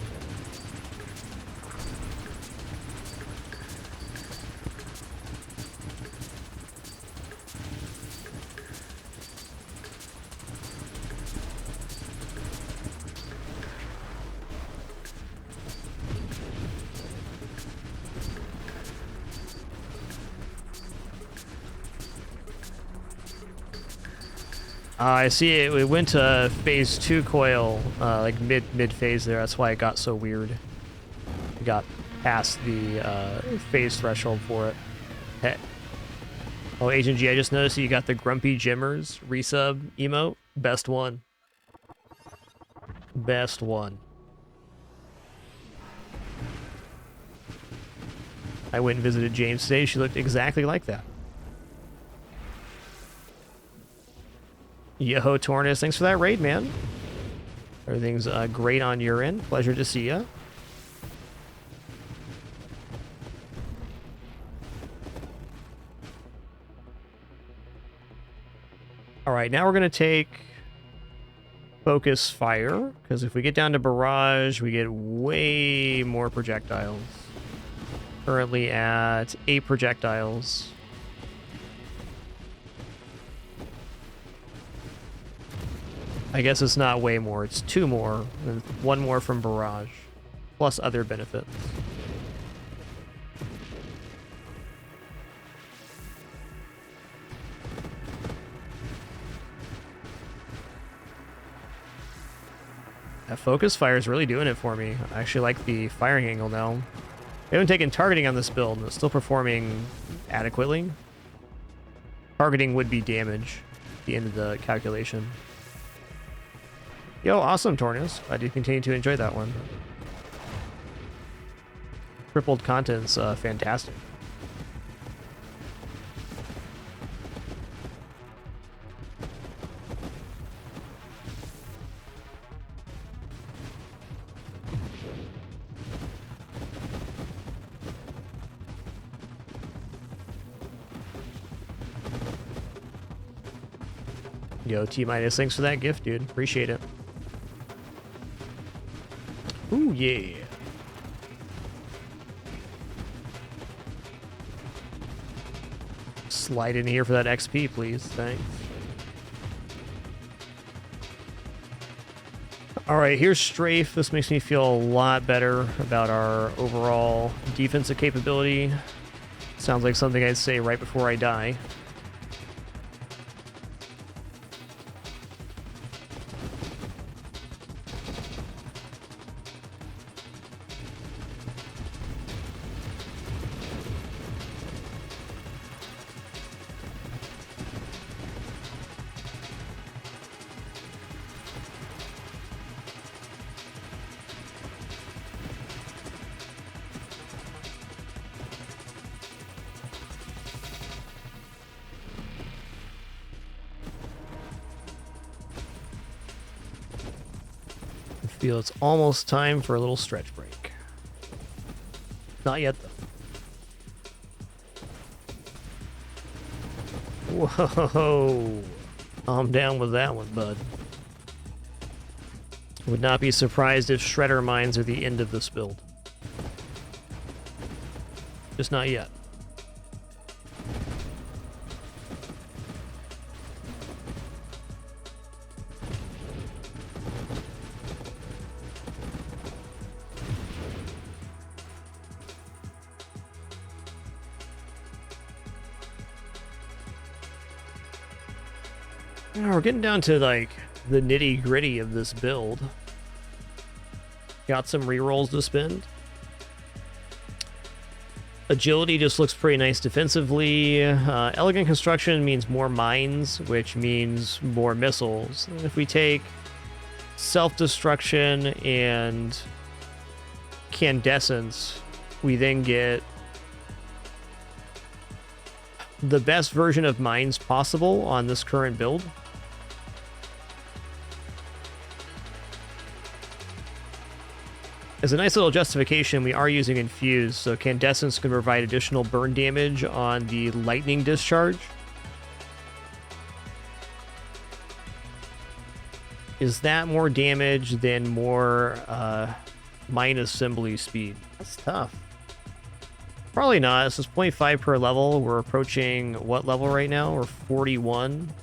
I see it. We went to phase 2 coil, like mid phase there. That's why it got so weird. We got past the phase threshold for it. Hey. Oh, Agent G, I just noticed that you got the Grumpy Jimmers resub emote. Best one. Best one. I went and visited James today. She looked exactly like that. Yo, Tornus, thanks for that raid, man. Everything's great on your end. Pleasure to see ya. All right, now we're going to take Focus Fire, because if we get down to Barrage, we get way more projectiles. Currently at 8 projectiles. I guess it's not way more, it's 2 more, and 1 more from Barrage, plus other benefits. That Focus Fire is really doing it for me. I actually like the firing angle now. We haven't taken targeting on this build, and it's still performing adequately. Targeting would be damage at the end of the calculation. Yo, awesome, Tornus. I do continue to enjoy that one. Crippled content's fantastic. Yo, T-minus, thanks for that gift, dude. Appreciate it. Ooh, yeah. Slide in here for that XP, please. Thanks. All right, here's Strafe. This makes me feel a lot better about our overall defensive capability. Sounds like something I'd say right before I die. Feel it's almost time for a little stretch break. Not yet, though. Whoa. I'm down with that one, bud. Would not be surprised if Shredder mines are the end of this build. Just not yet. We're getting down to, like, the nitty-gritty of this build. Got some rerolls to spend. Agility just looks pretty nice defensively. Elegant construction means more mines, which means more missiles. And if we take self-destruction and Candescence, we then get the best version of mines possible on this current build. As a nice little justification, we are using Infuse, so Candescence can provide additional burn damage on the lightning discharge. Is that more damage than more mine assembly speed? That's tough. Probably not. This is 0.5 per level. We're approaching what level right now? We're 41.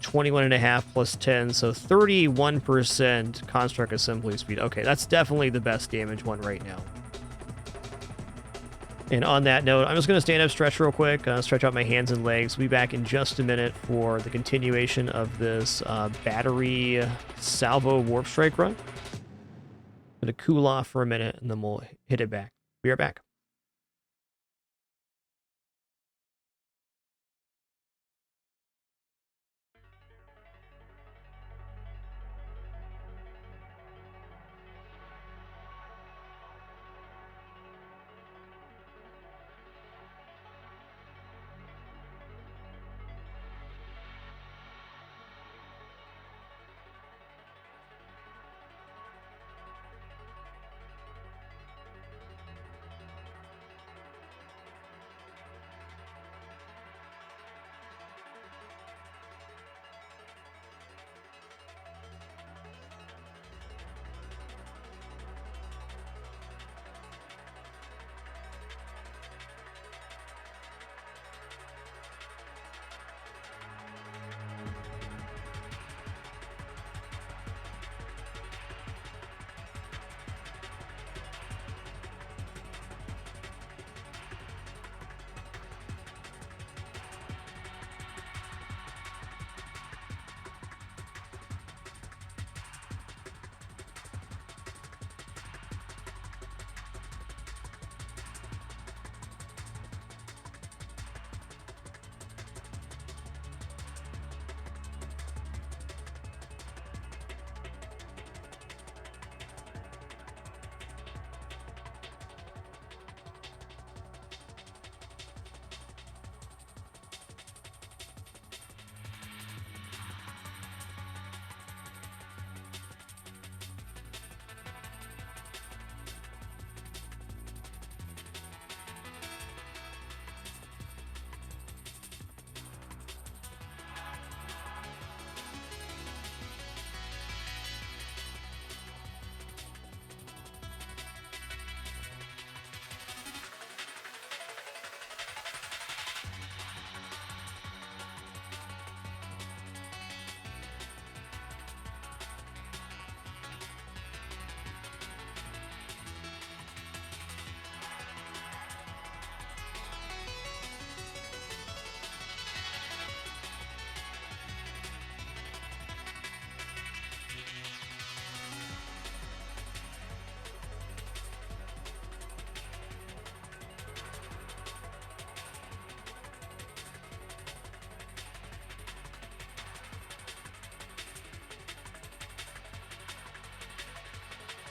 21.5 plus 10, so 31% construct assembly speed. Okay, that's definitely the best damage one right now. And on that note, I'm just going to stand up, stretch real quick, stretch out my hands and legs. We'll be back in just a minute for the continuation of this battery salvo warp strike run. Going to cool off for a minute, and then we'll hit it back. Be right back.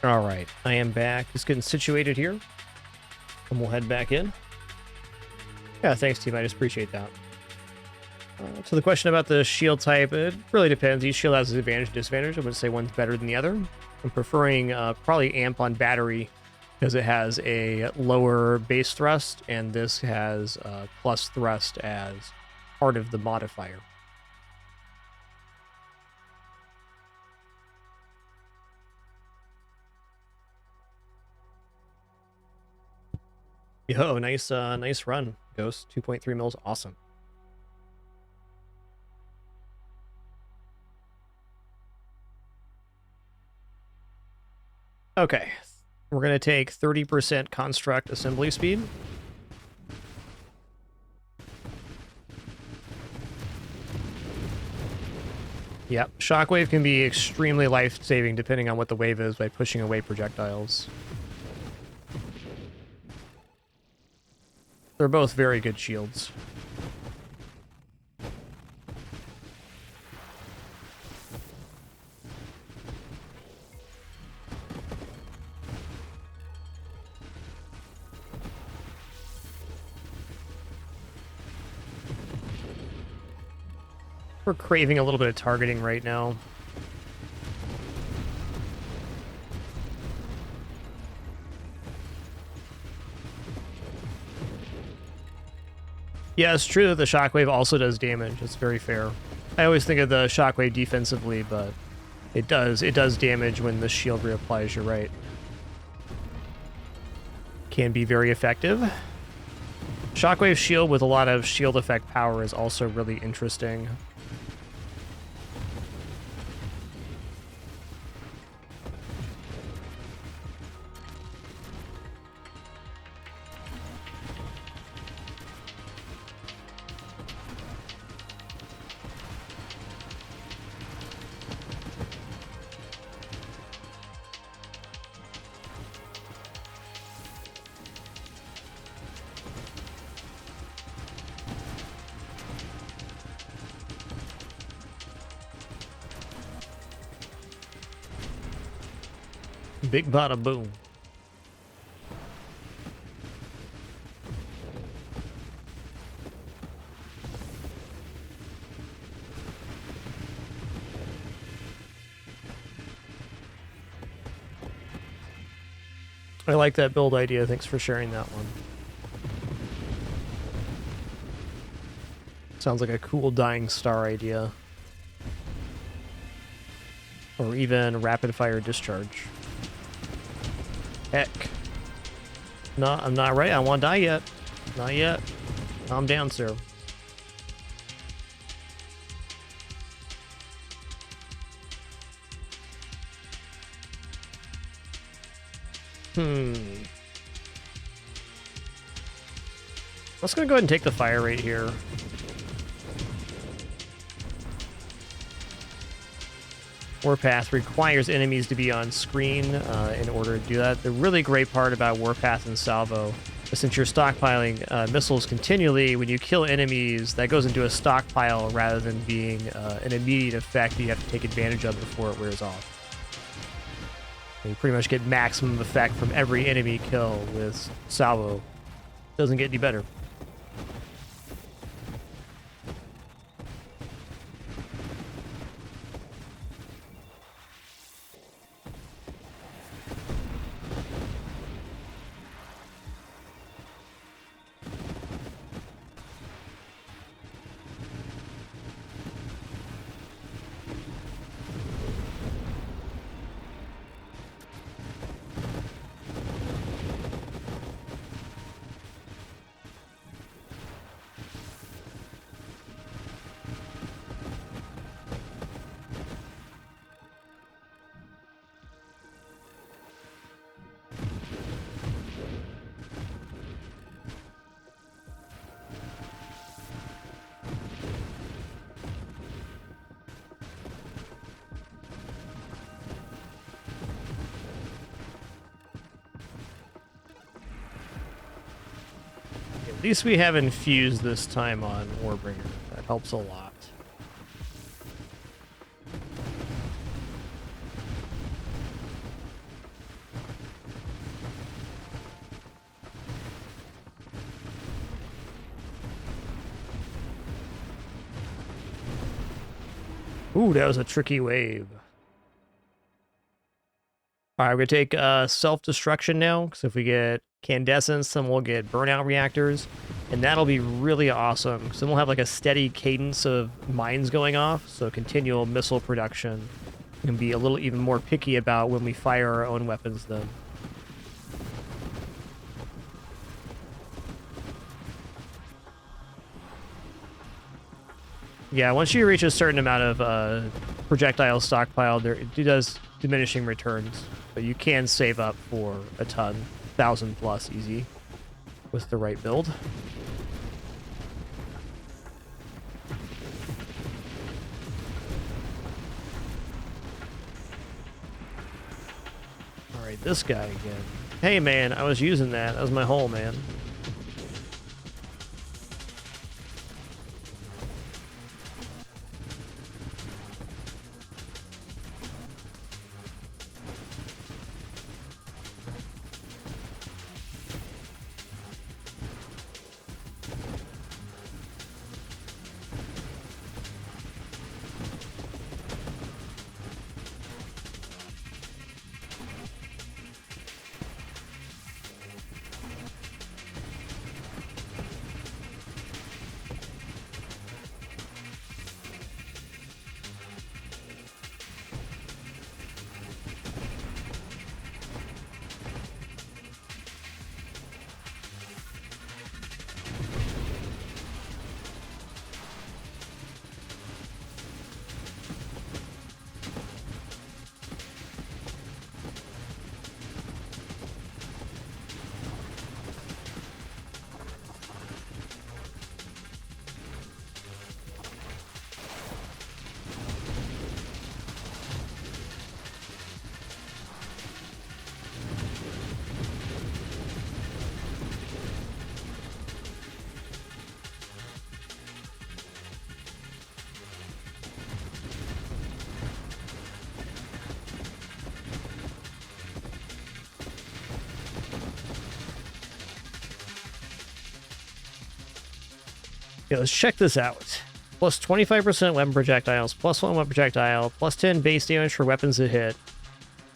All right, I am back. Just getting situated here. And we'll head back in. Yeah, thanks, team. I just appreciate that. So the question about the shield type, it really depends. Each shield has its advantage and disadvantage. I wouldn't say one's better than the other. I'm preferring probably amp on battery because it has a lower base thrust, and this has plus thrust as part of the modifier. Yo, nice run, Ghost. 2.3 mils, awesome. Okay, we're gonna take 30% construct assembly speed. Yep, shockwave can be extremely life-saving depending on what the wave is by pushing away projectiles. They're both very good shields. We're craving a little bit of targeting right now. Yeah, it's true that the shockwave also does damage. It's very fair. I always think of the shockwave defensively, but it does damage when the shield reapplies, you're right. Can be very effective. Shockwave shield with a lot of shield effect power is also really interesting. Big bada boom. I like that build idea. Thanks for sharing that one. Sounds like a cool dying star idea. Or even rapid fire discharge. Heck. No, I'm not right. I don't want to die yet. Not yet. Calm down, sir. Let's go ahead and take the fire rate here. Warpath requires enemies to be on screen in order to do that. The really great part about Warpath and Salvo is since you're stockpiling missiles continually, when you kill enemies, that goes into a stockpile rather than being an immediate effect that you have to take advantage of before it wears off. You pretty much get maximum effect from every enemy kill with Salvo. Doesn't get any better. At least we have infused this time on Warbringer. That helps a lot. Ooh, that was a tricky wave. Alright, we're going to take self-destruction now, because if we get Candescence, then we'll get burnout reactors, and that'll be really awesome, because then we'll have like a steady cadence of mines going off, so continual missile production. We can be a little even more picky about when we fire our own weapons then. Yeah, once you reach a certain amount of projectile stockpile, it does diminishing returns, but you can save up for a ton, 1,000 plus easy, with the right build. Alright, this guy again. Hey man, I was using that. That was my hole, man. Okay, let's check this out. Plus 25% weapon projectiles, plus 1 weapon projectile, plus 10 base damage for weapons that hit.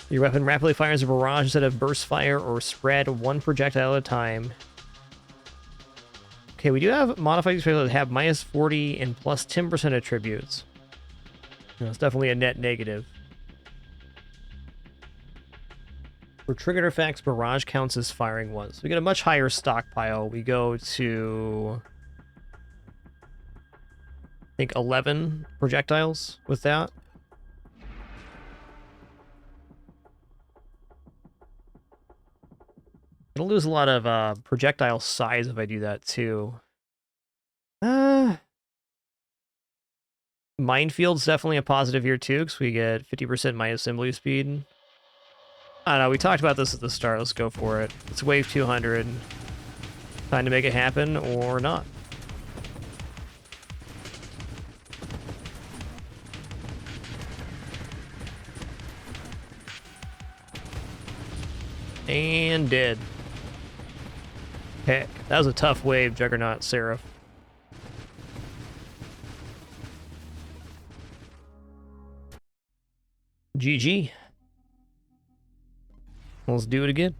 Your weapon rapidly fires a barrage instead of burst fire or spread 1 projectile at a time. Okay, we do have modified experience that have minus 40 and plus 10% attributes. It's definitely a net negative. For triggered effects, barrage counts as firing once. We get a much higher stockpile. We go to, I think, 11 projectiles with that. It'll lose a lot of projectile size if I do that too. Minefield's definitely a positive here too, because we get 50% minus assembly speed. I don't know, we talked about this at the start. Let's go for it. It's wave 200. Time to make it happen or not. And dead. Heck, that was a tough wave, Juggernaut Seraph. GG. Let's do it again.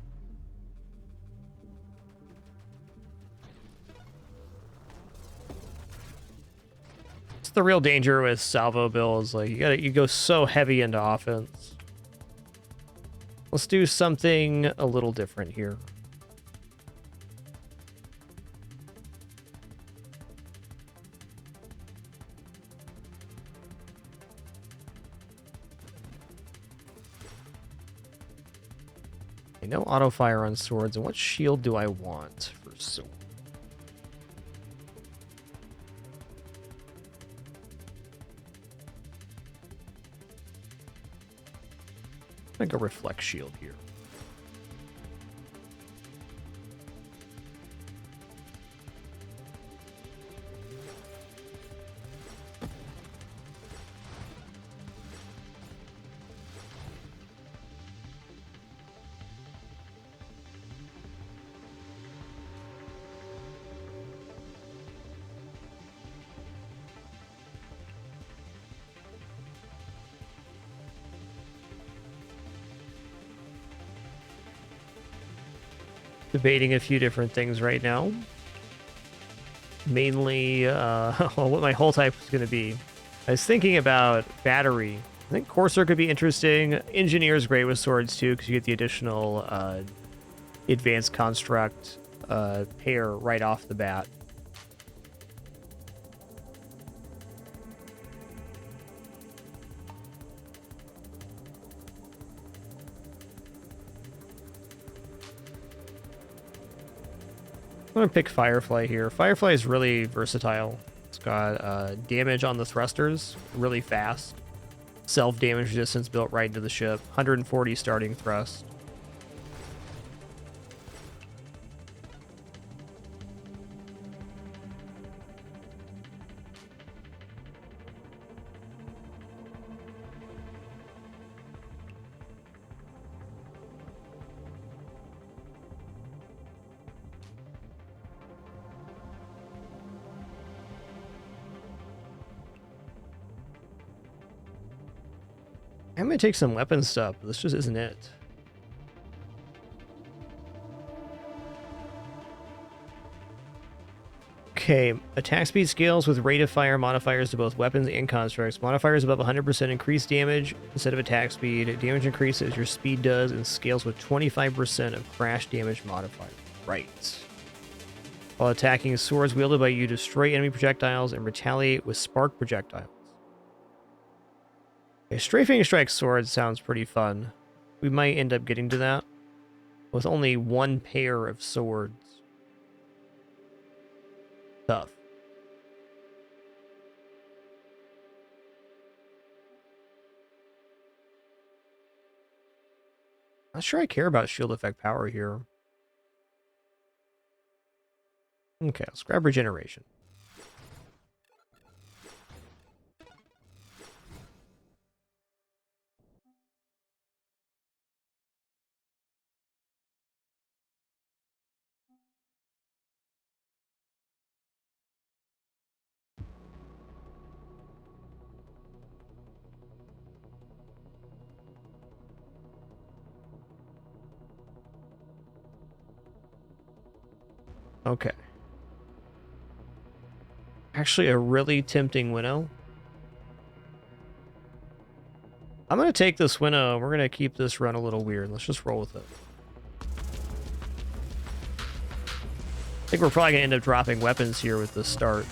It's the real danger with salvo builds. Like you go so heavy into offense. Let's do something a little different here. No auto fire on swords, and what shield do I want for sword? I'm gonna go reflect shield here. Debating a few different things right now. Mainly, what my hull type is going to be. I was thinking about battery. I think Courser could be interesting. Engineer is great with swords too, because you get the additional advanced construct pair right off the bat. I'm going to pick Firefly here. Firefly is really versatile. It's got damage on the thrusters, really fast. Self-damage resistance built right into the ship. 140 starting thrust. I'm going to take some weapon stuff, but this just isn't it. Okay, attack speed scales with rate of fire modifiers to both weapons and constructs. Modifiers above 100% increase damage instead of attack speed. Damage increases as your speed does and scales with 25% of crash damage modifier. Right. While attacking, swords wielded by you destroy enemy projectiles and retaliate with spark projectiles. Okay, strafing strike sword sounds pretty fun. We might end up getting to that with only one pair of swords. Tough. Not sure I care about shield effect power here. Okay, let's grab regeneration. Okay. Actually, a really tempting winnow. I'm going to take this winnow. We're going to keep this run a little weird. Let's just roll with it. I think we're probably going to end up dropping weapons here with the start.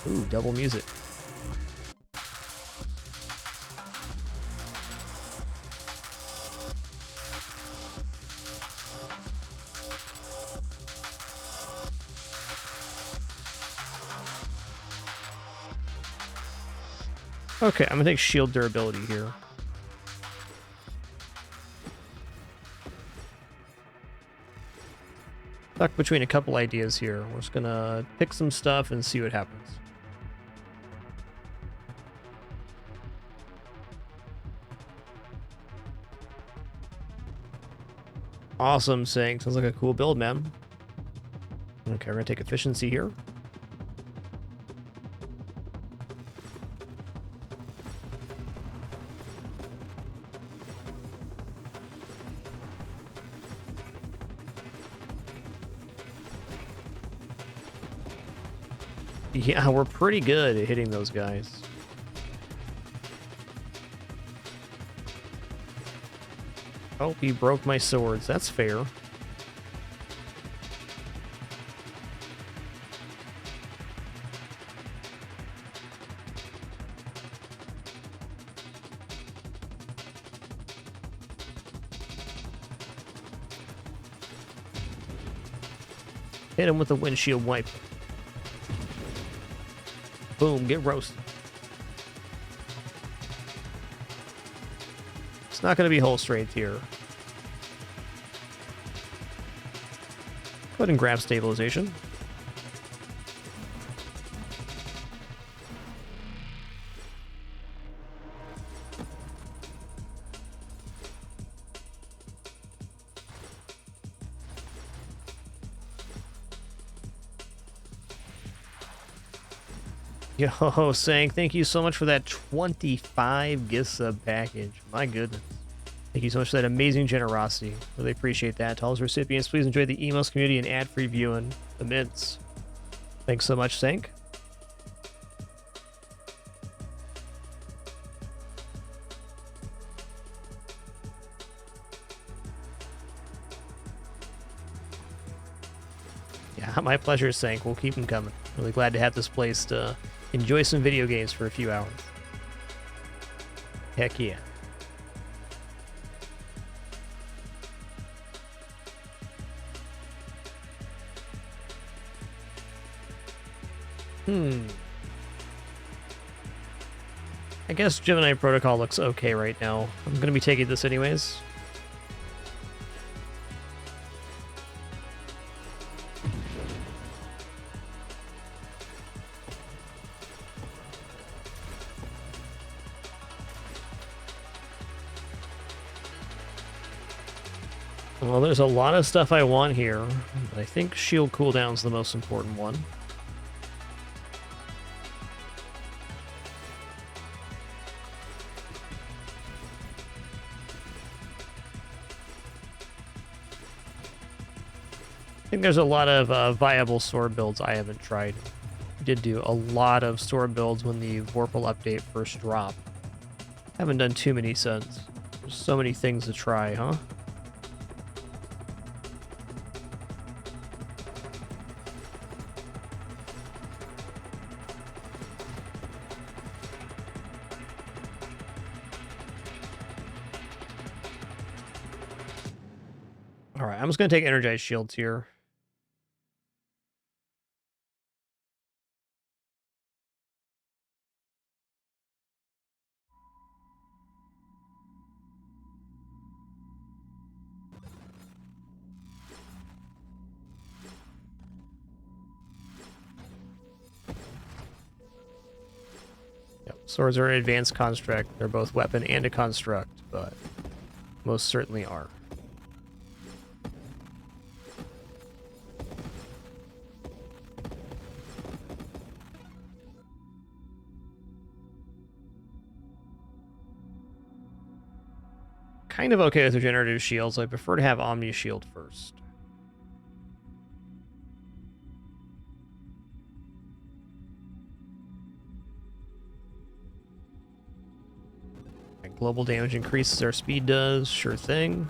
Ooh, double music. Okay, I'm gonna take shield durability here. Stuck between a couple ideas here. We're just gonna pick some stuff and see what happens. Awesome, Sing. Sounds like a cool build, man. Okay, we're gonna take efficiency here. Yeah, we're pretty good at hitting those guys. Oh, he broke my swords. That's fair. Hit him with a windshield wiper. Boom, get roasted. It's not going to be whole strength here. Go ahead and grab stabilization. Yo, Sang, thank you so much for that 25 gift sub package. My goodness. Thank you so much for that amazing generosity. Really appreciate that. To all those recipients, please enjoy the emails, community, and ad-free viewing. Immense. Thanks so much, Sang. Yeah, my pleasure, Sang. We'll keep them coming. Really glad to have this place to enjoy some video games for a few hours. Heck yeah. I guess Gemini Protocol looks okay right now. I'm going to be taking this anyways. Well, there's a lot of stuff I want here, but I think shield cooldown's the most important one. I think there's a lot of viable sword builds I haven't tried. I did do a lot of sword builds when the Vorpal update first dropped. Haven't done too many since. There's so many things to try, huh? Alright, I'm just going to take energized shields here. Swords are an advanced construct. They're both weapon and a construct, but most certainly are. Kind of okay with regenerative shields. I prefer to have Omni Shield first. Global damage increases, our speed does. Sure thing.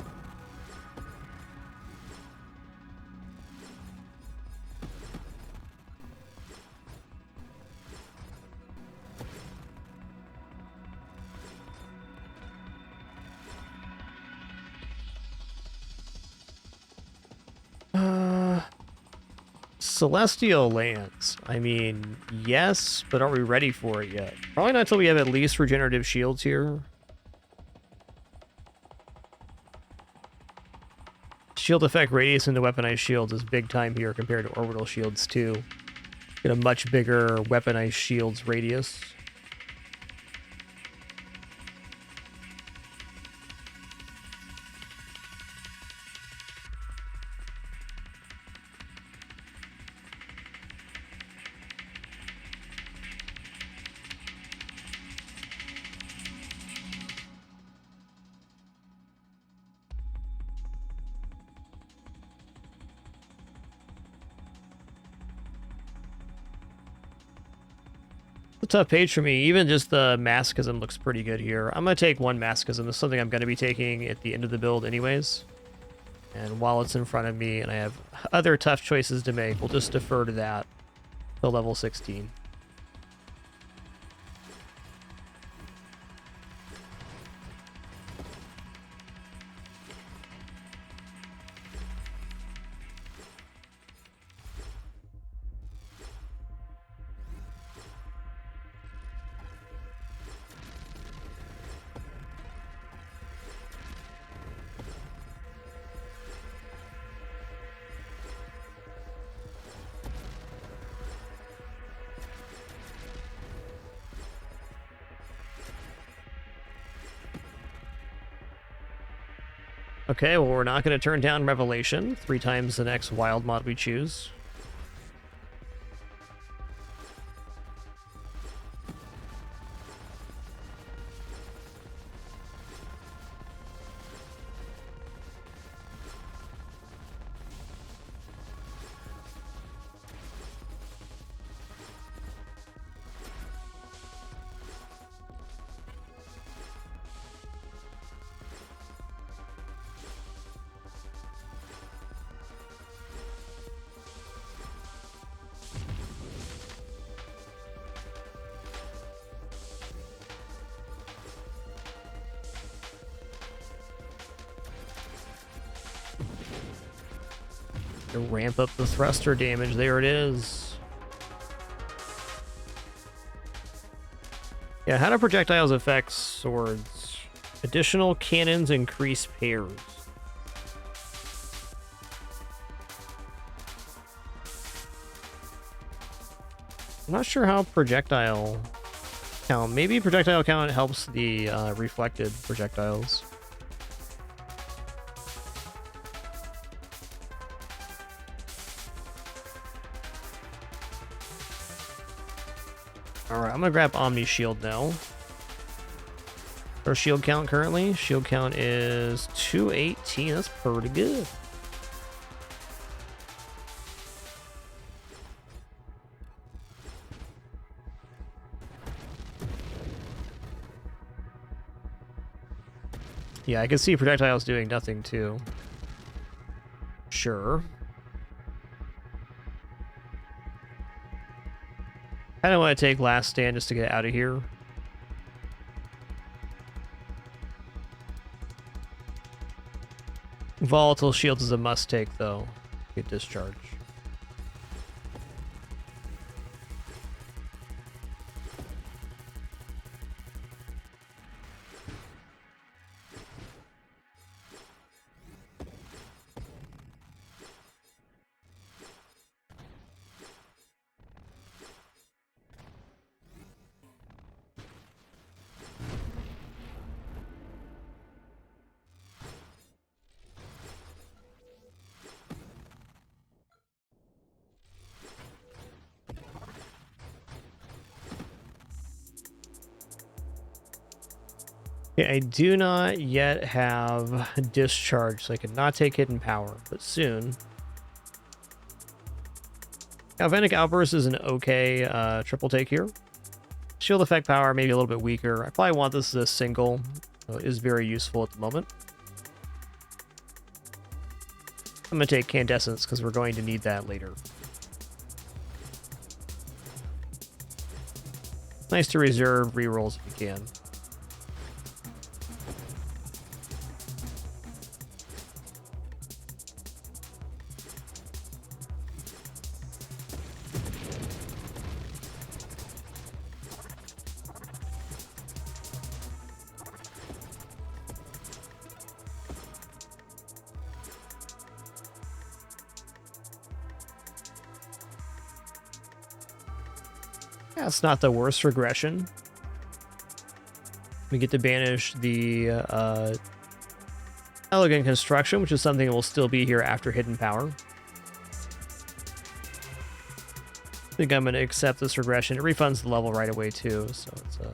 Celestial lands. I mean, yes, but are we ready for it yet? Probably not until we have at least regenerative shields here. Shield effect radius into weaponized shields is big time here compared to orbital shields too. Get a much bigger weaponized shields radius. A tough page for me. Even just the masochism looks pretty good here. I'm going to take one masochism. This is something I'm going to be taking at the end of the build anyways. And while it's in front of me and I have other tough choices to make, we'll just defer to that till level 16. Okay, well, we're not going to turn down Revelation 3 times the next wild mod we choose. To ramp up the thruster damage. There it is. Yeah, how do projectiles affect swords? Additional cannons increase pairs. I'm not sure how projectile count. Maybe projectile count helps the reflected projectiles. Alright, I'm gonna grab Omni Shield now. Our shield count currently? Shield count is 218. That's pretty good. Yeah, I can see projectiles doing nothing too. Sure. I don't want to take Last Stand just to get out of here. Volatile Shields is a must take though. Get discharge. Yeah, I do not yet have discharge, so I cannot take hidden power, but soon. Galvanic Outburst is an okay triple take here. Shield effect power, maybe a little bit weaker. I probably want this as a single. So it is very useful at the moment. I'm going to take Candescence because we're going to need that later. Nice to reserve rerolls if you can. That's not the worst regression. We get to banish the Elegant Construction, which is something that will still be here after Hidden Power. I think I'm going to accept this regression. It refunds the level right away, too, so it's a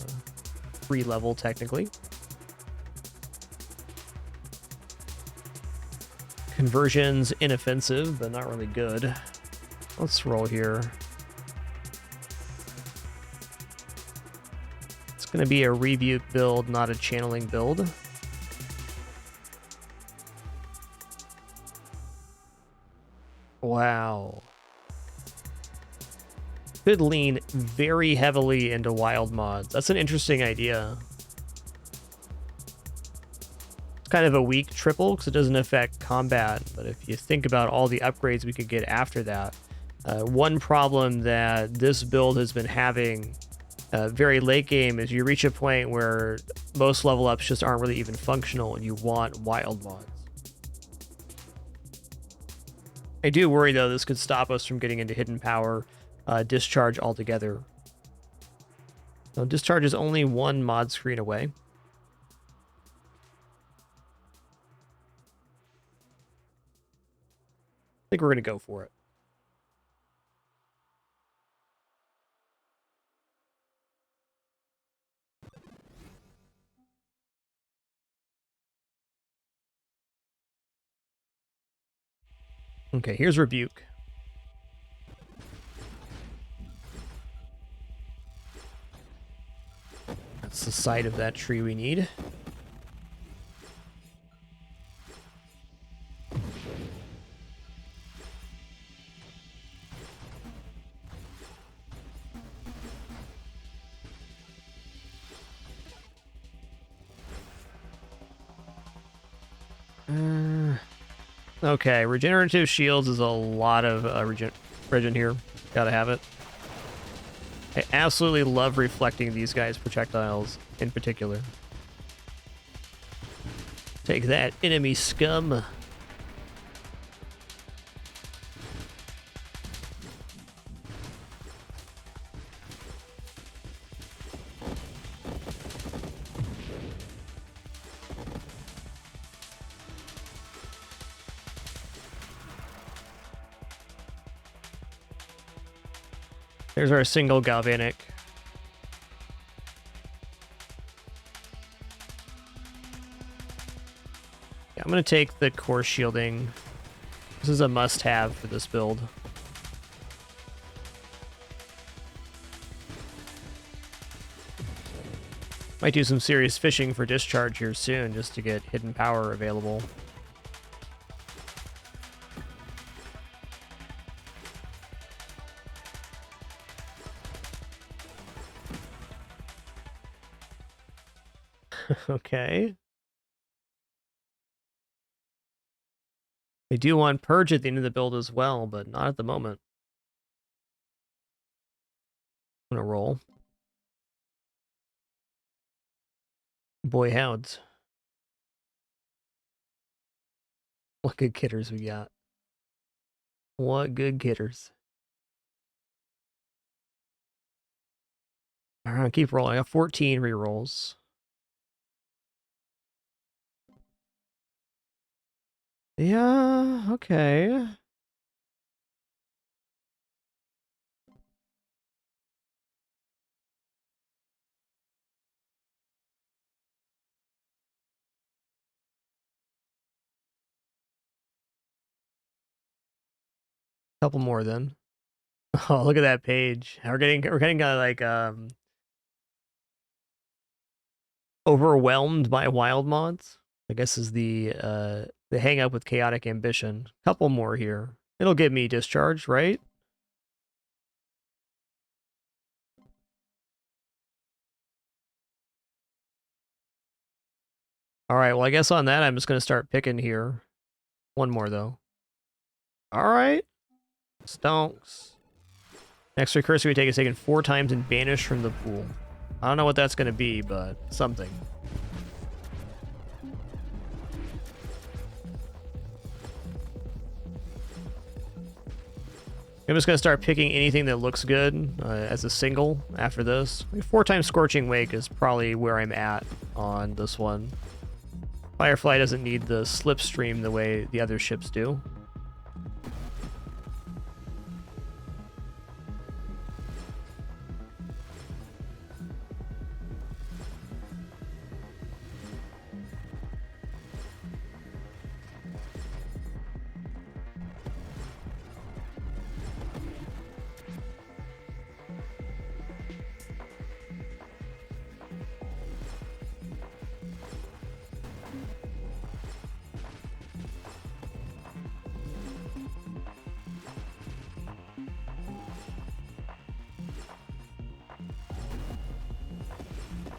free level, technically. Conversion's inoffensive, but not really good. Let's roll here. It's going to be a Rebuke build, not a Channeling build. Wow. Could lean very heavily into wild mods. That's an interesting idea. It's kind of a weak triple because it doesn't affect combat, but if you think about all the upgrades we could get after that, one problem that this build has been having very late game is you reach a point where most level ups just aren't really even functional and you want wild mods. I do worry, though, this could stop us from getting into Hidden Power Discharge altogether. So Discharge is only one mod screen away. I think we're going to go for it. Okay, here's Rebuke. That's the side of that tree we need. Okay, regenerative shields is a lot of regen here. Gotta have it. I absolutely love reflecting these guys' projectiles in particular. Take that, enemy scum. There's our single galvanic. Yeah, I'm going to take the core shielding. This is a must-have for this build. Might do some serious fishing for discharge here soon just to get hidden power available. Okay. I do want Purge at the end of the build as well, but not at the moment. I'm gonna roll. Boy hounds. What good kitters we got. What good kitters. Alright, keep rolling. I got 14 rerolls. Yeah, okay. Couple more then. Oh, look at that page. We're getting like overwhelmed by wild mods. I guess is the hang up with chaotic ambition. Couple more here. It'll give me discharge, right? All right, well, I guess on that, I'm just going to start picking here. One more, though. All right. Stonks. Next recursive we take is taken 4 times and banished from the pool. I don't know what that's going to be, but something. I'm just going to start picking anything that looks good as a single after this. 4 times Scorching Wake is probably where I'm at on this one. Firefly doesn't need the slipstream the way the other ships do.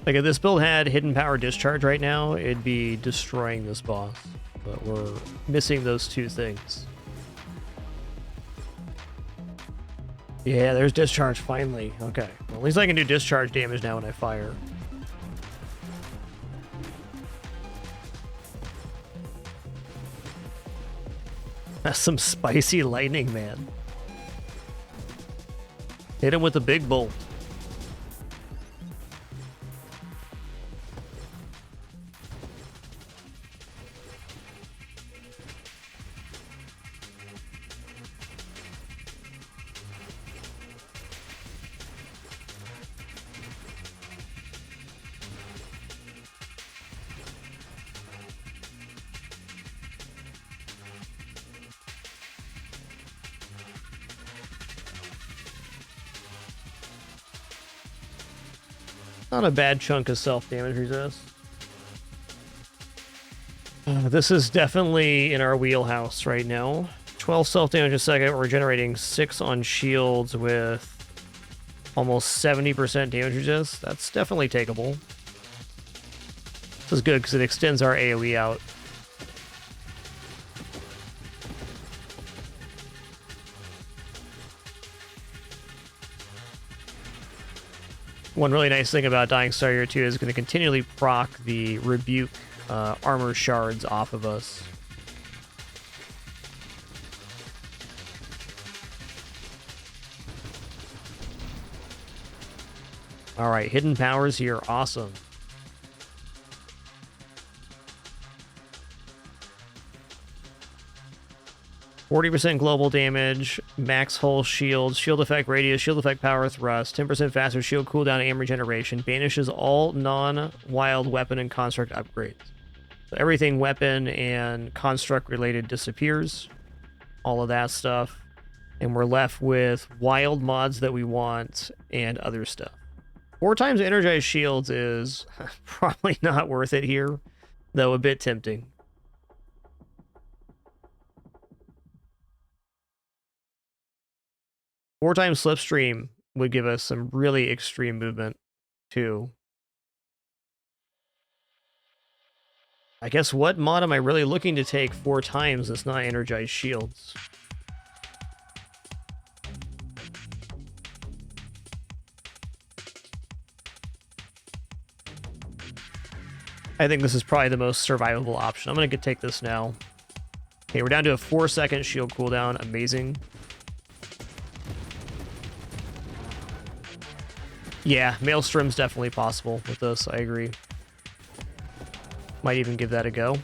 Like, if this build had Hidden Power Discharge right now, it'd be destroying this boss. But we're missing those 2 things. Yeah, there's Discharge, finally. Okay. Well, at least I can do discharge damage now when I fire. That's some spicy lightning, man. Hit him with a big bolt. Not a bad chunk of self-damage resist. This is definitely in our wheelhouse right now. 12 self-damage a second. We're generating 6 on shields with almost 70% damage resist. That's definitely takeable. This is good because it extends our AoE out. One really nice thing about Dying Star Year 2 is going to continually proc the Rebuke armor shards off of us. Alright, hidden powers here. Awesome. %40 global damage, max hull shield, shield effect radius, shield effect power thrust, 10% faster shield cooldown and regeneration, banishes all non-wild weapon and construct upgrades. So everything weapon and construct related disappears, all of that stuff, and we're left with wild mods that we want and other stuff. 4 times energized shields is probably not worth it here, though a bit tempting. 4 times slipstream would give us some really extreme movement, too. I guess what mod am I really looking to take 4 times that's not energized shields? I think this is probably the most survivable option. I'm going to take this now. Okay, we're down to a 4-second shield cooldown. Amazing. Yeah, Maelstrom's definitely possible with this. I agree. Might even give that a go.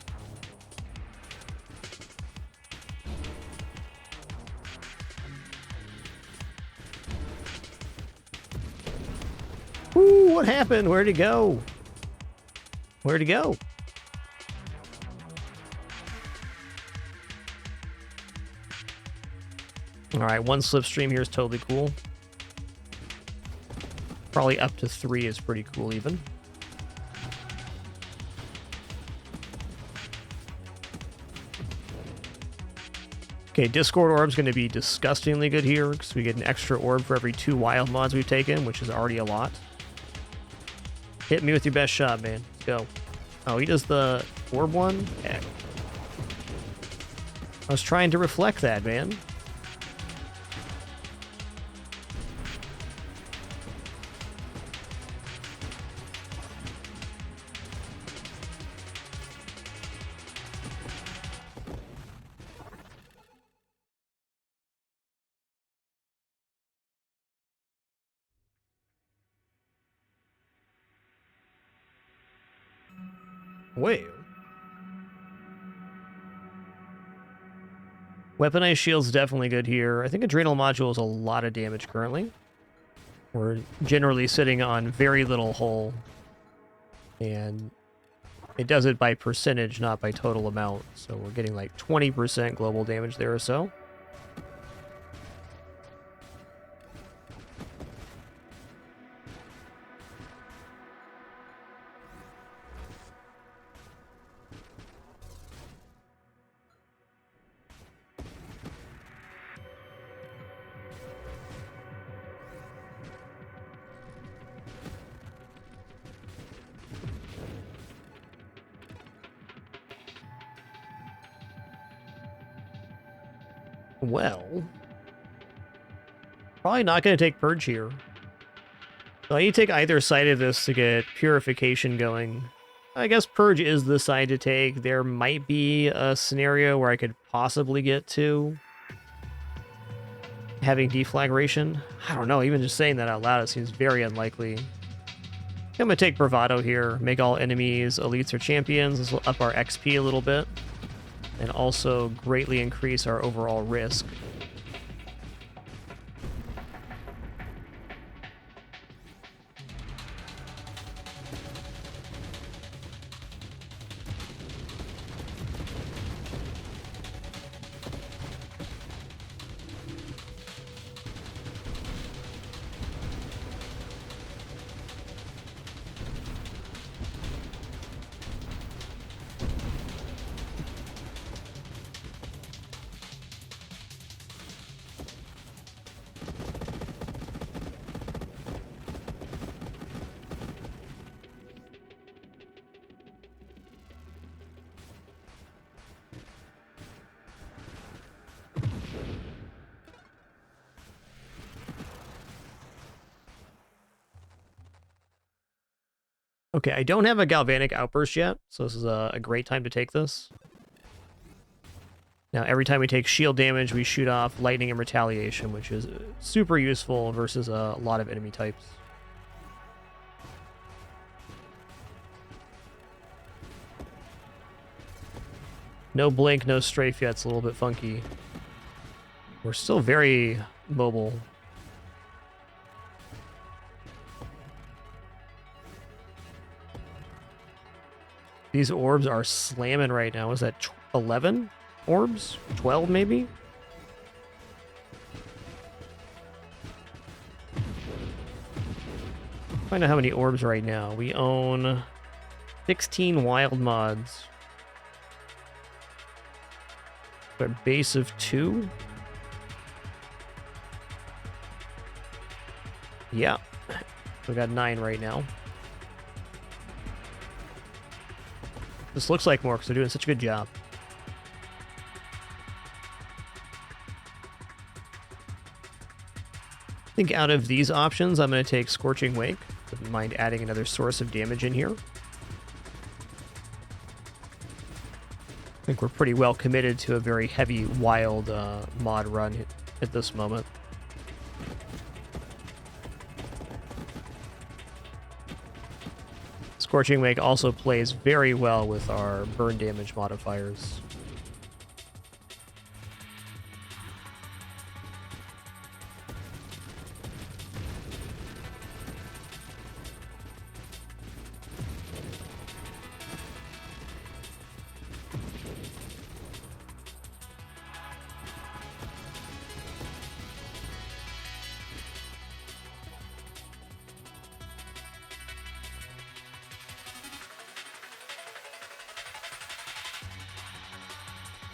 Ooh, what happened? Where'd he go? Where'd he go? All right, 1 slipstream here is totally cool. Probably up to 3 is pretty cool even. Okay, Discord Orb's going to be disgustingly good here because we get an extra orb for every 2 wild mods we've taken, which is already a lot. Hit me with your best shot, man. Let's go. Oh, he does the orb one? Heck. I was trying to reflect that, man. Wait. Weaponized shield's definitely good here. I think Adrenal Module is a lot of damage currently. We're generally sitting on very little hull. And it does it by percentage, not by total amount. So we're getting like 20% global damage there or so. Well, probably not going to take Purge here. So I need to take either side of this to get Purification going. I guess Purge is the side to take. There might be a scenario where I could possibly get to having Deflagration. I don't know, even just saying that out loud, it seems very unlikely. I'm going to take Bravado here, make all enemies elites or champions. This will up our XP a little bit, and also greatly increase our overall risk. Okay, I don't have a Galvanic Outburst yet, so this is a great time to take this. Now, every time we take shield damage, we shoot off Lightning and Retaliation, which is super useful versus a lot of enemy types. No Blink, no Strafe yet, it's a little bit funky. We're still very mobile. These orbs are slamming right now. Is that 11 orbs? 12 maybe? Find out how many orbs right now. We own 16 wild mods. A base of 2? Yeah. We got 9 right now. This looks like more because they're doing such a good job. I think out of these options, I'm going to take Scorching Wake. Wouldn't mind adding another source of damage in here. I think we're pretty well committed to a very heavy wild mod run at this moment. Scorching Wake also plays very well with our burn damage modifiers.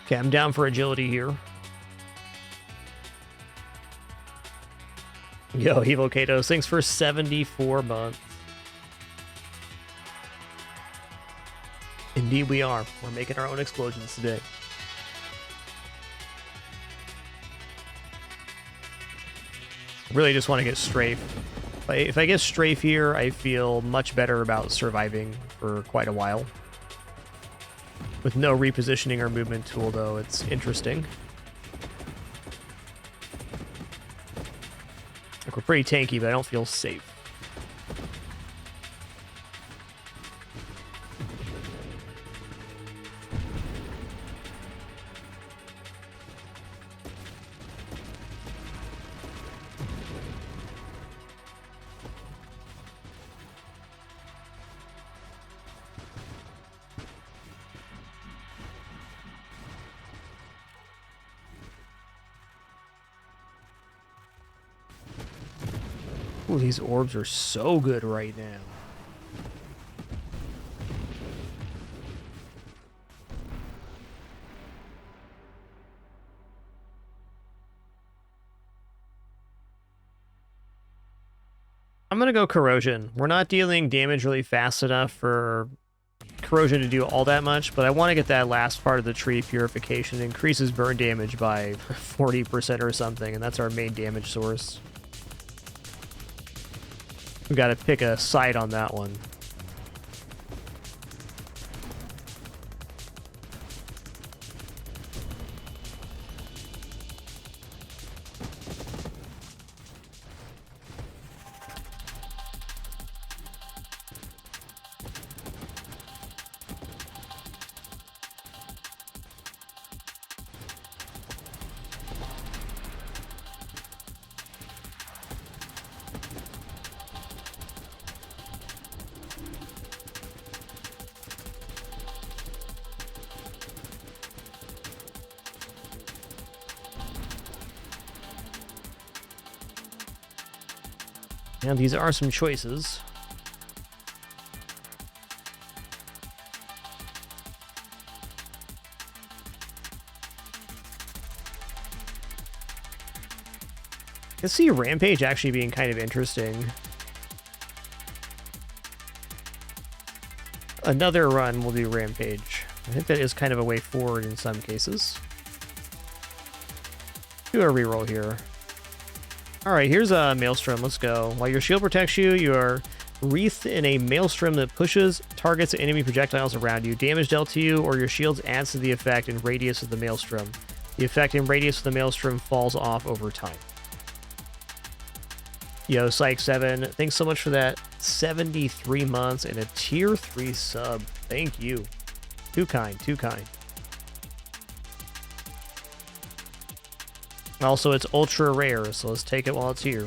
Okay, I'm down for agility here. Yo, Evo Katos, thanks for 74 months. Indeed we are. We're making our own explosions today. Really just want to get strafe. If I get strafe here, I feel much better about surviving for quite a while. With no repositioning or movement tool, though, it's interesting. Like, we're pretty tanky, but I don't feel safe. Ooh, these orbs are so good right now. I'm gonna go corrosion. We're not dealing damage really fast enough for corrosion to do all that much, but I want to get that last part of the tree purification. It increases burn damage by 40% or something, and that's our main damage source. We got to pick a side on that one. And these are some choices. I can see Rampage actually being kind of interesting. Another run will do Rampage. I think that is kind of a way forward in some cases. Do a reroll here. Alright, here's a Maelstrom. Let's go. While your shield protects you, you are wreathed in a Maelstrom that pushes targets and enemy projectiles around you. Damage dealt to you or your shields adds to the effect and radius of the Maelstrom. The effect and radius of the Maelstrom falls off over time. Yo, Psych7, thanks so much for that 73 months and a tier 3 sub. Thank you. Too kind, too kind. Also, it's ultra rare, so let's take it while it's here.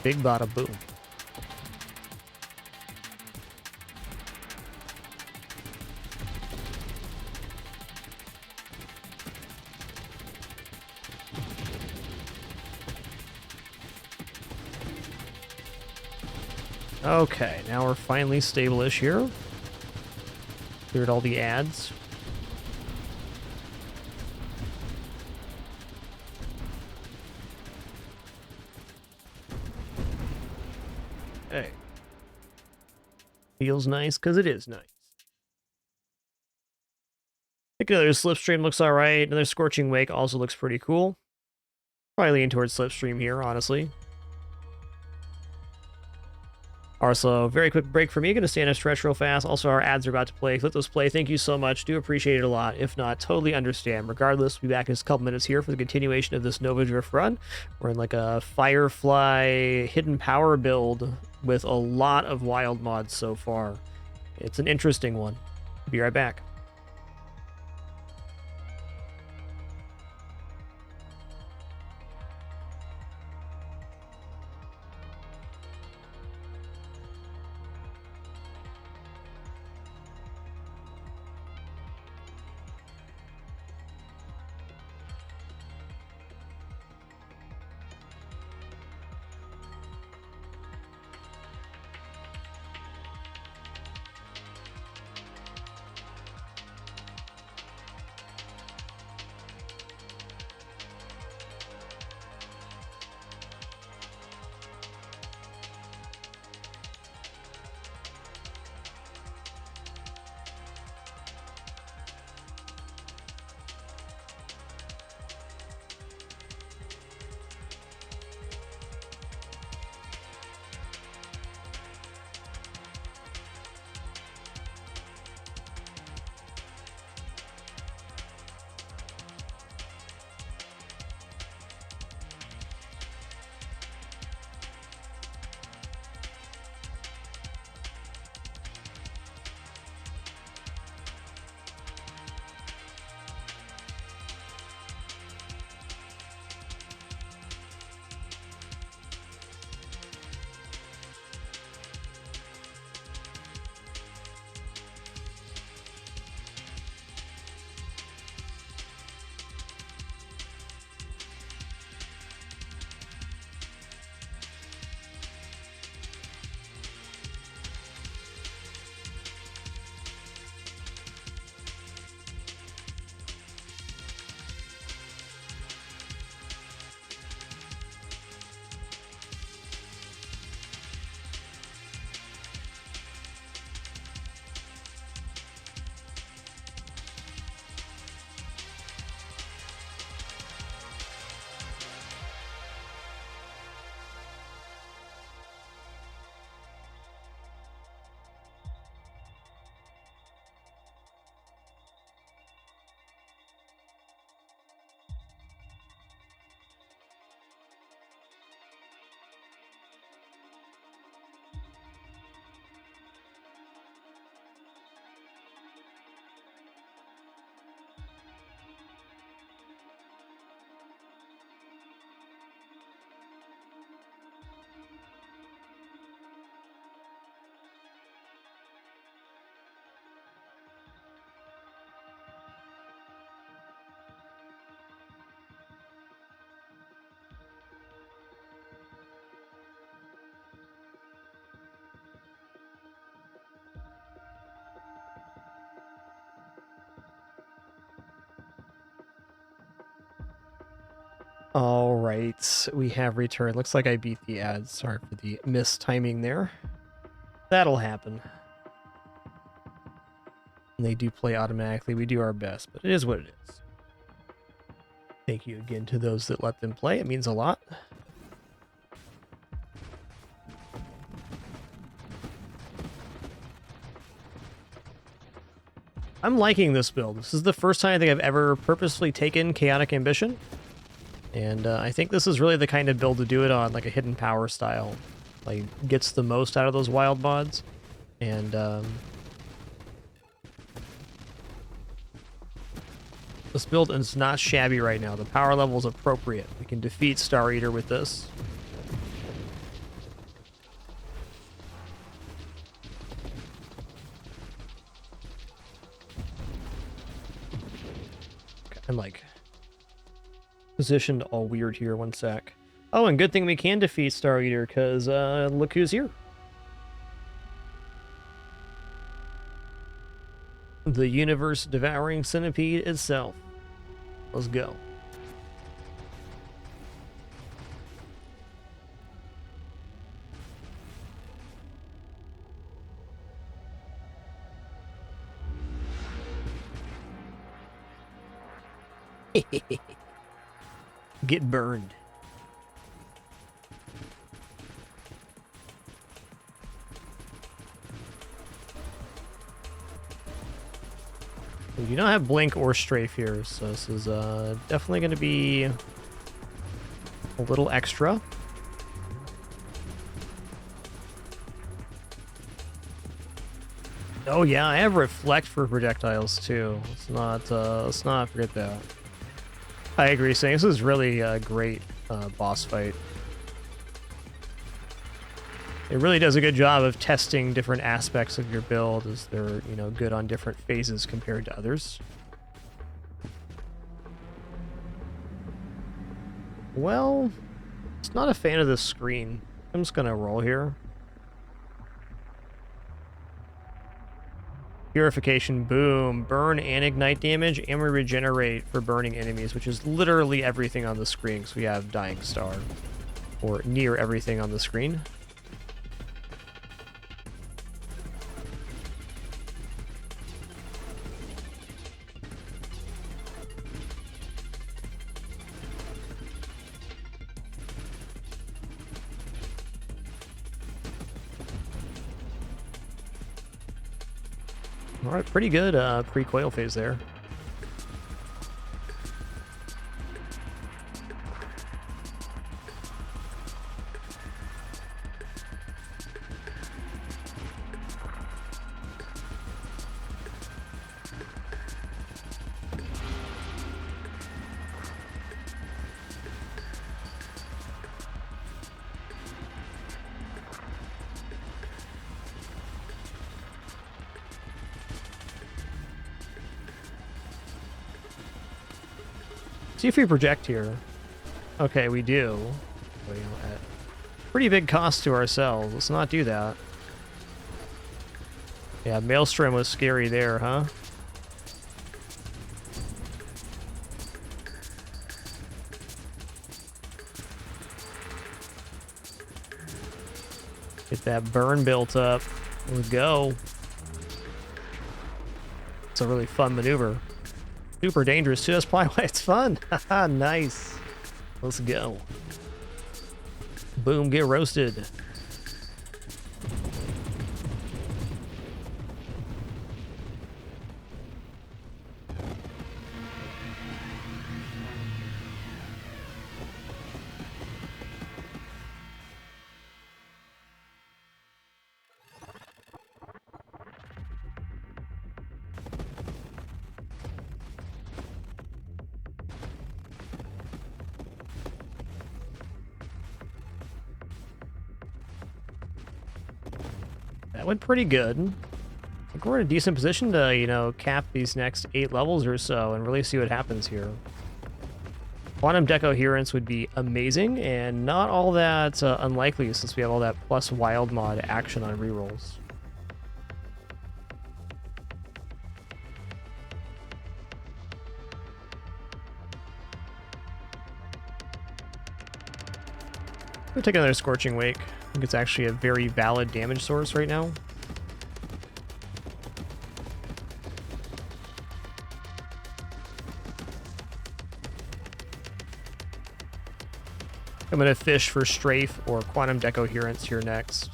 Big bada boom. Okay, now we're finally stable-ish here. Cleared all the ads. Hey. Feels nice because it is nice. I think another Slipstream looks alright. Another Scorching Wake also looks pretty cool. Probably lean towards Slipstream here, honestly. Also, very quick break for me. Going to stand and stretch real fast. Also, our ads are about to play. Let those play. Thank you so much. Do appreciate it a lot. If not, totally understand. Regardless, we'll be back in just a couple minutes here for the continuation of this Nova Drift run. We're in like a Firefly hidden power build with a lot of wild mods so far. It's an interesting one. Be right back. All right, we have returned. Looks like I beat the ads. Sorry for the mistiming there. That'll happen. And they do play automatically. We do our best, but it is what it is. Thank you again to those that let them play. It means a lot. I'm liking this build. This is the first time I think I've ever purposely taken Chaotic Ambition. And I think this is really the kind of build to do it on, like a hidden power style. Like, gets the most out of those wild mods. And this build is not shabby right now. The power level is appropriate. We can defeat Star Eater with this. I'm like positioned all weird here. One sec. Oh, and good thing we can defeat Star Eater, because look who's here. The universe-devouring centipede itself. Let's go. Get burned. We do not have Blink or Strafe here, so this is definitely going to be a little extra. Oh yeah, I have reflect for projectiles too. Let's not forget that. I agree, saying this is really a great boss fight. It really does a good job of testing different aspects of your build as they're, you know, good on different phases compared to others. Well, it's not a fan of this screen. I'm just gonna roll here. Purification, boom, burn and ignite damage, and we regenerate for burning enemies, which is literally everything on the screen, so we have Dying Star, or near everything on the screen. Alright, pretty good pre-coil phase there. See if we project here. Okay, we do. Well, you know, at pretty big cost to ourselves. Let's not do that. Yeah, Maelstrom was scary there, huh? Get that burn built up. Let's go. It's a really fun maneuver. Super dangerous too. That's probably why it's fun. Haha, nice. Let's go. Boom, get roasted. That went pretty good. I think we're in a decent position to, you know, cap these next 8 levels or so and really see what happens here. Quantum Decoherence would be amazing and not all that unlikely since we have all that plus wild mod action on rerolls. We'll take another Scorching Wake. I think it's actually a very valid damage source right now. I'm going to fish for Strafe or Quantum Decoherence here next.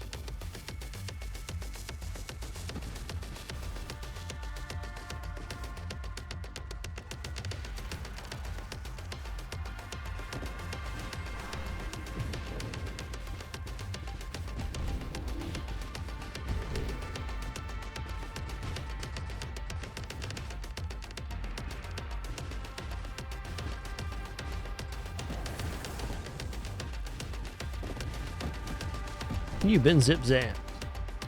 You've been zip-zapped.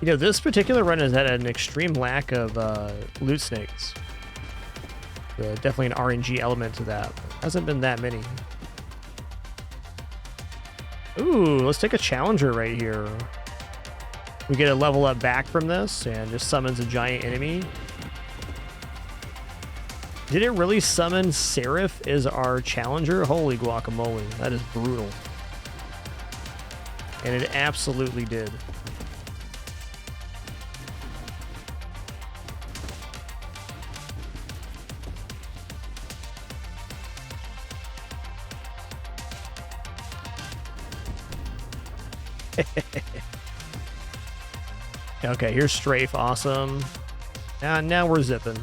You know, this particular run has had an extreme lack of loot snakes. Definitely an RNG element to that. Hasn't been that many. Ooh, let's take a challenger right here. We get a level up back from this and just summons a giant enemy. Did it really summon Seraph as our challenger? Holy guacamole, that is brutal. And it absolutely did. Okay, here's Strafe, awesome. Now we're zipping.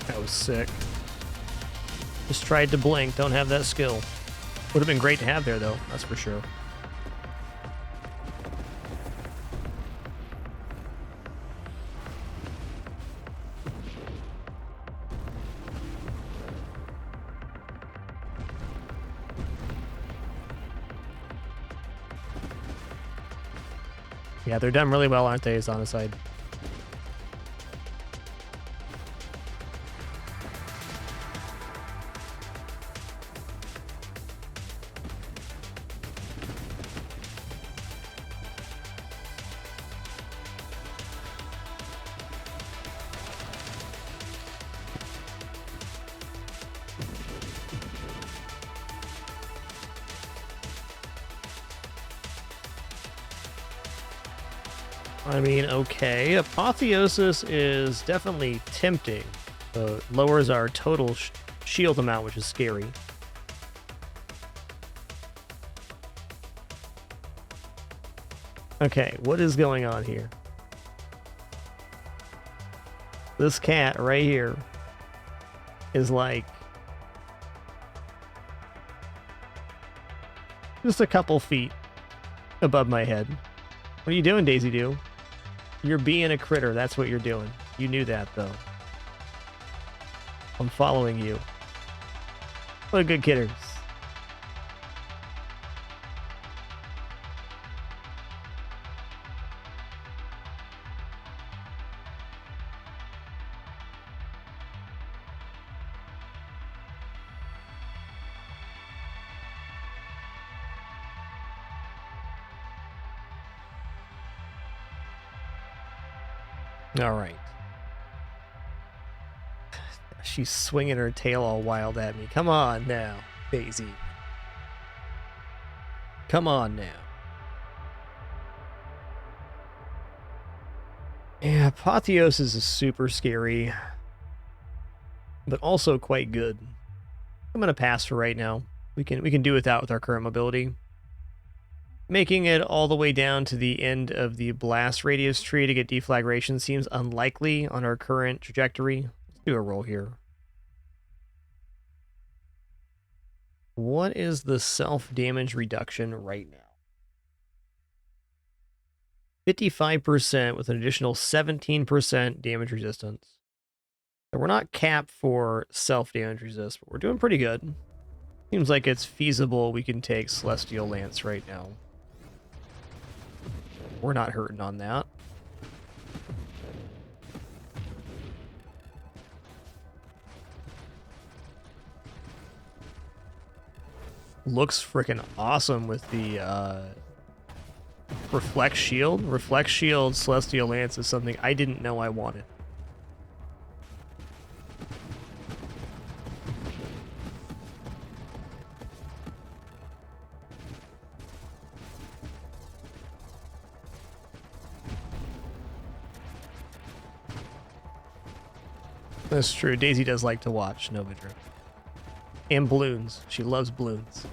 That was sick. Just tried to blink, don't have that skill. Would have been great to have there, though, that's for sure. Yeah, they're done really well, aren't they, is on the side. I mean, okay, Apotheosis is definitely tempting. Lowers our total shield amount, which is scary. Okay, what is going on here? This cat right here is like just a couple feet above my head. What are you doing, Daisy Doo? You're being a critter. That's what you're doing. You knew that, though. I'm following you. What a good kidders. All right. She's swinging her tail all wild at me. Come on now, Daisy. Come on now. Yeah, Apotheosis is super scary, but also quite good. I'm gonna pass for right now. We can do without with our current mobility. Making it all the way down to the end of the blast radius tree to get deflagration seems unlikely on our current trajectory. Let's do a roll here. What is the self-damage reduction right now? 55% with an additional 17% damage resistance. So we're not capped for self-damage resist, but we're doing pretty good. Seems like it's feasible we can take Celestial Lance right now. We're not hurting on that. Looks freaking awesome with the Reflect Shield. Reflect Shield Celestial Lance is something I didn't know I wanted. That's true. Daisy does like to watch Nova Drift. And balloons. She loves balloons.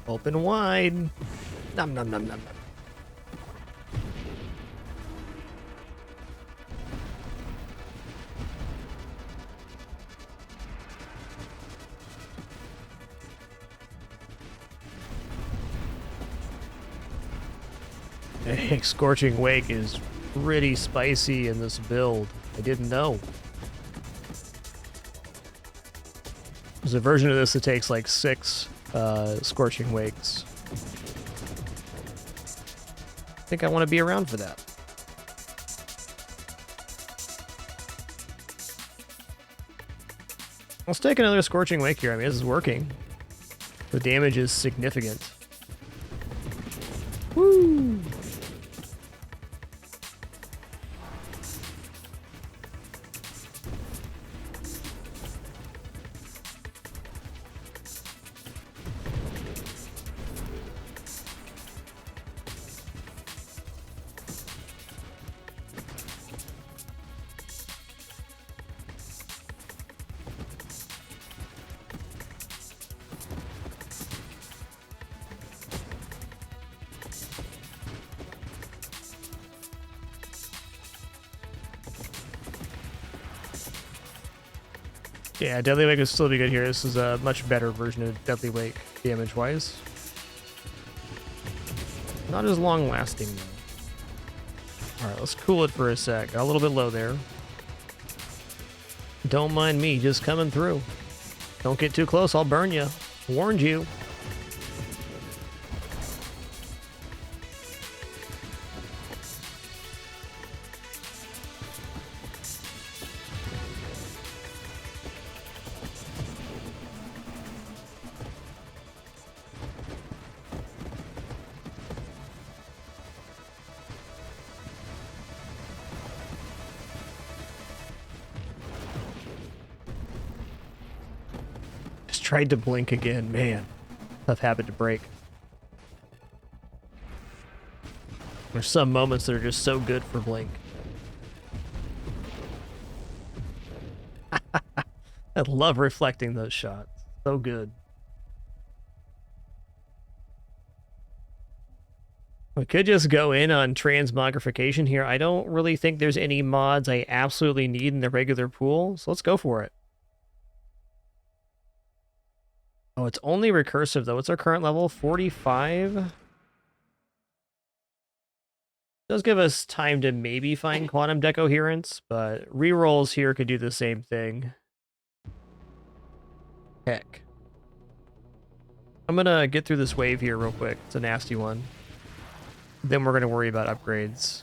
Open wide. Nom nom nom nom nom. Dang, Scorching Wake is pretty spicy in this build. I didn't know. There's a version of this that takes like 6 Scorching Wakes. I think I want to be around for that. Let's take another Scorching Wake here. I mean, this is working. The damage is significant. Woo! Yeah, Deadly Wake would still be good here. This is a much better version of Deadly Wake, damage-wise. Not as long-lasting, though. Alright, let's cool it for a sec. Got a little bit low there. Don't mind me, just coming through. Don't get too close, I'll burn you. Warned you. Tried to blink again, man. Tough habit to break. There's some moments that are just so good for blink. I love reflecting those shots. So good. We could just go in on transmogrification here. I don't really think there's any mods I absolutely need in the regular pool, so let's go for it. Oh, it's only recursive, though. What's our current level? 45? Does give us time to maybe find quantum decoherence, but rerolls here could do the same thing. Heck. I'm gonna get through this wave here real quick. It's a nasty one. Then we're gonna worry about upgrades.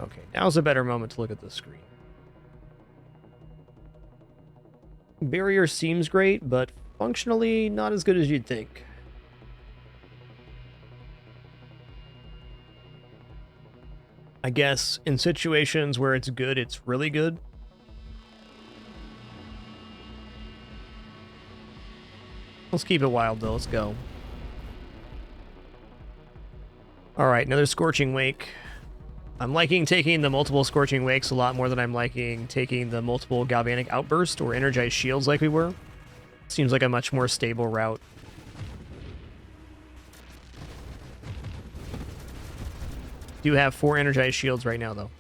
Okay, now's a better moment to look at the screen. Barrier seems great, but functionally not as good as you'd think. I guess in situations where it's good, it's really good. Let's keep it wild, though. Let's go. Alright, another Scorching Wake. I'm liking taking the multiple Scorching Wakes a lot more than I'm liking taking the multiple Galvanic Outburst or Energized Shields like we were. Seems like a much more stable route. Do have 4 Energized Shields right now, though.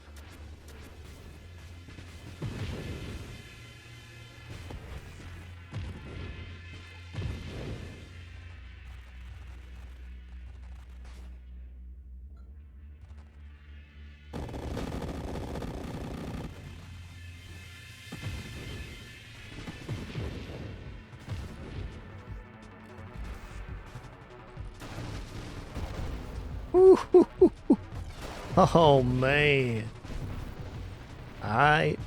Oh, man. Alright.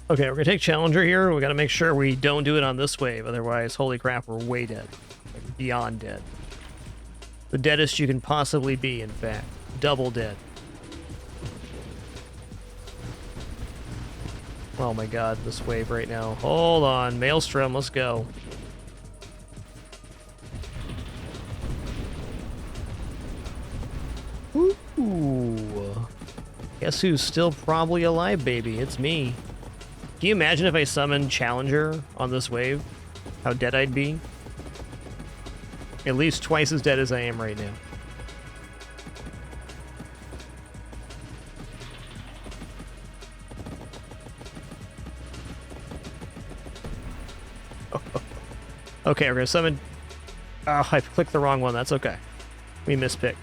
Okay, we're gonna take Challenger here. We gotta make sure we don't do it on this wave, otherwise, holy crap, we're way dead. Like, beyond dead. The deadest you can possibly be, in fact. Double dead. Oh my god, this wave right now. Hold on, Maelstrom, let's go. Ooh. Guess who's still probably alive, baby? It's me. Can you imagine if I summoned Challenger on this wave? How dead I'd be? At least twice as dead as I am right now. Okay, we're gonna summon... Oh, I clicked the wrong one. That's okay. We mispicked.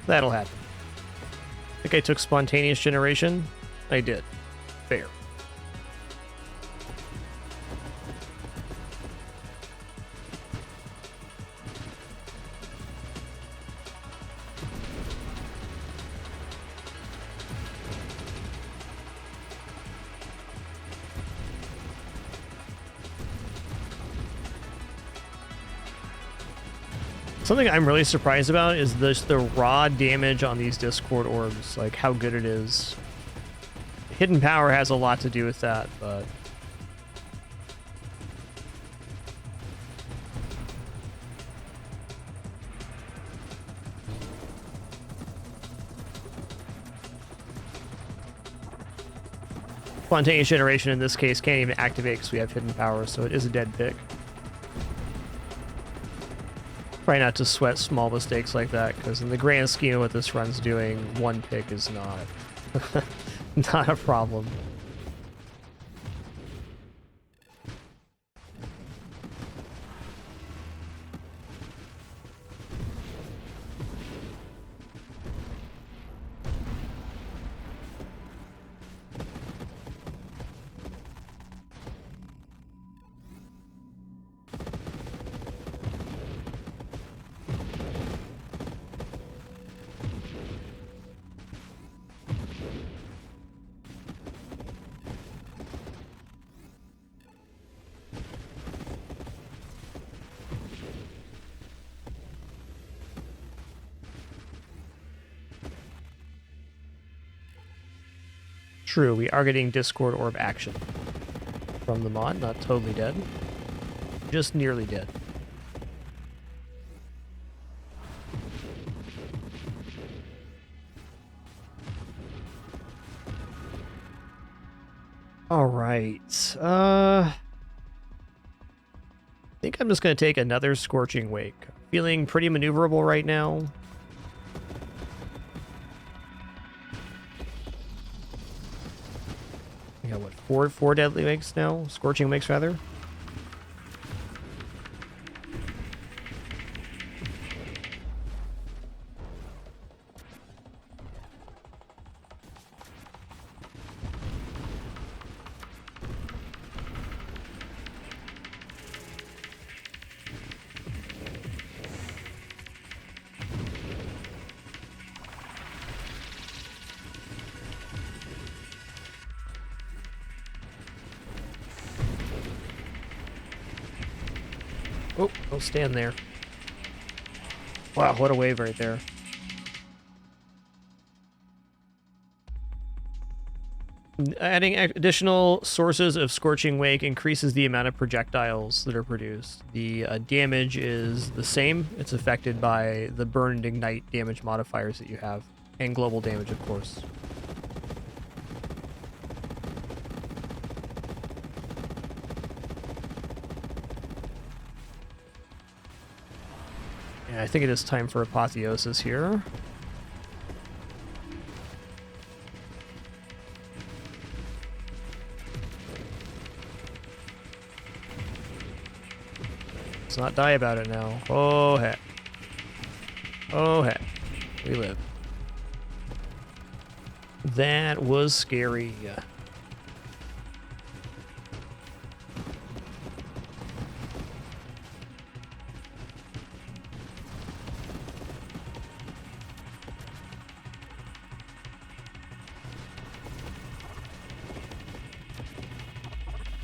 That'll happen. I think I took Spontaneous Generation. I did. Fair. Something I'm really surprised about is the raw damage on these Discord orbs, like how good it is. Hidden power has a lot to do with that, but... Spontaneous Generation in this case can't even activate because we have hidden power, so it is a dead pick. Try not to sweat small mistakes like that, because in the grand scheme of what this run's doing, one pick is not not a problem. True, we are getting Discord Orb action from the mod. Not totally dead. Just nearly dead. Alright. I think I'm just going to take another Scorching Wake. Feeling pretty maneuverable right now. We got, what, four Deadly Wakes now? Scorching Wakes, rather? Oh, don't stand there. Wow, what a wave right there. Adding additional sources of Scorching Wake increases the amount of projectiles that are produced. The damage is the same. It's affected by the burn and ignite damage modifiers that you have. And global damage, of course. Yeah, I think it is time for Apotheosis here. Let's not die about it now. Oh, heck. Oh, heck. We live. That was scary.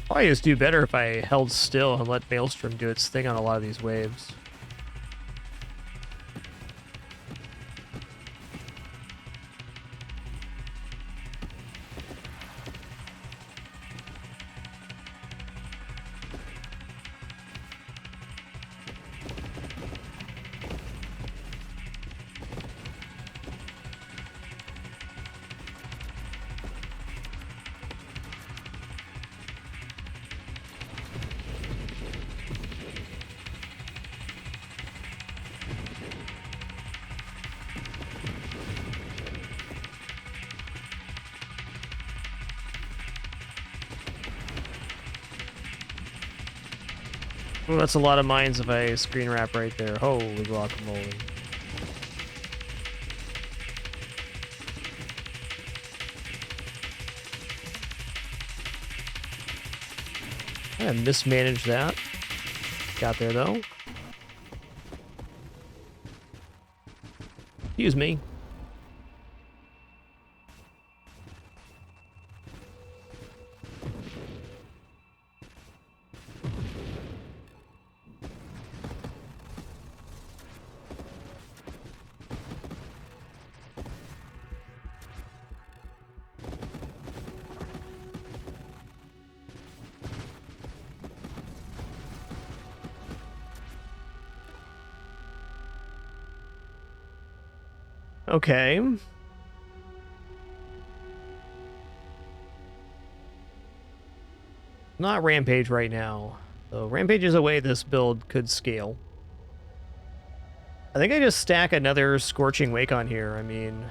Probably just do better if I held still and let Maelstrom do its thing on a lot of these waves. Well, that's a lot of mines if I screen wrap right there. Holy guacamole. I mismanaged that. Got there though. Excuse me. Okay. Not Rampage right now. So Rampage is a way this build could scale. I think I just stack another Scorching Wake on here. I mean,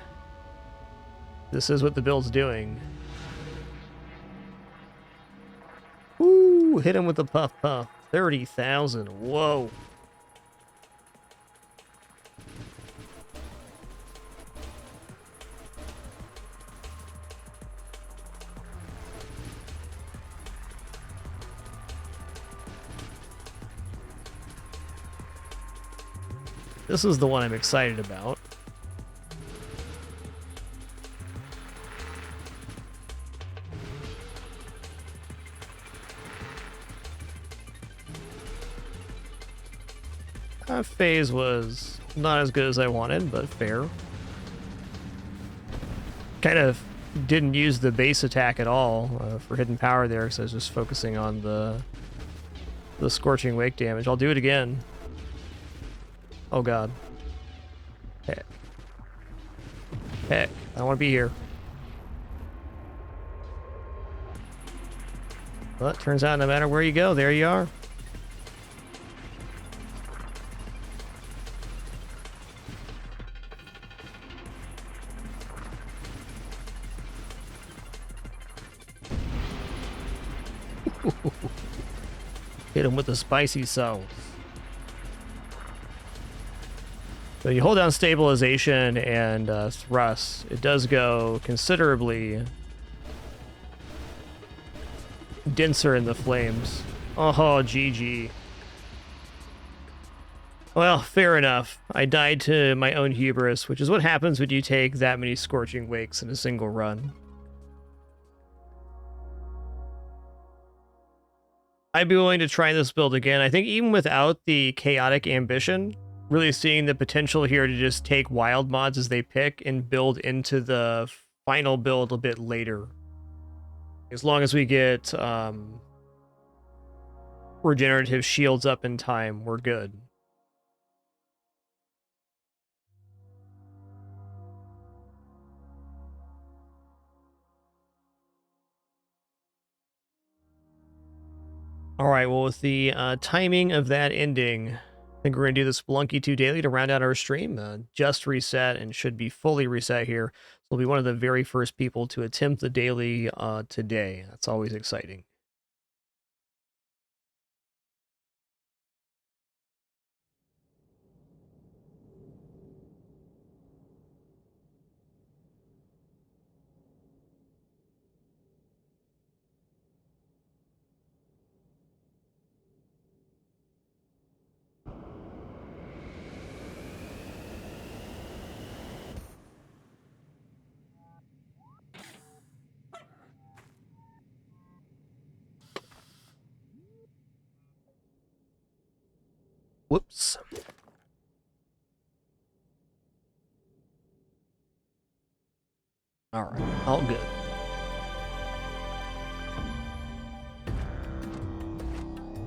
this is what the build's doing. Ooh, hit him with the puff puff. 30,000. Whoa. This is the one I'm excited about. That phase was not as good as I wanted, but fair. Kind of didn't use the base attack at all for hidden power there, because I was just focusing on the Scorching Wake damage. I'll do it again. Oh god. Heck. Heck. I don't want to be here. But turns out no matter where you go, there you are. Hit him with the spicy sauce. So you hold down stabilization and thrust. It does go considerably denser in the flames. Oh, GG. Well, fair enough. I died to my own hubris, which is what happens when you take that many Scorching Wakes in a single run. I'd be willing to try this build again. I think even without the chaotic ambition, really seeing the potential here to just take wild mods as they pick and build into the final build a bit later. As long as we get regenerative shields up in time, we're good. All right, well, with the timing of that ending, I think we're going to do the Spelunky 2 daily to round out our stream. Just reset and should be fully reset here. So we'll be one of the very first people to attempt the daily today. That's always exciting. Whoops. All right, all good.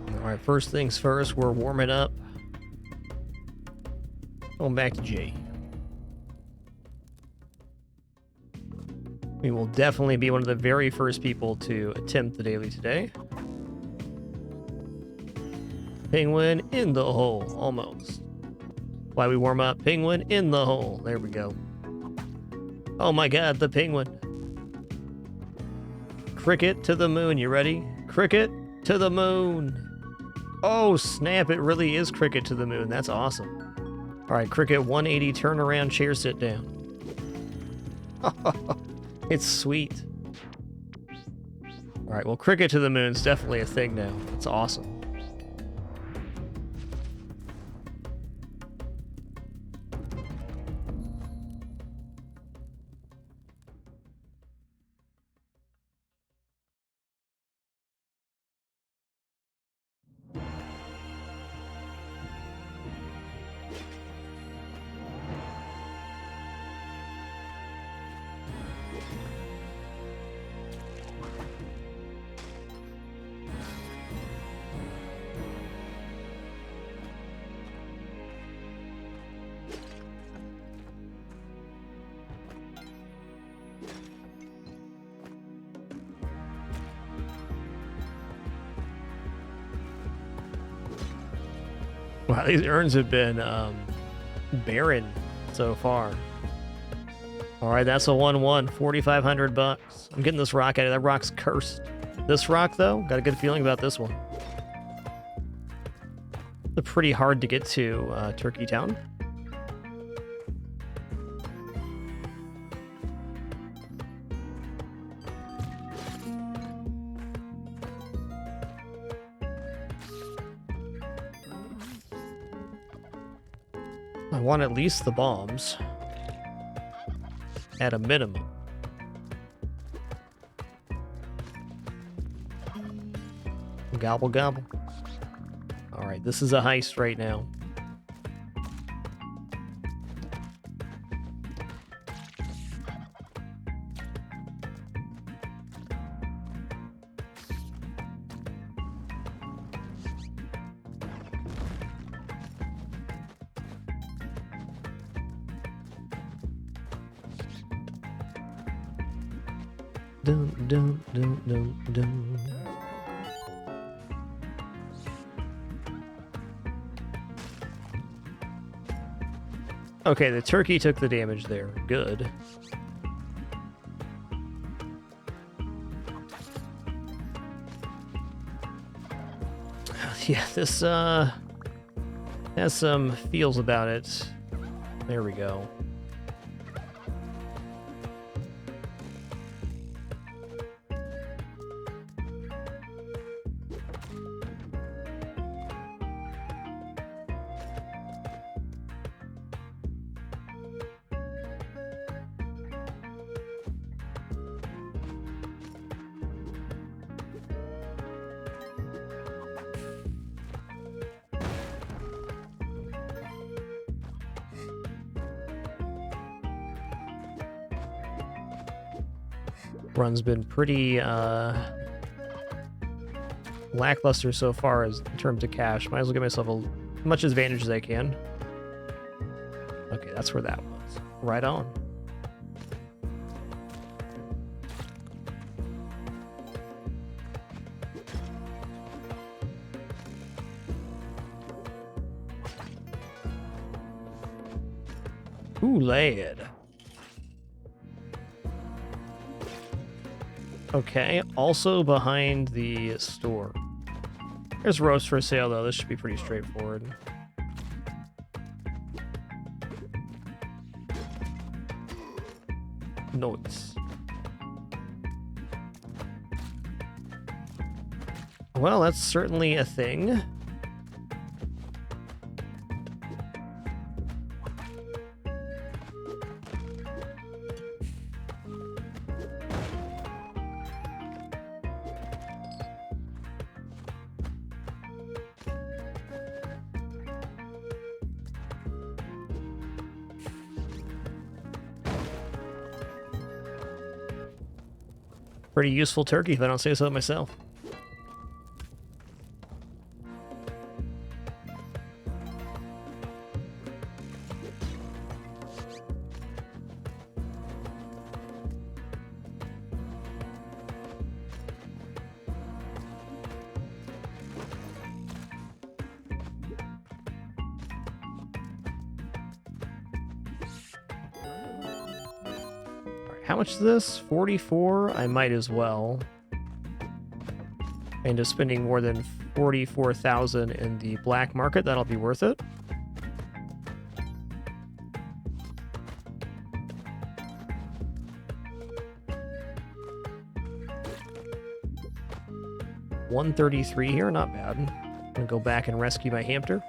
All right, first things first, we're warming up. Going back to J. We will definitely be one of the very first people to attempt the daily today. Penguin in the hole, almost. While we warm up, penguin in the hole. There we go. Oh my god, the penguin. Cricket to the moon, you ready? Cricket to the moon. Oh, snap. It really is Cricket to the moon. That's awesome. All right, Cricket 180 turn around, chair sit down. It's sweet. All right, well, Cricket to the moon's definitely a thing now. It's awesome. Wow, these urns have been barren so far. All right, that's a 1-1, 4,500 bucks. I'm getting this rock out of there. That rock's cursed. This rock, though, got a good feeling about this one. It's pretty hard to get to Turkey Town. I want at least the bombs. At a minimum. Gobble gobble. Alright, this is a heist right now. Dun, dun, dun, dun, dun. Okay, the turkey took the damage there. Good. Yeah, this has some feels about it. There we go. Run's been pretty lackluster so far as in terms of cash. Might as well give myself as much advantage as I can. Okay, that's where that was. Right on. Ooh, lead. Okay, also behind the store. There's roast for sale, though. This should be pretty straightforward. Notes. Well, that's certainly a thing. Pretty useful turkey, if I don't say so myself. How much is this? 44? I might as well. And just spending more than 44,000 in the black market. That'll be worth it. $133 here, not bad. I'm gonna go back and rescue my hamster.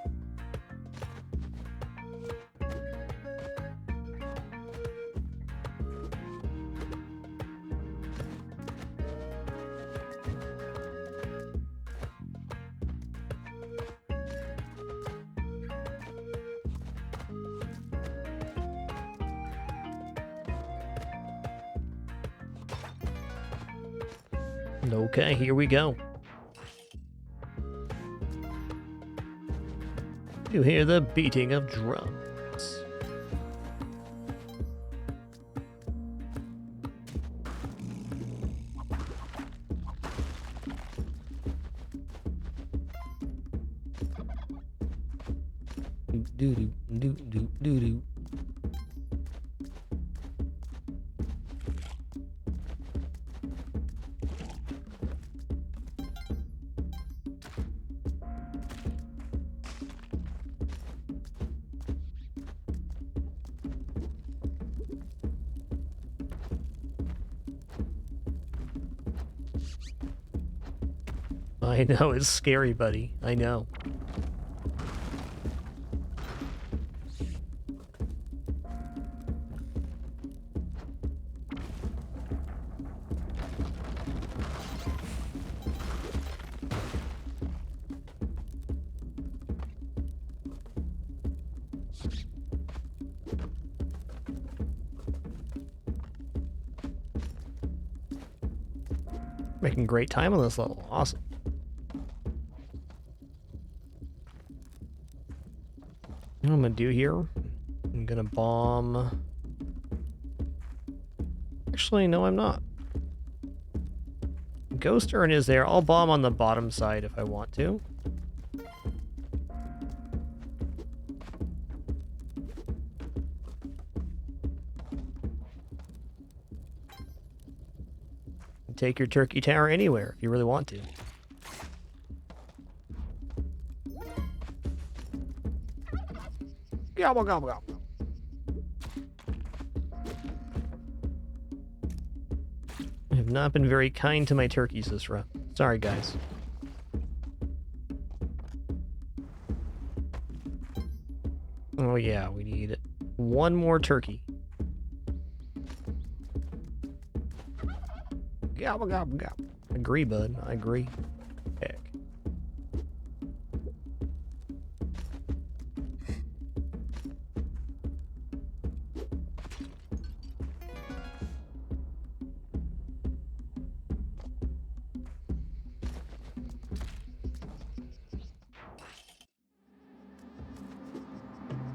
Okay, here we go. You hear the beating of drums. Do do do do do. I know, it's scary, buddy. I know. Making great time on this level. Awesome. What I'm gonna do here, I'm gonna bomb. Actually, no, I'm not. Ghost urn is there. I'll bomb on the bottom side if I want to. Take your turkey tower anywhere if you really want to. Gobble, gobble, gobble. I have not been very kind to my turkeys this run. Sorry, guys. Oh yeah, we need one more turkey. Gobble, gobble, gobble. Agree, bud. I agree. Heck.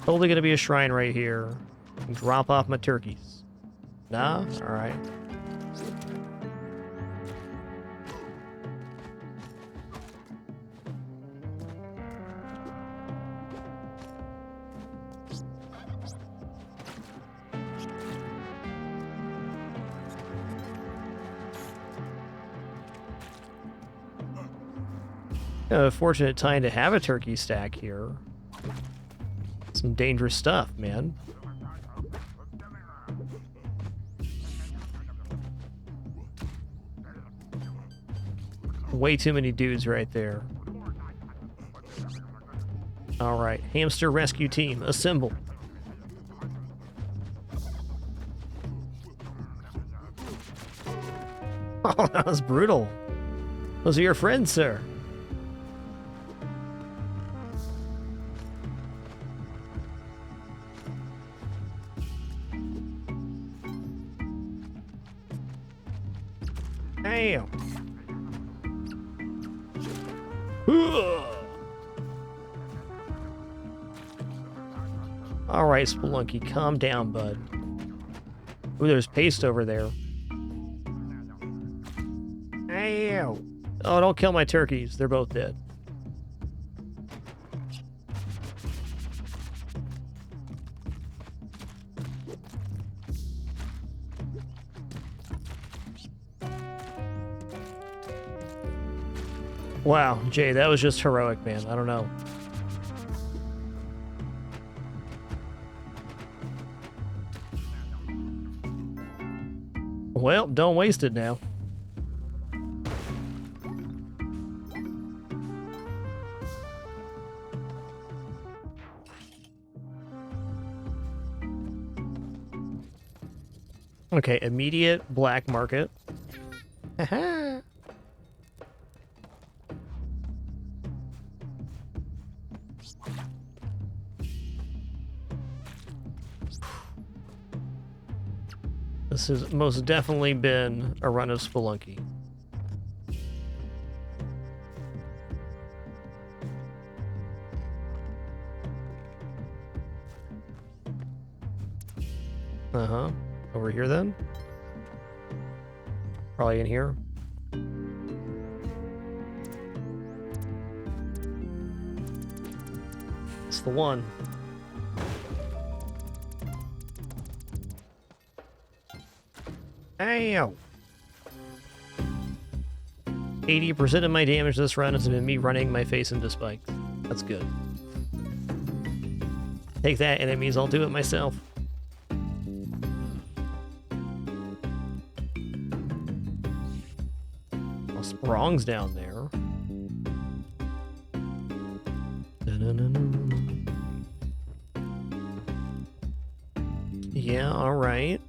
Totally gonna be a shrine right here. Drop off my turkeys. Nah? Alright. A fortunate time to have a turkey stack here. Some dangerous stuff, man. Way too many dudes right there. Alright, hamster rescue team, assemble. Oh, that was brutal. Those are your friends, sir. Damn. All right, Spelunky, calm down, bud. Ooh, there's paste over there. Ow. Oh, don't kill my turkeys. They're both dead. Wow, Jay, that was just heroic, man. I don't know. Well, don't waste it now. Okay, immediate black market. Haha. This has most definitely been a run of Spelunky. Uh-huh. Over here then? Probably in here. It's the one. Ow! 80% of my damage this run has been me running my face into spikes. That's good. Take that, enemies. I'll do it myself. Oh, Sprong's down there. Yeah, alright.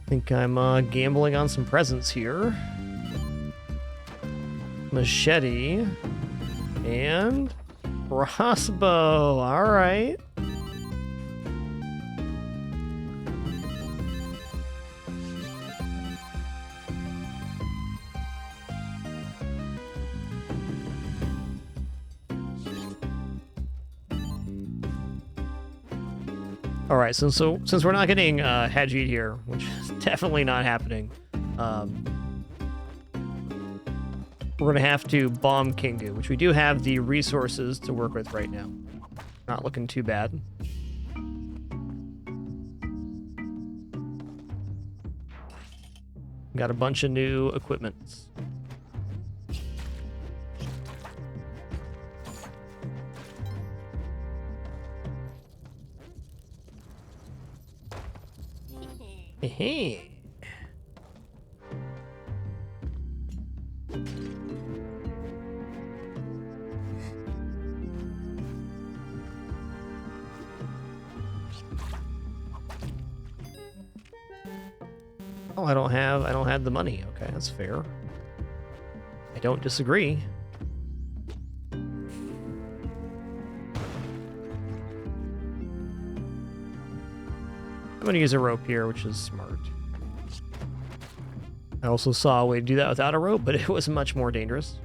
I think I'm gambling on some presents here. Machete. And crossbow. Alright. Alright, since we're not getting Hajid here, which is definitely not happening, we're going to have to bomb Kingu, which we do have the resources to work with right now. Not looking too bad. Got a bunch of new equipments. Hey. Oh, I don't have the money. Okay, that's fair. I don't disagree. I'm going to use a rope here, which is smart. I also saw a way to do that without a rope, but it was much more dangerous.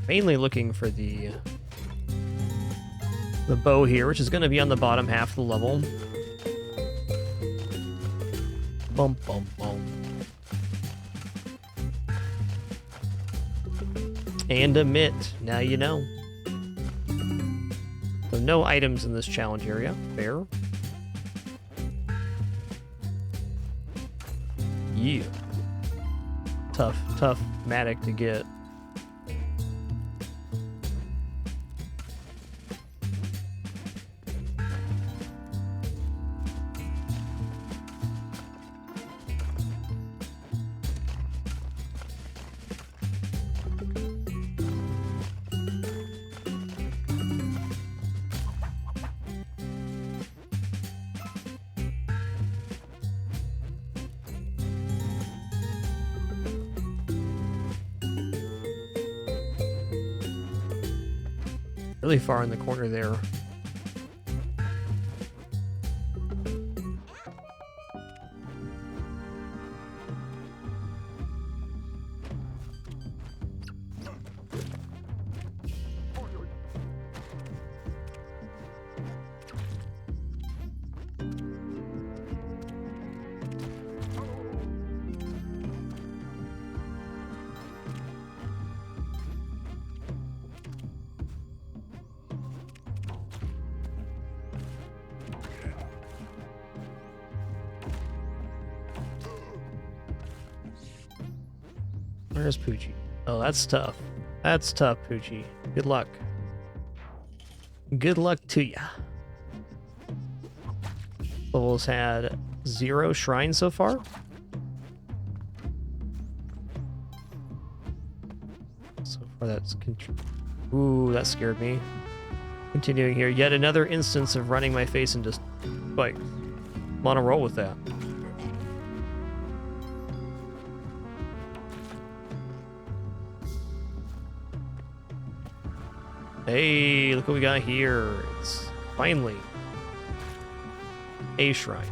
Mainly looking for the bow here, which is going to be on the bottom half of the level. Bum, bum, bum. And a mitt. Now you know. So no items in this challenge area. Fair. Yeah. Tough Matic to get. Really far in the corner there. Where's Poochie? Oh, that's tough. That's tough, Poochie. Good luck. Good luck to ya. Level's had 0 shrines so far. So far that's... Ooh, that scared me. Continuing here, yet another instance of running my face into spikes. I'm on a roll with that. Hey, look what we got here. It's finally a shrine.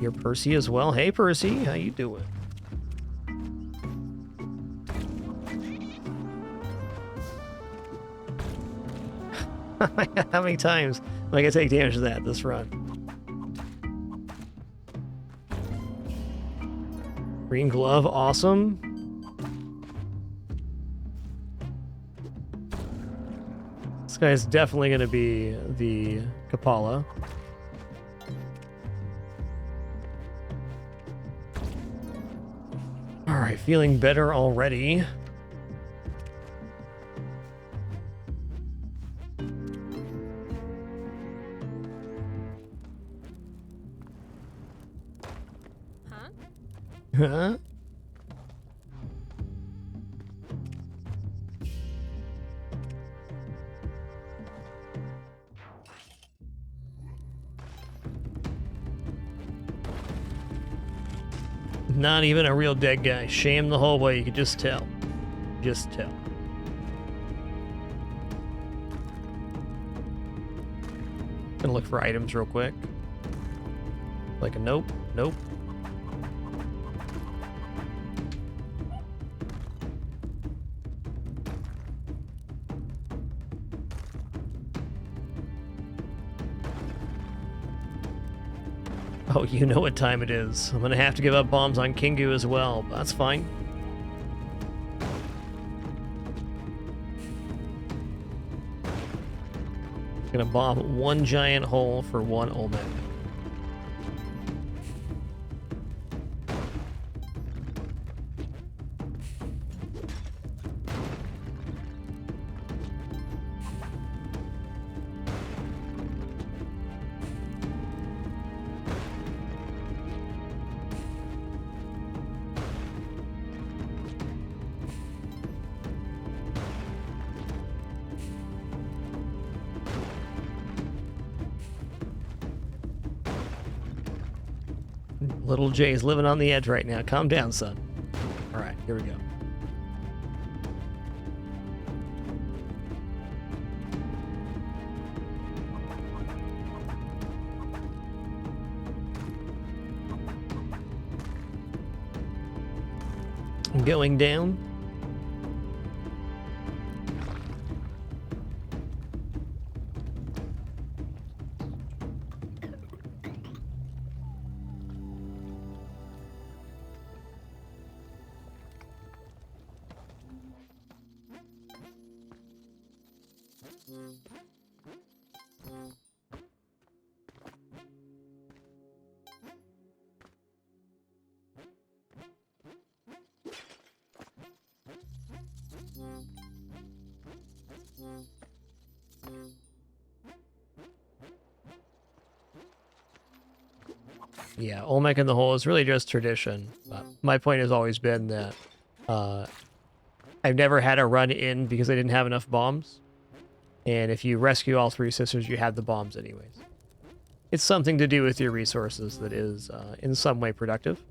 You're Percy as well. Hey, Percy, how you doing? How many times am I gonna take damage to that this run? Green glove, awesome. This guy's definitely gonna be the Kapala. Alright, feeling better already. Huh? Not even a real dead guy. Shame the whole way, you could just tell. Just tell. Gonna look for items real quick. Like a nope, nope. Oh, you know what time it is. I'm gonna have to give up bombs on Kingu as well, but that's fine. Gonna bomb one giant hole for one Olmec. Little Jay's living on the edge right now. Calm down, son. All right, here we go. Going down. Yeah, Olmec in the hole is really just tradition. My point has always been that I've never had a run in because I didn't have enough bombs. And if you rescue all 3 sisters, you have the bombs anyways. It's something to do with your resources that is in some way productive.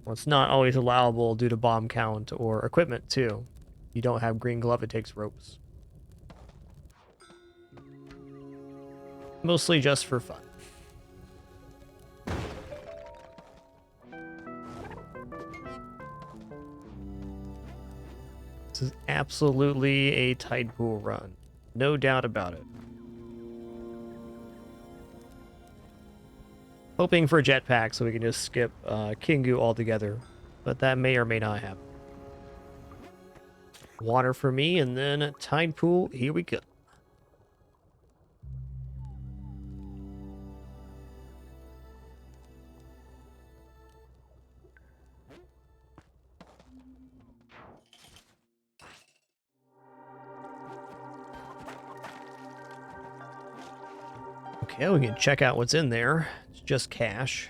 Well, it's not always allowable due to bomb count or equipment, too. You don't have green glove, it takes ropes. Mostly just for fun. This is absolutely a tide pool run. No doubt about it. Hoping for a jetpack so we can just skip Kingu altogether, but that may or may not happen. Water for me, and then tide pool. Here we go. Okay, we can check out what's in there. It's just cash.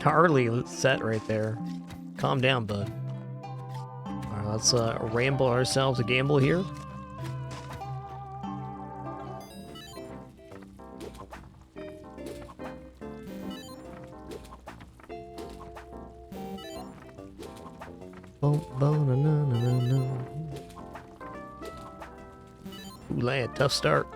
Gnarly set right there. Calm down, bud. Alright, let's ramble ourselves a gamble here. Ooh, lad, tough start.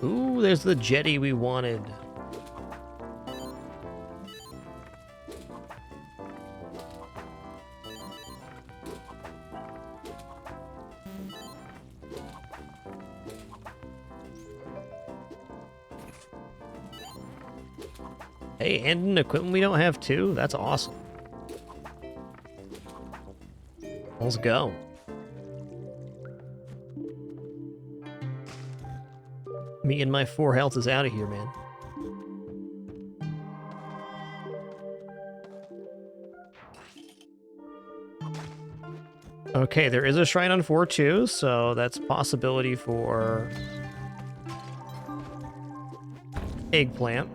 Ooh, there's the jetty we wanted. Hey, and equipment we don't have too? That's awesome. Let's go. Me and my 4 health is out of here, man. Okay, there is a shrine on 4 too, so that's a possibility for eggplant.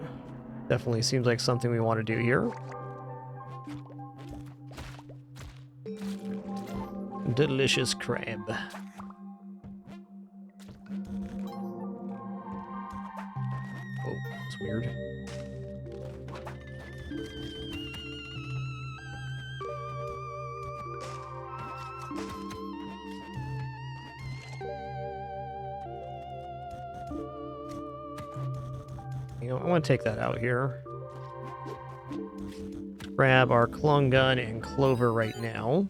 Definitely seems like something we want to do here. Delicious crab. Oh, that's weird. You know, I want to take that out here. Grab our clung gun and clover right now.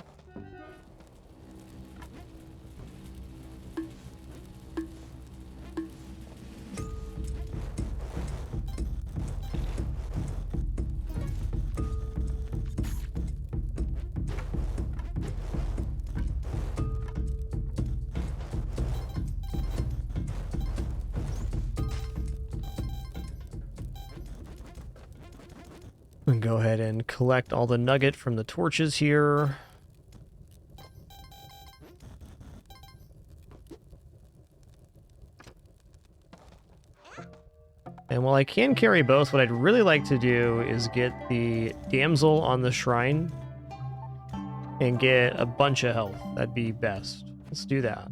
And go ahead and collect all the nugget from the torches here. And while I can carry both, what I'd really like to do is get the damsel on the shrine and get a bunch of health. That'd be best. Let's do that.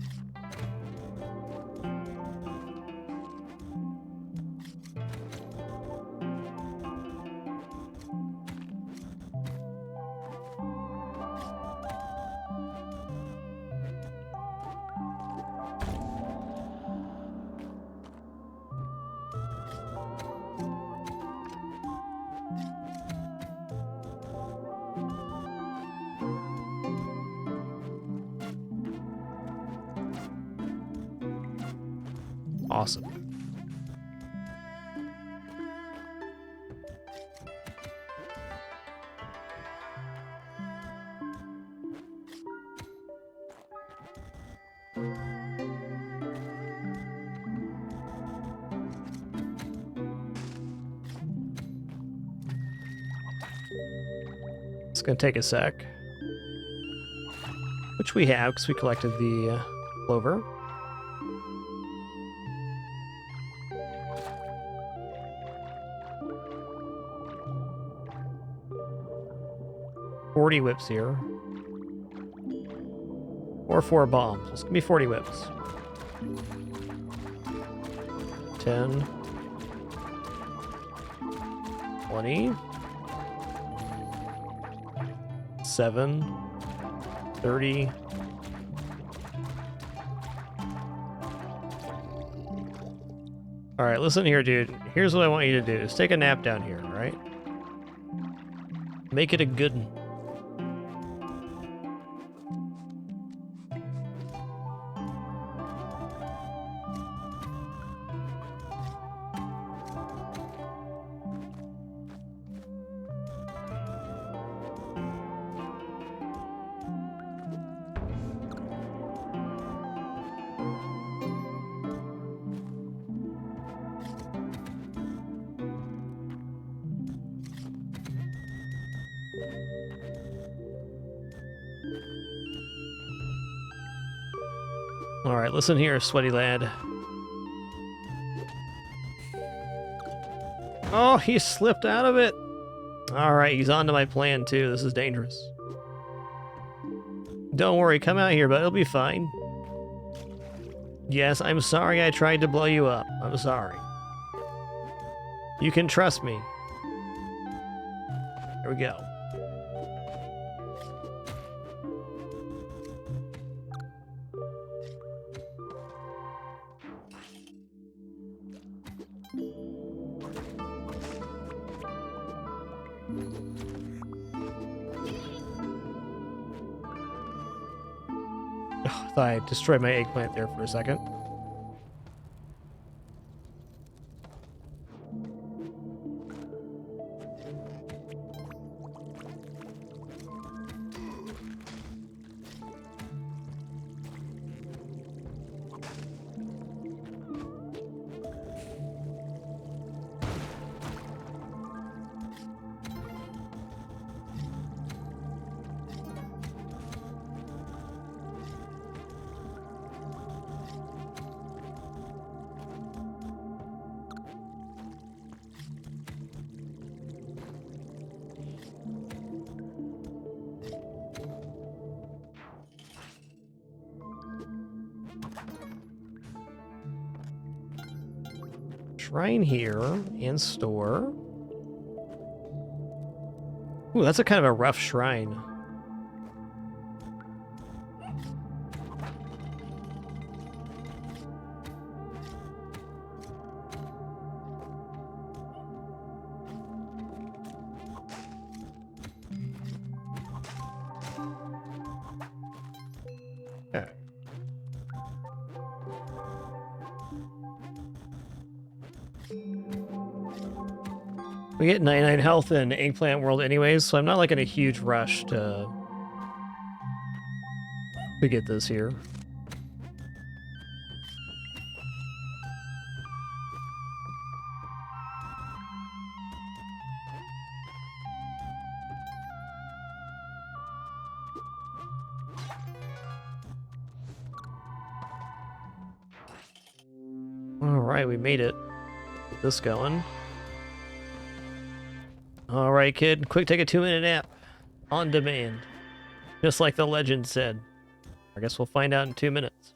Awesome. It's gonna take a sec. Which we have, because we collected the clover. $40 whips here. Or 4 bombs. It's gonna be 40 whips. 10, 20, 7, 30. All right, listen here, dude. Here's what I want you to do. Is take a nap down here, all right? Make it a good one. All right, listen here, sweaty lad. Oh, he slipped out of it. All right, he's onto my plan too. This is dangerous. Don't worry, come out here, but it'll be fine. Yes, I'm sorry I tried to blow you up. I'm sorry. You can trust me. There we go. I thought I destroyed my eggplant there for a second. Shrine here and store. Ooh, that's a kind of a rough shrine. Okay. We get 99 health in Eggplant World anyways, so I'm not like in a huge rush to get this here. All right, we made it. Get this going. All right, kid. Quick, take a 2-minute nap. On demand. Just like the legend said. I guess we'll find out in 2 minutes.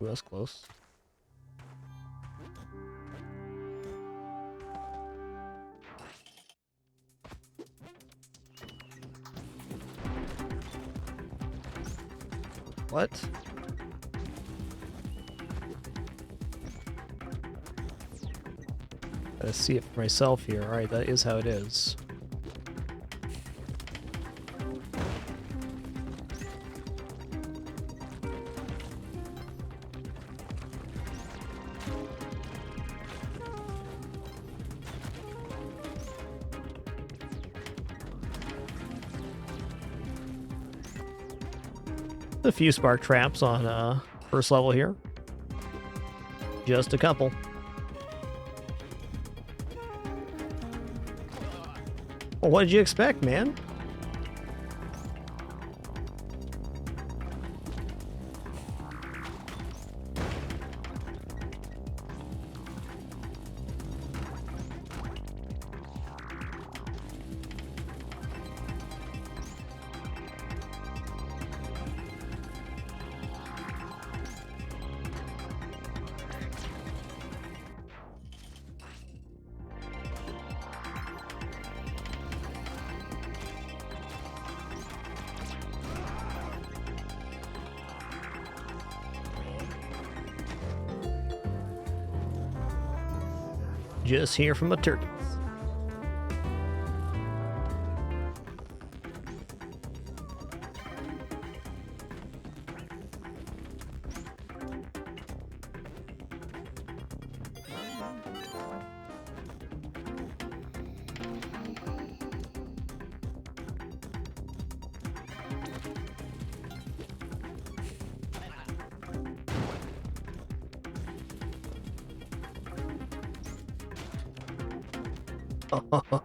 Ooh, that's close. What? Gotta see it for myself here. Alright, that is how it is. A few spark traps on first level here. Just a couple. Well, what did you expect, man? Just hear from the turkeys.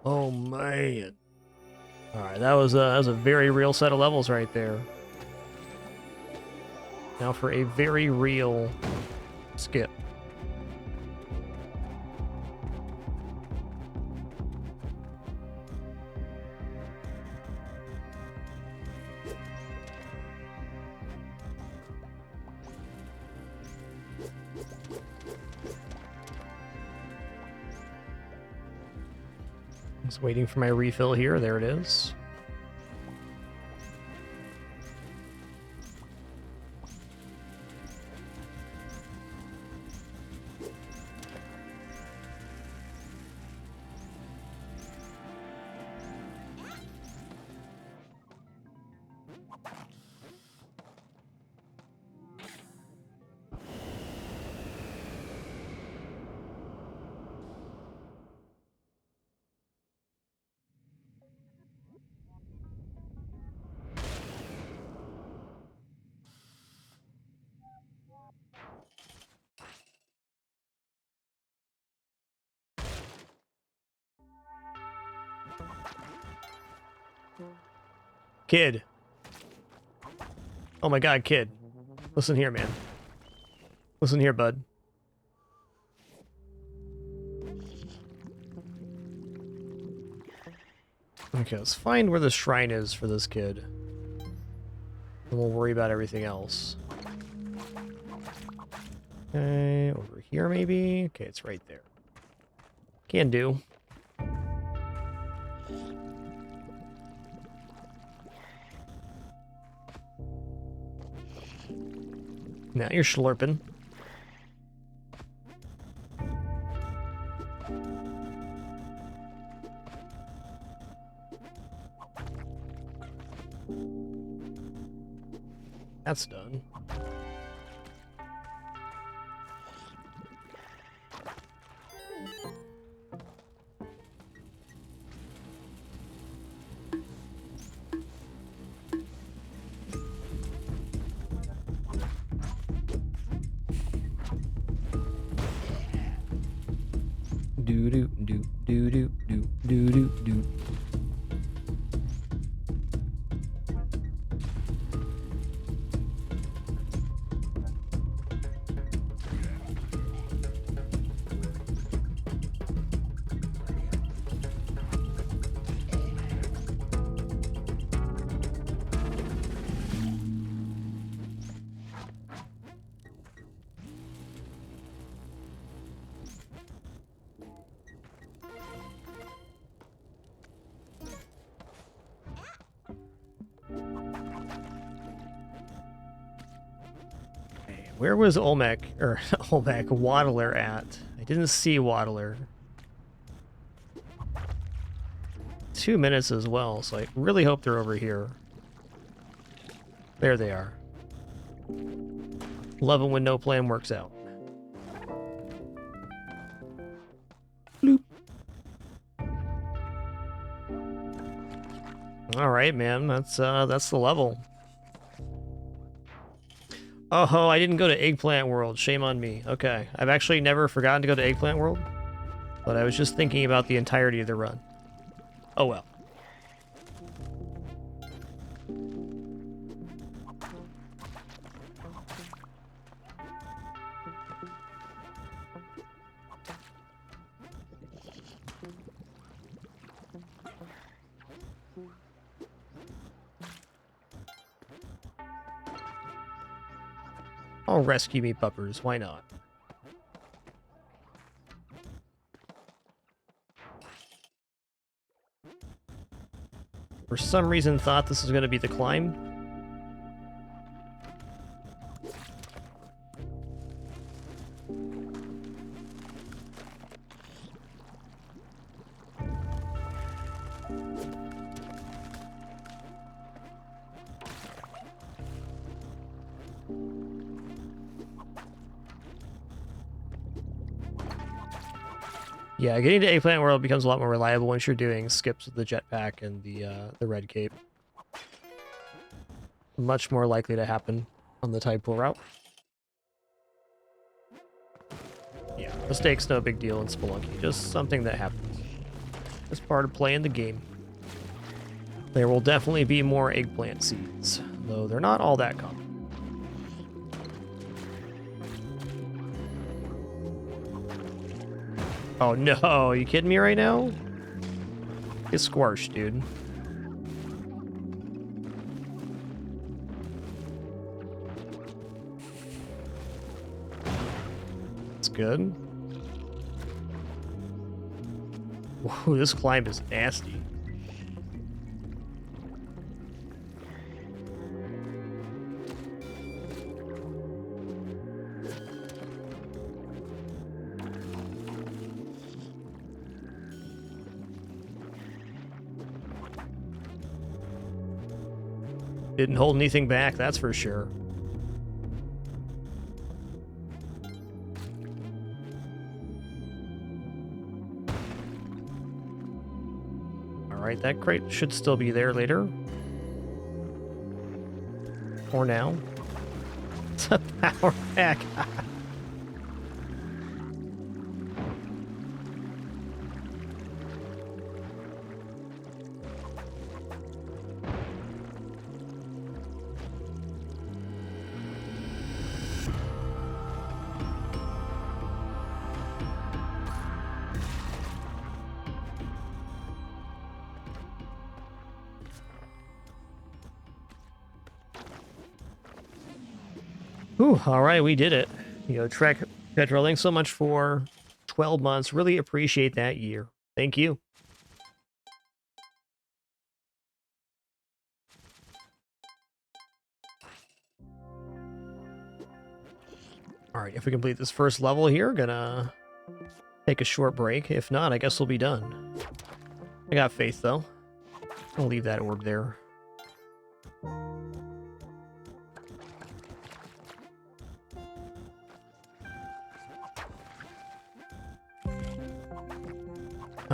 Oh man. Alright, that was a very real set of levels right there. Now for a very real skip. Just waiting for my refill here. There it is. Kid. Oh my god, kid. Listen here, man. Listen here, bud. Okay, let's find where the shrine is for this kid. And we'll worry about everything else. Okay, over here maybe? Okay, it's right there. Can do. Now you're slurping. That's done. Do do do do do do do do do. Where was Olmec, or Olmec, Waddler at? I didn't see Waddler. 2 minutes as well, so I really hope they're over here. There they are. Love it when no plan works out. Bloop. All right, man. That's the level. Oh, I didn't go to Eggplant World. Shame on me. Okay. I've actually never forgotten to go to Eggplant World, but I was just thinking about the entirety of the run. Oh well. Oh, rescue me, puppers. Why not? For some reason, thought this was going to be the climb. Yeah, getting to Eggplant World becomes a lot more reliable once you're doing skips with the jetpack and the red cape. Much more likely to happen on the tide pool route. Yeah, mistakes no big deal in Spelunky, just something that happens. It's part of playing the game. There will definitely be more eggplant seeds, though they're not all that common. Oh no, are you kidding me right now? Get squashed, dude. That's good. Whoa, this climb is nasty. Didn't hold anything back, that's for sure. Alright, that crate should still be there later. Or now. It's a power pack. Whew, alright, we did it. You know, Trek Petrol, thanks so much for 12 months. Really appreciate that year. Thank you. Alright, if we complete this first level here, gonna take a short break. If not, I guess we'll be done. I got faith, though. I'll leave that orb there.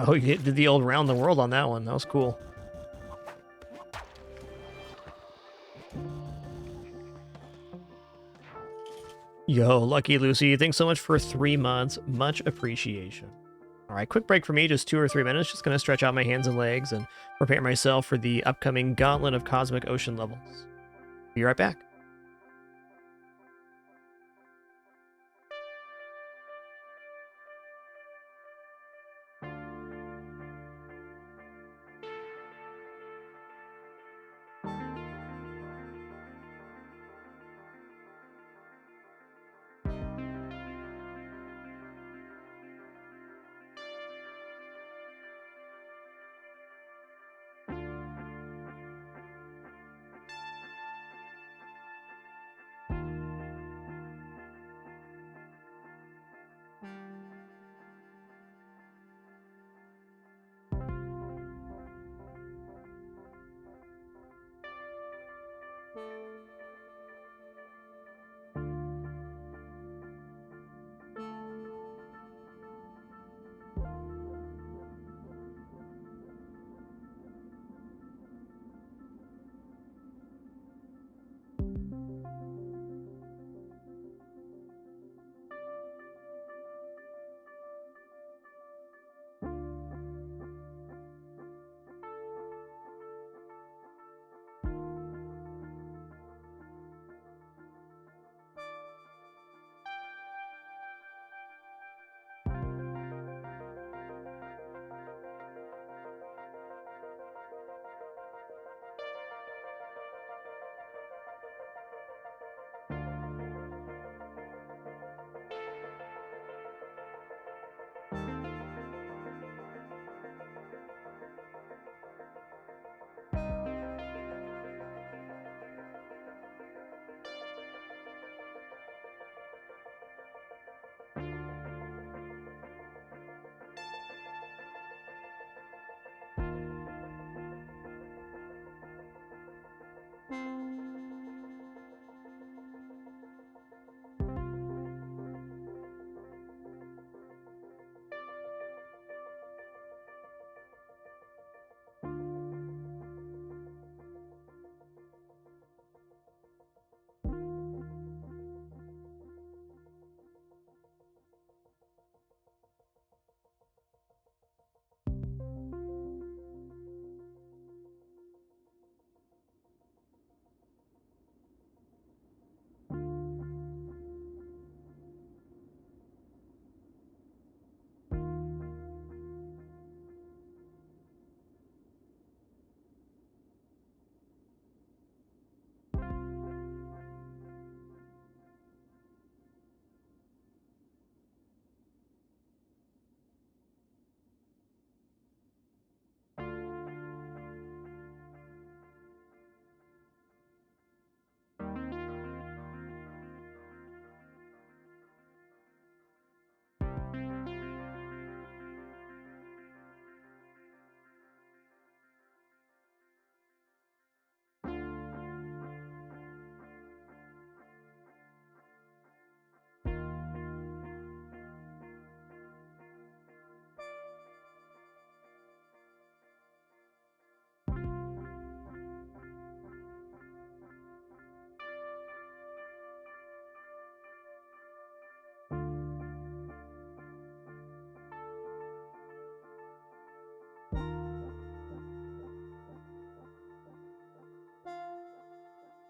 Oh, you did the old round the world on that one. That was cool. Yo, Lucky Lucy, thanks so much for 3 months. Much appreciation. All right, quick break for me, just 2 or 3 minutes. Just going to stretch out my hands and legs and prepare myself for the upcoming Gauntlet of Cosmic Ocean levels. Be right back.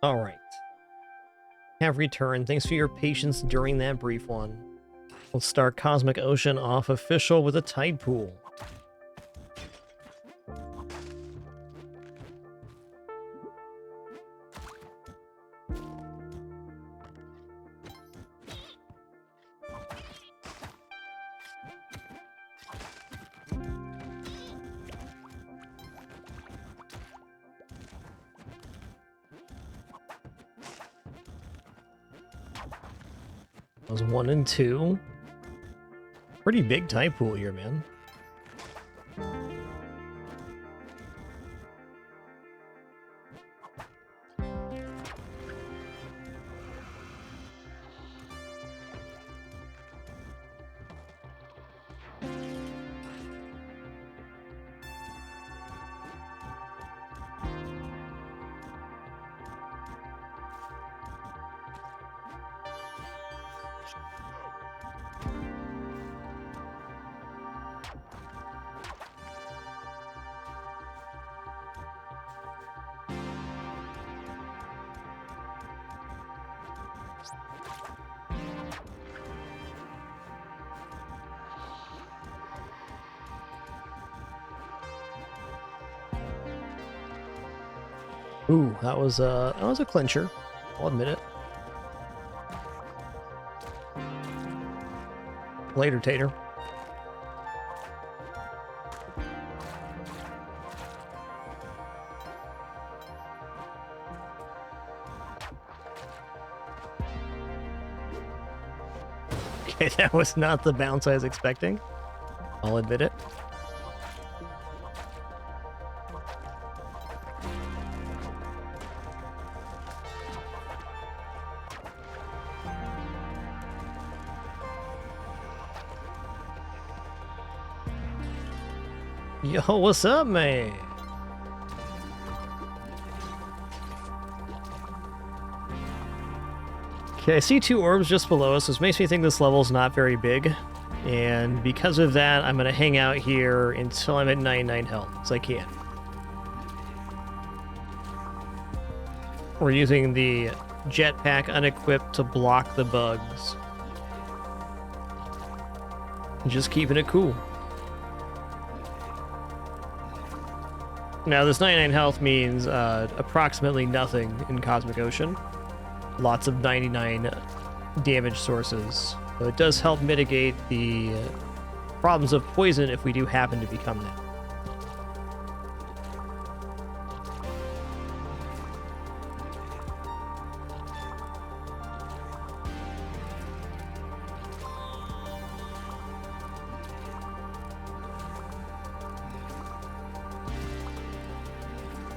All right. Have returned. Thanks for your patience during that brief one. Let's start Cosmic Ocean off official with a tide pool. That was 1 and 2. Pretty big tide pool here, man. Ooh, that was a clincher. I'll admit it. Later, Tater. Okay, that was not the bounce I was expecting. I'll admit it. Yo, what's up, man? Okay, I see 2 orbs just below us, which makes me think this level's not very big. And because of that, I'm going to hang out here until I'm at 99 health, as I can. We're using the jetpack unequipped to block the bugs. Just keeping it cool. Now, this 99 health means approximately nothing in Cosmic Ocean. Lots of 99 damage sources. So it does help mitigate the problems of poison if we do happen to become that.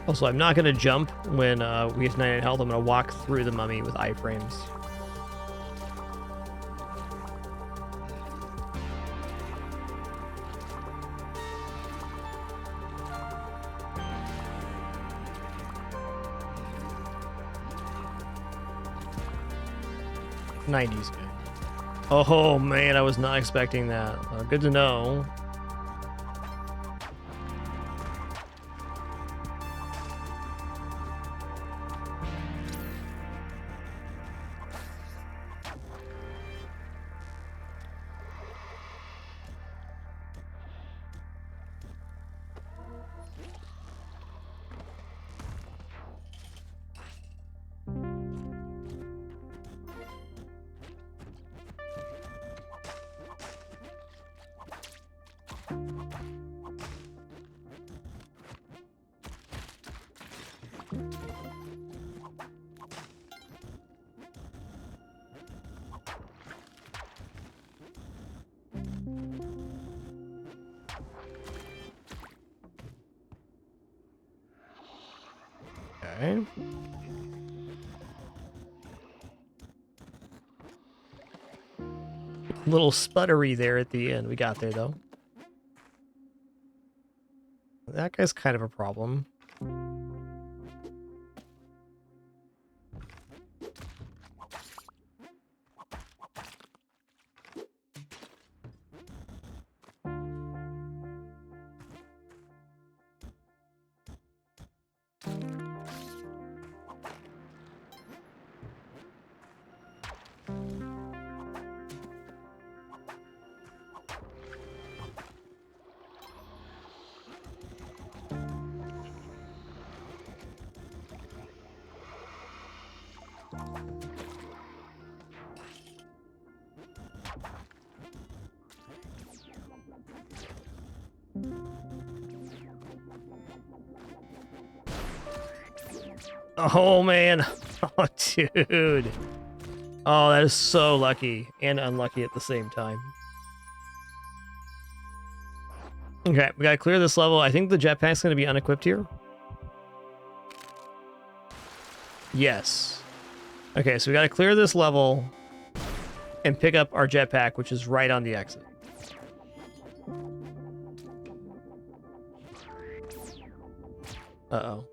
Also, I'm not going to jump when we have 99 health. I'm going to walk through the mummy with iframes. '90s good. Oh man, I was not expecting that. Good to know. Okay. Little sputtery there at the end. We got there, though. That guy's kind of a problem. Oh, man. Oh, dude. Oh, that is so lucky and unlucky at the same time. Okay, we gotta clear this level. I think the jetpack's gonna be unequipped here. Yes. Okay, so we gotta clear this level and pick up our jetpack, which is right on the exit. Uh-oh.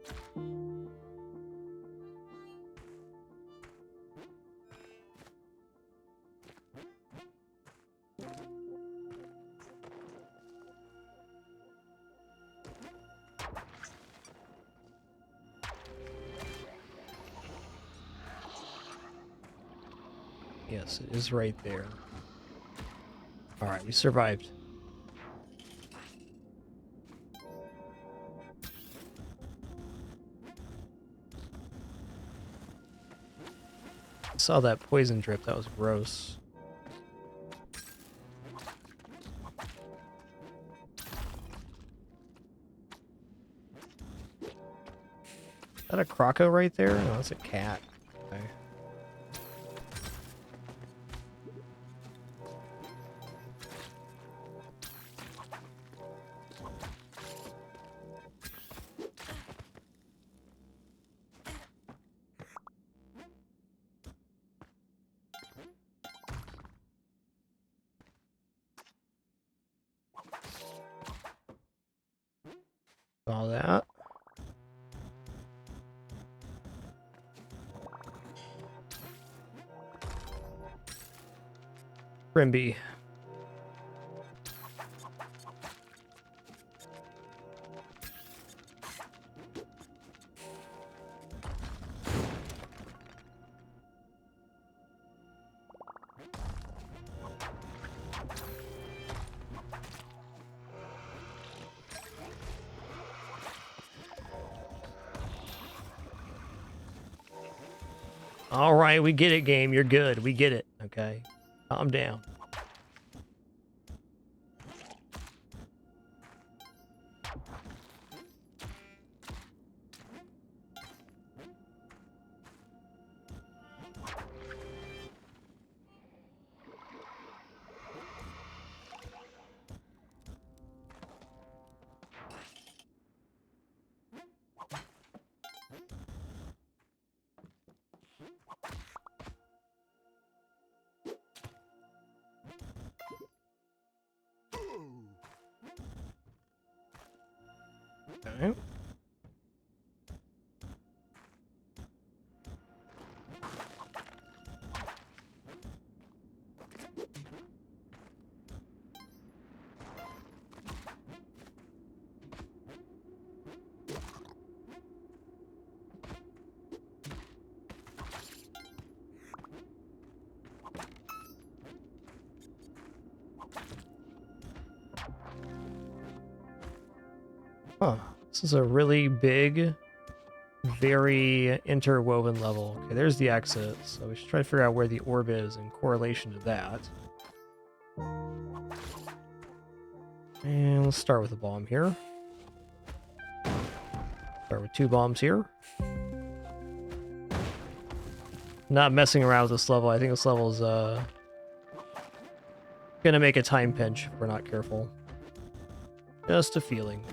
Yes, it is right there. All right, we survived. I saw that poison drip. That was gross. Is that a croco right there? No, that's a cat. Okay. All that. Rimby. All right, we get it, game. You're good. We get it. Okay. Calm down. Okay. Huh. This is a really big, very interwoven level. Okay, there's the exit. So we should try to figure out where the orb is in correlation to that. And let's start with a bomb here. Start with 2 bombs here. Not messing around with this level. I think this level is gonna make a time pinch if we're not careful. Just a feeling.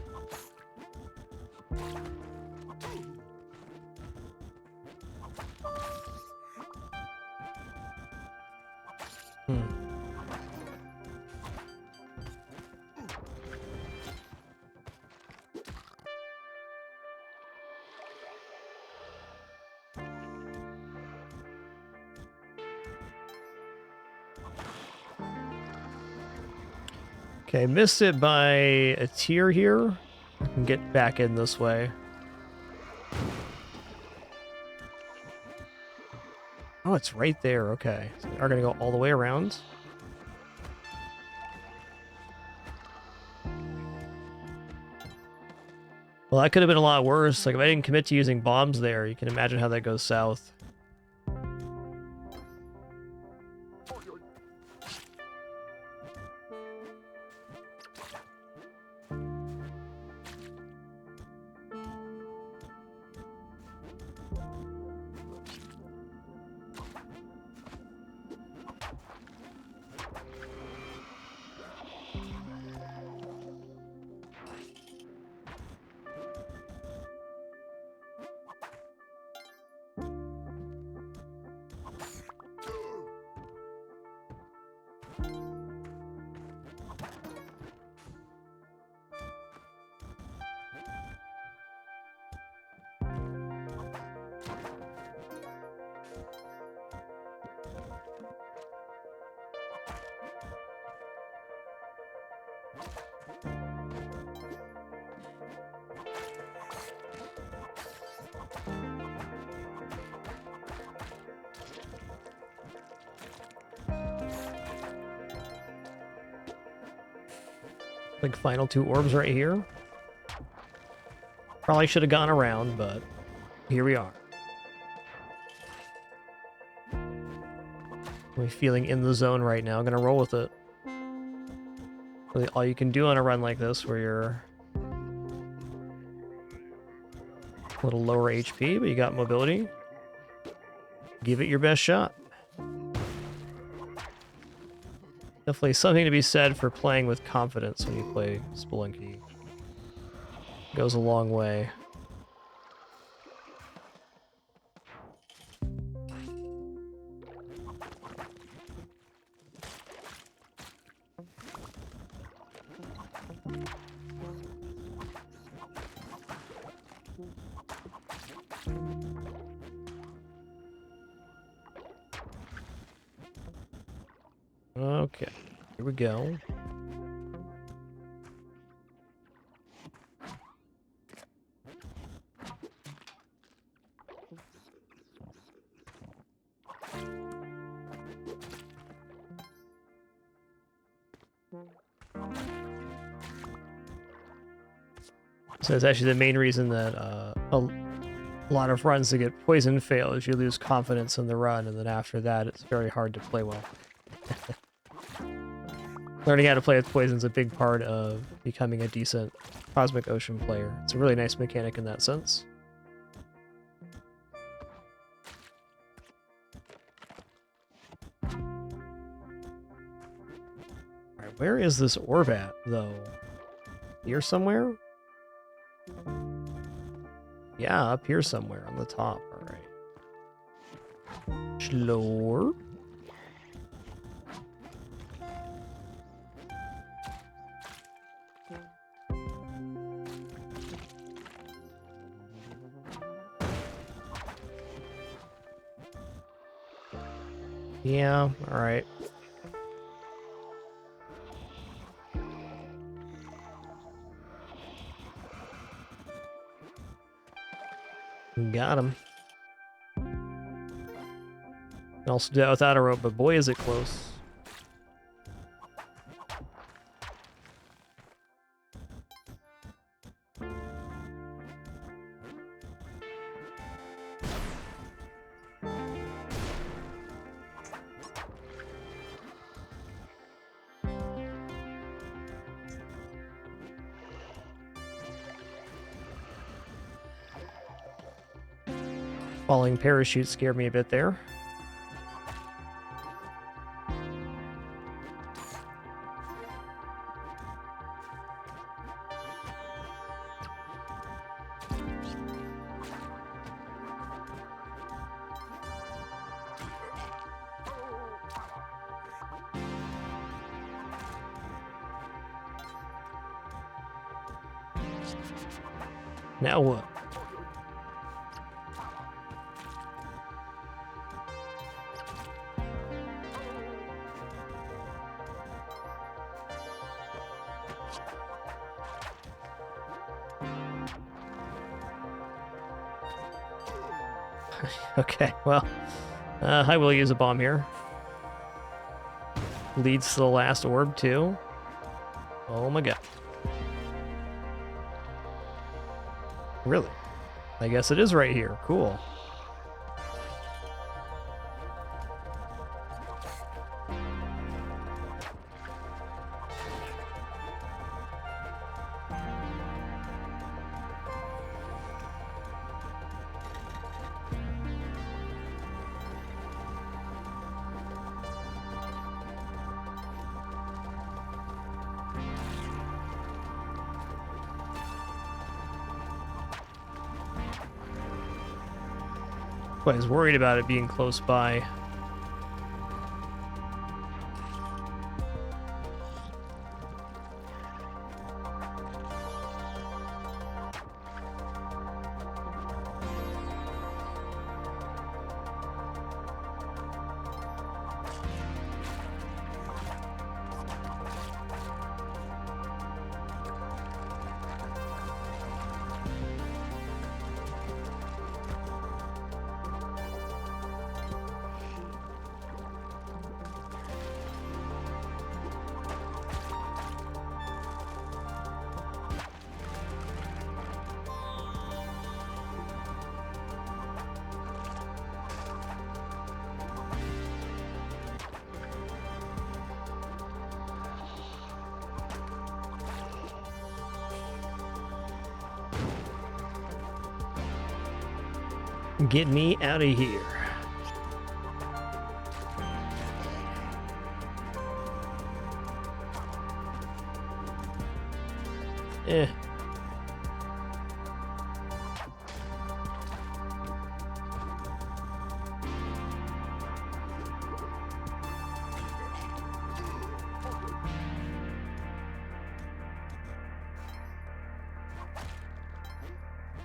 Okay, missed it by a tier here. I can get back in this way. Oh, it's right there. Okay. So we are going to go all the way around. Well, that could have been a lot worse. Like, if I didn't commit to using bombs there, you can imagine how that goes south. Like final 2 orbs right here. Probably should have gone around, but here we are. I'm feeling in the zone right now. Gonna roll with it. Really all you can do on a run like this where you're a little lower HP, but you got mobility. Give it your best shot. Definitely something to be said for playing with confidence when you play Spelunky. Goes a long way. Okay, here we go. So it's actually the main reason that a lot of runs that get poison fail is you lose confidence in the run, and then after that it's very hard to play well. Learning how to play with poison is a big part of becoming a decent Cosmic Ocean player. It's a really nice mechanic in that sense. Alright, where is this orb at, though? Here somewhere? Yeah, up here somewhere on the top. Alright. Slower. Yeah, alright. Got him. Also do that without a rope, but boy is it close. Falling parachute scared me a bit there. Now what? Okay, well, I will use a bomb here. Leads to the last orb, too. Oh my god. Really? I guess it is right here. Cool. I was worried about it being close by. Get me out of here. Eh.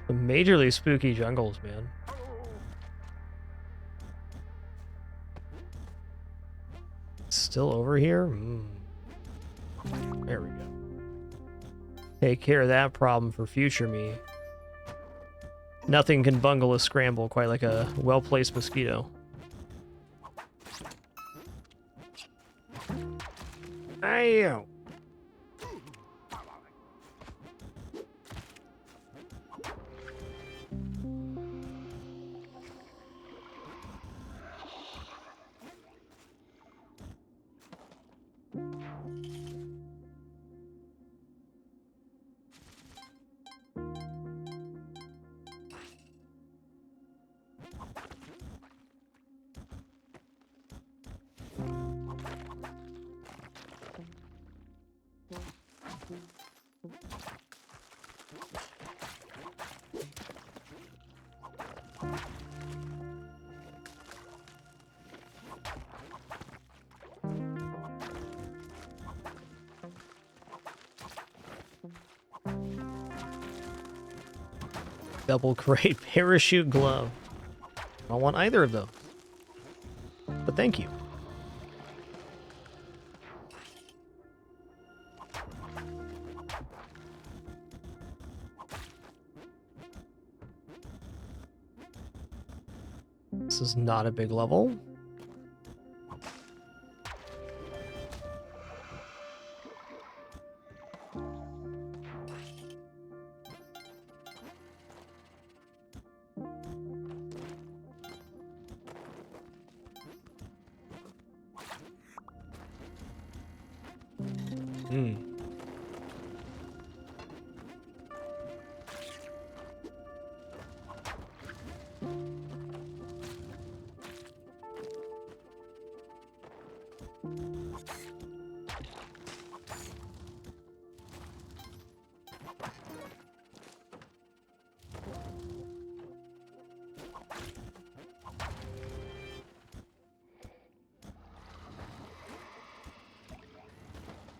Majorly spooky jungles, man. Still over here? There we go. Take care of that problem for future me. Nothing can bungle a scramble quite like a well-placed mosquito. Ow! Double crate parachute glove. I don't want either of those. But thank you. This is not a big level.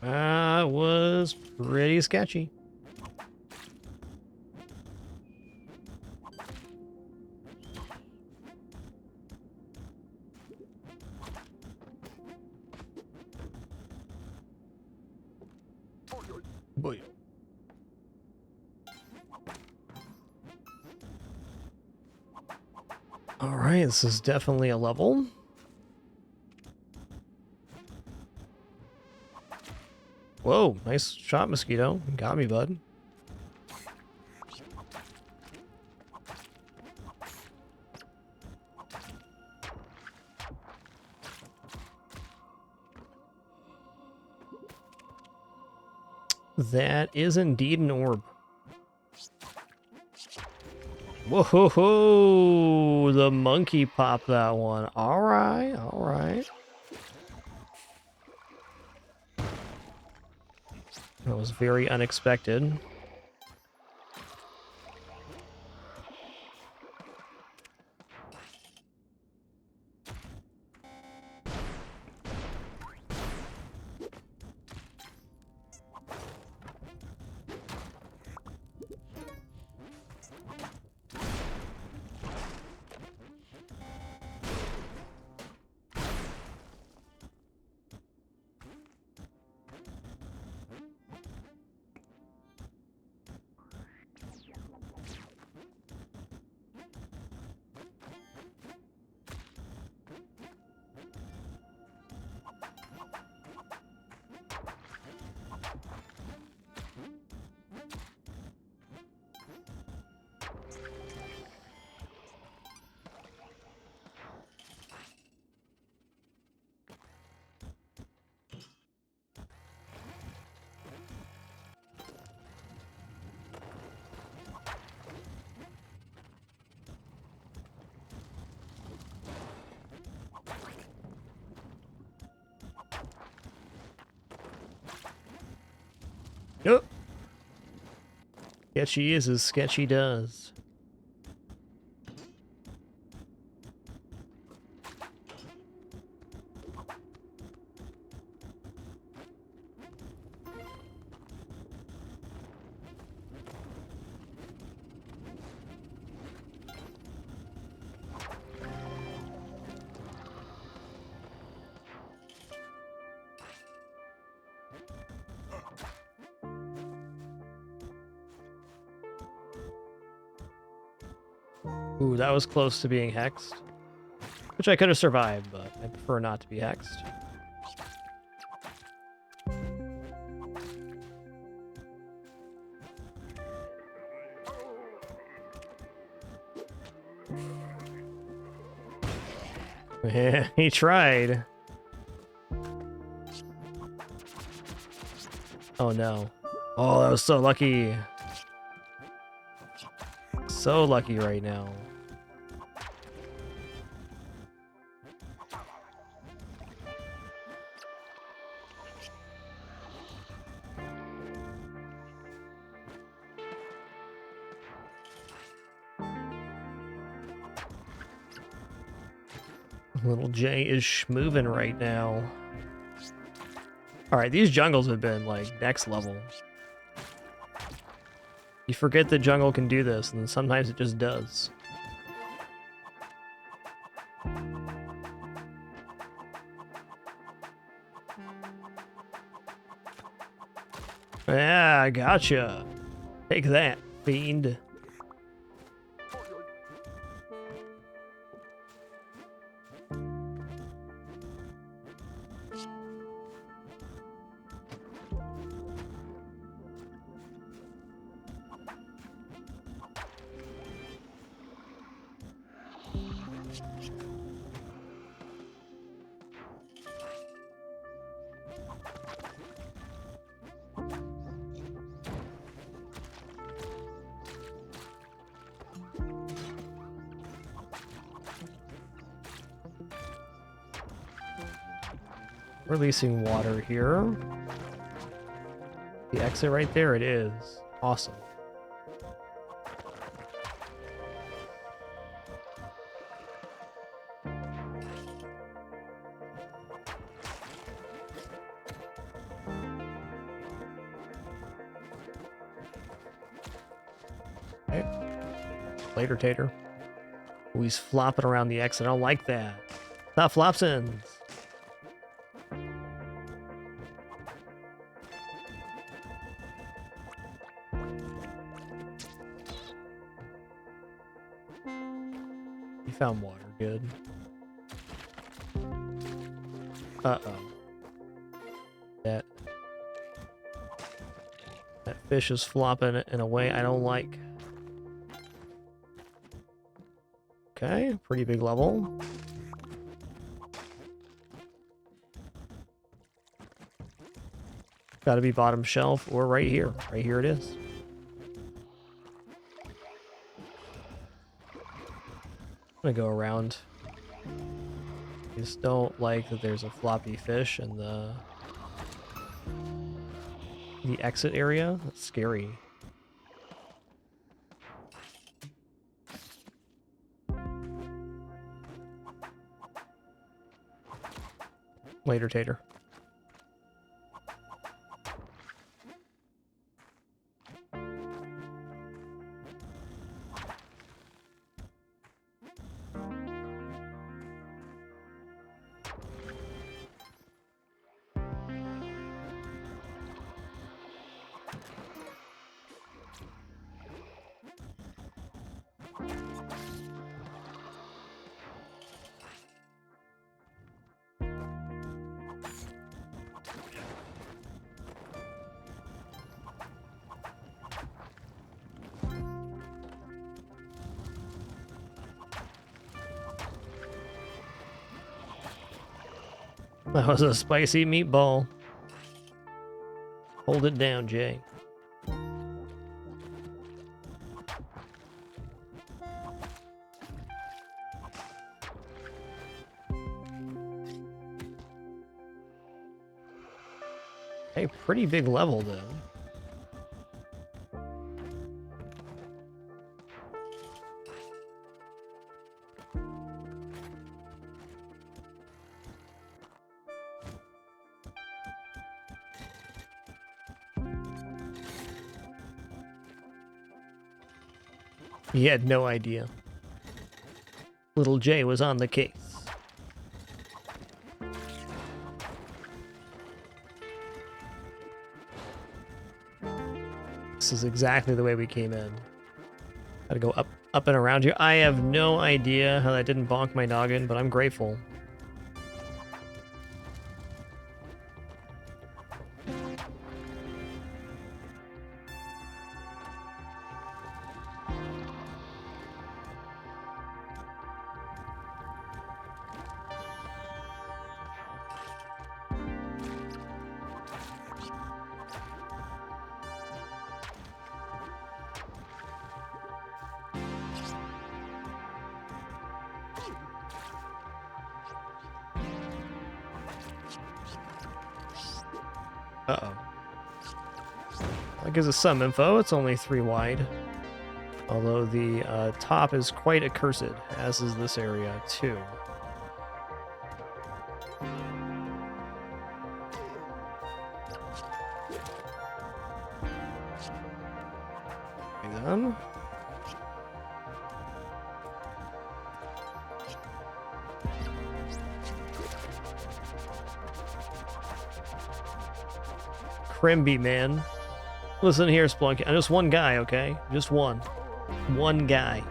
That was pretty sketchy. Boy. All right, this is definitely a level. Whoa, nice shot, mosquito. Got me, bud. That is indeed an orb. Whoa, the monkey popped that one. All right, all right. That was very unexpected. Nope. Sketchy is as sketchy does. Ooh, that was close to being hexed. Which I could have survived, but I prefer not to be hexed. Yeah, he tried. Oh no. Oh, that was so lucky. So lucky right now. Little J is schmoving right now. Alright, these jungles have been, like, next level. You forget that jungle can do this, and then sometimes it just does. Yeah, I gotcha. Take that, fiend. Releasing water here. The exit right there, it is. Awesome. Okay. Later, Tater. Oh, he's flopping around the exit. I don't like that. Stop flopsins. Found water, good. Uh-oh. That fish is flopping in a way I don't like. Okay, pretty big level. Gotta be bottom shelf or right here. Right here it is. I'm gonna go around. I just don't like that there's a floppy fish in the exit area. That's scary. Later, Tater. That was a spicy meatball. Hold it down, Jay. Hey, pretty big level, though. He had no idea. Little J was on the case. This is exactly the way we came in. Gotta go up and around you. I have no idea how that didn't bonk my noggin, but I'm grateful. Uh-oh. That gives us some info. It's only 3 wide. Although the top is quite accursed, as is this area, too. Hang on. Crimby, man. Listen here, Spelunky. I'm just one guy, okay? Just one. One guy.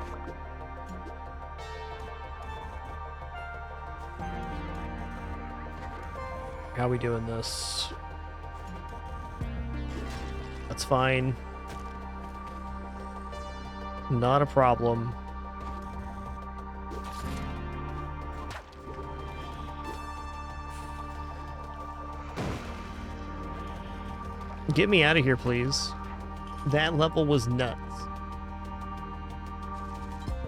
How we doing this? That's fine. Not a problem. Get me out of here, please. That level was nuts.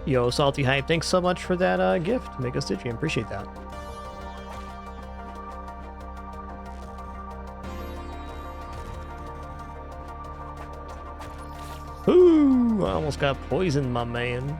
Yo, Salty Hype, thanks so much for that gift. Make us Digi, appreciate that. Ooh, I almost got poisoned, my man.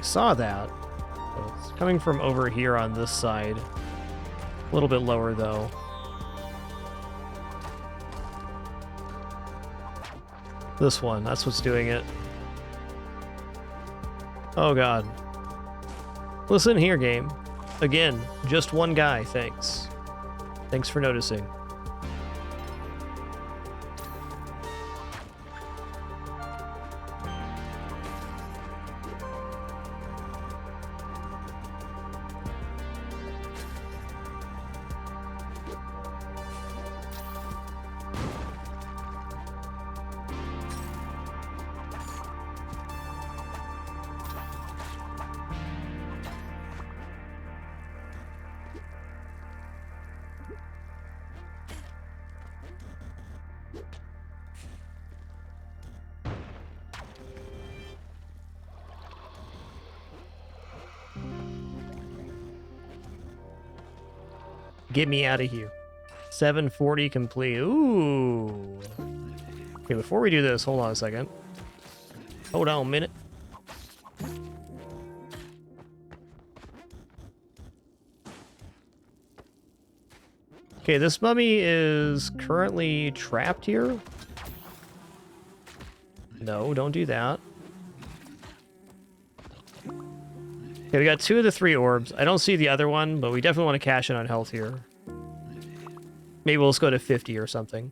Saw that. So it's coming from over here on this side. A little bit lower though. This one, that's what's doing it. Oh god. Listen here, game. Again, just one guy, thanks. Thanks for noticing. Get me out of here. 740 complete. Ooh. Okay, before we do this, hold on a second. Hold on a minute. Okay, this mummy is currently trapped here. No, don't do that. Okay, we got 2 of the 3 orbs. I don't see the other one, but we definitely want to cash in on health here. Maybe we'll just go to 50 or something.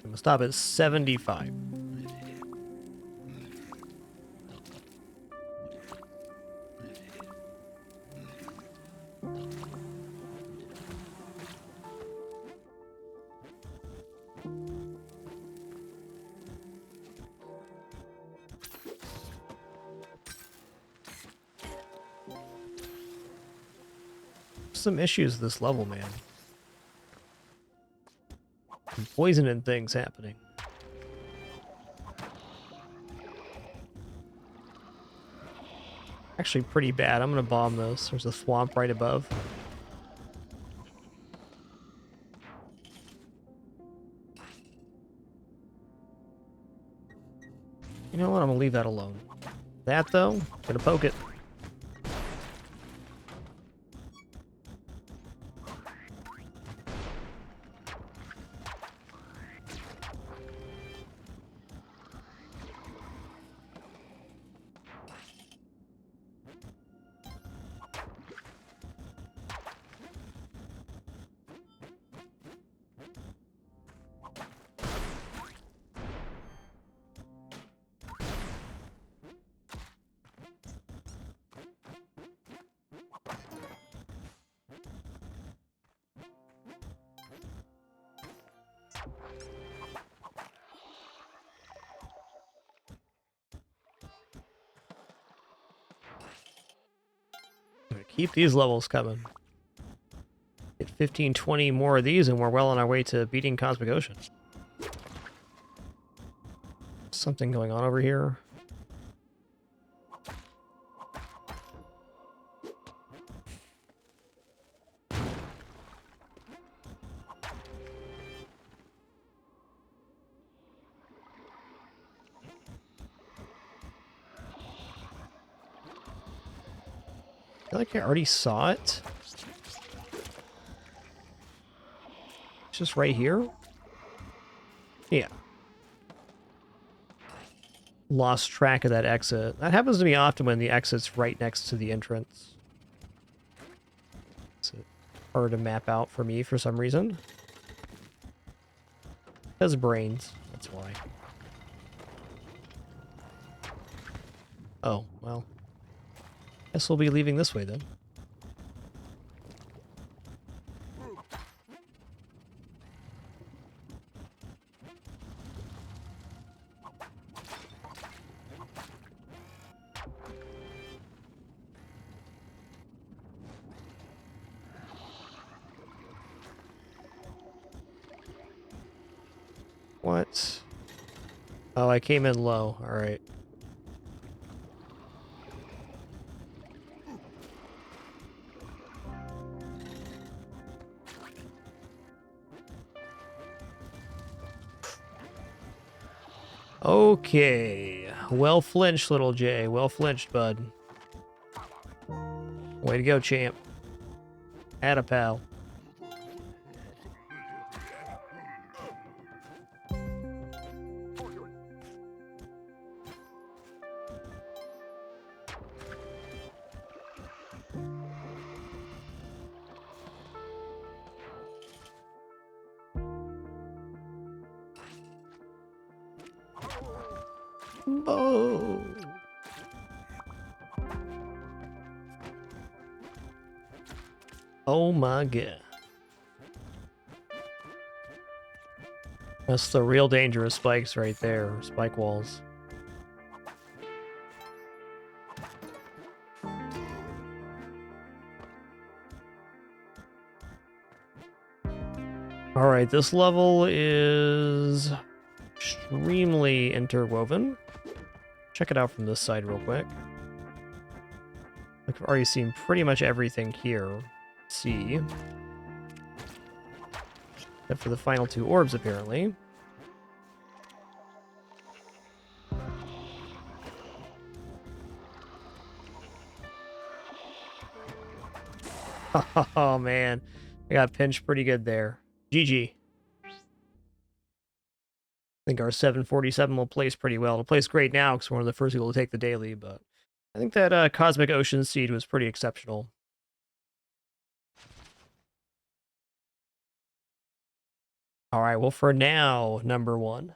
gonna stop at 75. Some issues with this level, man. Some poisoning things happening. Actually pretty bad. I'm gonna bomb this. There's a swamp right above. You know what? I'm gonna leave that alone. That though, gonna poke it. Keep these levels coming. Get 15, 20 more of these and we're well on our way to beating Cosmic Ocean. Something going on over here. I feel like I already saw it. It's just right here. Yeah. Lost track of that exit. That happens to me often when the exit's right next to the entrance. It's hard to map out for me for some reason. Because brains. That's why. Oh, well. Guess we'll be leaving this way then. What? Oh, I came in low. All right. Okay. Well flinched, little J. Well flinched, bud. Way to go, champ. Atta pal. Oh. Oh my god. That's the real dangerous spikes right there. Spike walls. Alright, this level is extremely interwoven. Check it out from this side real quick. I've already seen pretty much everything here. See. Except for the final two orbs, apparently. Oh, man. I got pinched pretty good there. GG. I think our 747 will place pretty well. It'll place great now because we're one of the first people to take the daily, but I think that Cosmic Ocean seed was pretty exceptional. All right, well, for now, number one.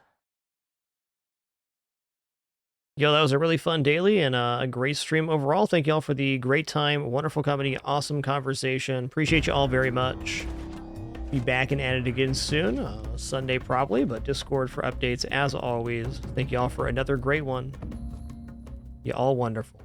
Yo, that was a really fun daily and a great stream overall. Thank y'all for the great time, wonderful company, awesome conversation. Appreciate you all very much. Be back and at it again soon. Sunday probably, but Discord for updates as always. Thank y'all for another great one. You all wonderful.